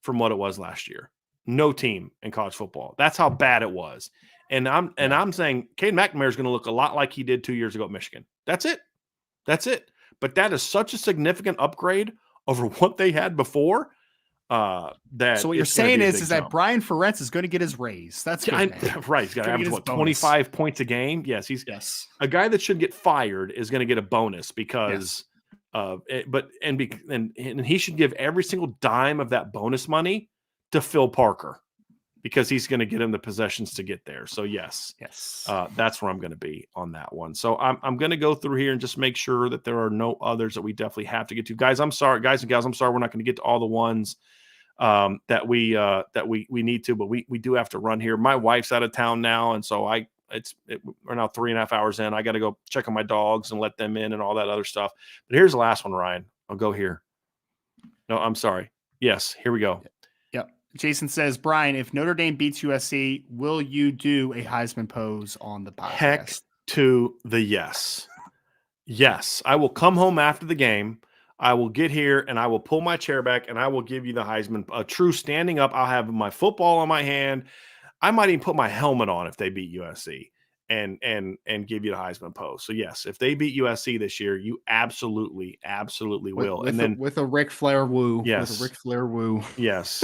from what it was last year. No team in college football. That's how bad it was. And I'm saying Cade McNamara is going to look a lot like he did 2 years ago at Michigan. That's it. But that is such a significant upgrade over what they had before. That so what you're saying is that Brian Ferentz is going to get his raise. That's good, right. He's got to average 25 points a game. Yes, he's a guy that should get fired is going to get a bonus because and he should give every single dime of that bonus money to Phil Parker because he's going to get him the possessions to get there. So yes, that's where I'm going to be on that one. So I'm going to go through here and just make sure that there are no others that we definitely have to get to. Guys and gals, I'm sorry we're not going to get to all the ones that we need to, but we do have to run here. My wife's out of town now, and so we're now 3.5 hours in. I got to go check on my dogs and let them in and all that other stuff. But here's the last one, Ryan. I'll go here. No, I'm sorry. Yes, here we go. Yep. Jason says, Brian, if Notre Dame beats USC, will you do a Heisman pose on the podcast? Heck to the yes. Yes, I will come home after the game. I will get here and I will pull my chair back and I will give you the Heisman, a true standing up. I'll have my football in my hand. I might even put my helmet on if they beat USC. and give you the Heisman post. So yes, if they beat USC this year, you absolutely will. With and then with a Ric Flair woo. Yes. With a Ric Flair woo. yes.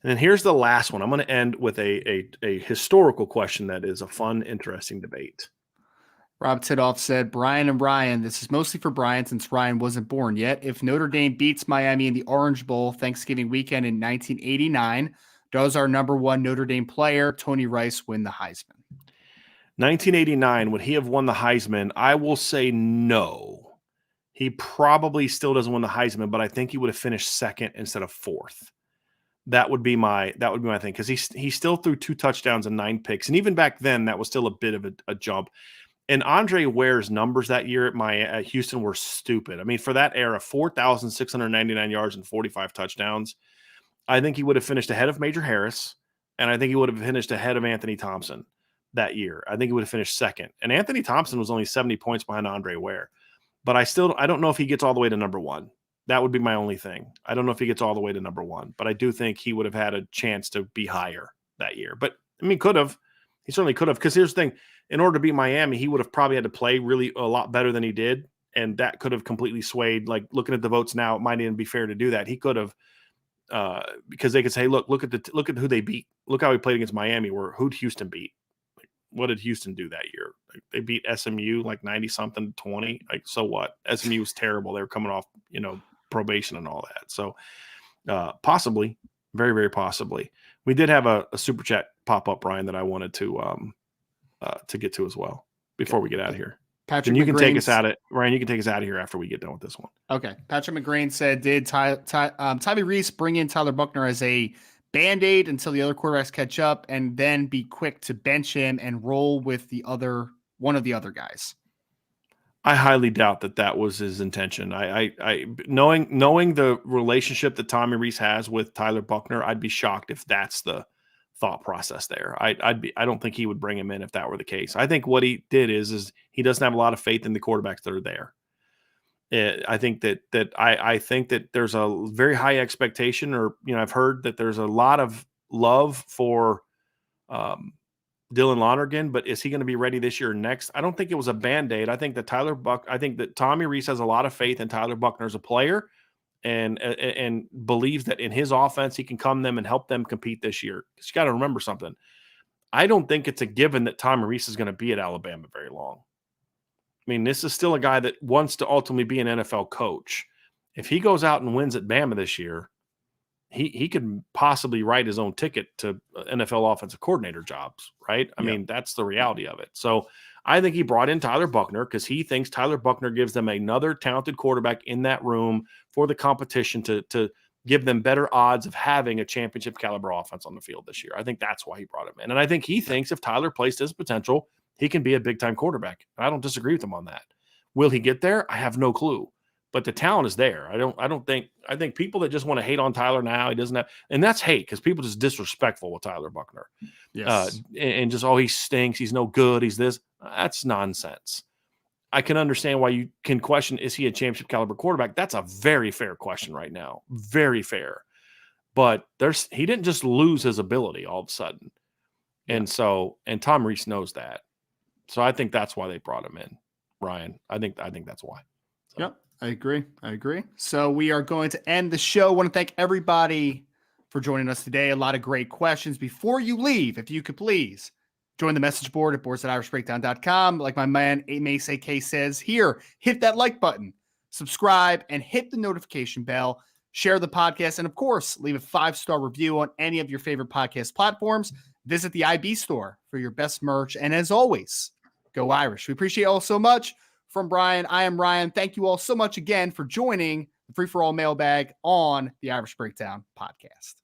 And then here's the last one. I'm going to end with a historical question that is a fun, interesting debate. Rob Tidoff said, Brian and Ryan, this is mostly for Brian since Ryan wasn't born yet. If Notre Dame beats Miami in the Orange Bowl Thanksgiving weekend in 1989, does our number one Notre Dame player, Tony Rice, win the Heisman? 1989, would he have won the Heisman? I will say no. He probably still doesn't win the Heisman, but I think he would have finished second instead of fourth. That would be my thing, because he still threw 2 touchdowns and 9 picks, and even back then that was still a bit of a jump. And Andre Ware's numbers that year at Houston were stupid. I mean, for that era, 4,699 yards and 45 touchdowns. I think he would have finished ahead of Major Harris, and I think he would have finished ahead of Anthony Thompson that year. I think he would have finished second. And Anthony Thompson was only 70 points behind Andre Ware. But I don't know if he gets all the way to number 1. That would be my only thing. I don't know if he gets all the way to number 1, but I do think he would have had a chance to be higher that year. But I mean, could have. He certainly could have, because here's the thing. In order to beat Miami, he would have probably had to play really a lot better than he did, and that could have completely swayed. Like, looking at the votes now, it might even be fair to do that. He could have, because they could say, look at who they beat. Look how he played against Miami. Who'd Houston beat? Like, what did Houston do that year? Like, they beat SMU like 90-something 20. Like, so what? SMU was terrible. They were coming off, probation and all that. So possibly, very, very possibly. We did have a super chat pop up, Brian, that I wanted to get to as well before we get out of here. Patrick, and you can take us out of Ryan. You can take us out of here after we get done with this one. Okay. Patrick McGrain said, "Did Tommy Rees bring in Tyler Buchner as a Band-Aid until the other quarterbacks catch up, and then be quick to bench him and roll with one of the other guys?" I highly doubt that was his intention. I knowing the relationship that Tommy Rees has with Tyler Buchner, I'd be shocked if that's the thought process there. I don't think he would bring him in if that were the case. I think what he did is he doesn't have a lot of faith in the quarterbacks that are there. I think that there's a very high expectation, or I've heard that there's a lot of love for Dylan Lonergan, but is he going to be ready this year or next? I don't think it was a Band-Aid. I think that Tommy Rees has a lot of faith in Tyler Buchner as a player, and believes that in his offense he can come them and help them compete this year. Because you got to remember something. I don't think it's a given that Tommy Rees is going to be at Alabama very long. I mean, this is still a guy that wants to ultimately be an NFL coach. If he goes out and wins at Bama this year, he could possibly write his own ticket to NFL offensive coordinator jobs, right? I mean, that's the reality of it. So I think he brought in Tyler Buchner because he thinks Tyler Buchner gives them another talented quarterback in that room for the competition to give them better odds of having a championship caliber offense on the field this year. I think that's why he brought him in. And I think he thinks if Tyler plays to his potential, he can be a big-time quarterback. And I don't disagree with him on that. Will he get there? I have no clue. But the talent is there. I think people that just want to hate on Tyler now, he doesn't have, and that's hate because people just disrespectful with Tyler Buchner. Yes. And just, he stinks. He's no good. He's this. That's nonsense. I can understand why you can question, is he a championship caliber quarterback? That's a very fair question right now. Very fair. But he didn't just lose his ability all of a sudden. And Tom Rees knows that. So I think that's why they brought him in, Ryan. I think that's why. So. Yep. I agree. So we are going to end the show. I want to thank everybody for joining us today. A lot of great questions. Before you leave, if you could please join the message board at boards@irishbreakdown.com. Like my man Mace AK says here, hit that like button, subscribe, and hit the notification bell. Share the podcast, and of course, leave a 5-star review on any of your favorite podcast platforms. Visit the IB store for your best merch. And as always, go Irish. We appreciate you all so much. From Brian, I am Ryan. Thank you all so much again for joining the Free for All Mailbag on the Irish Breakdown podcast.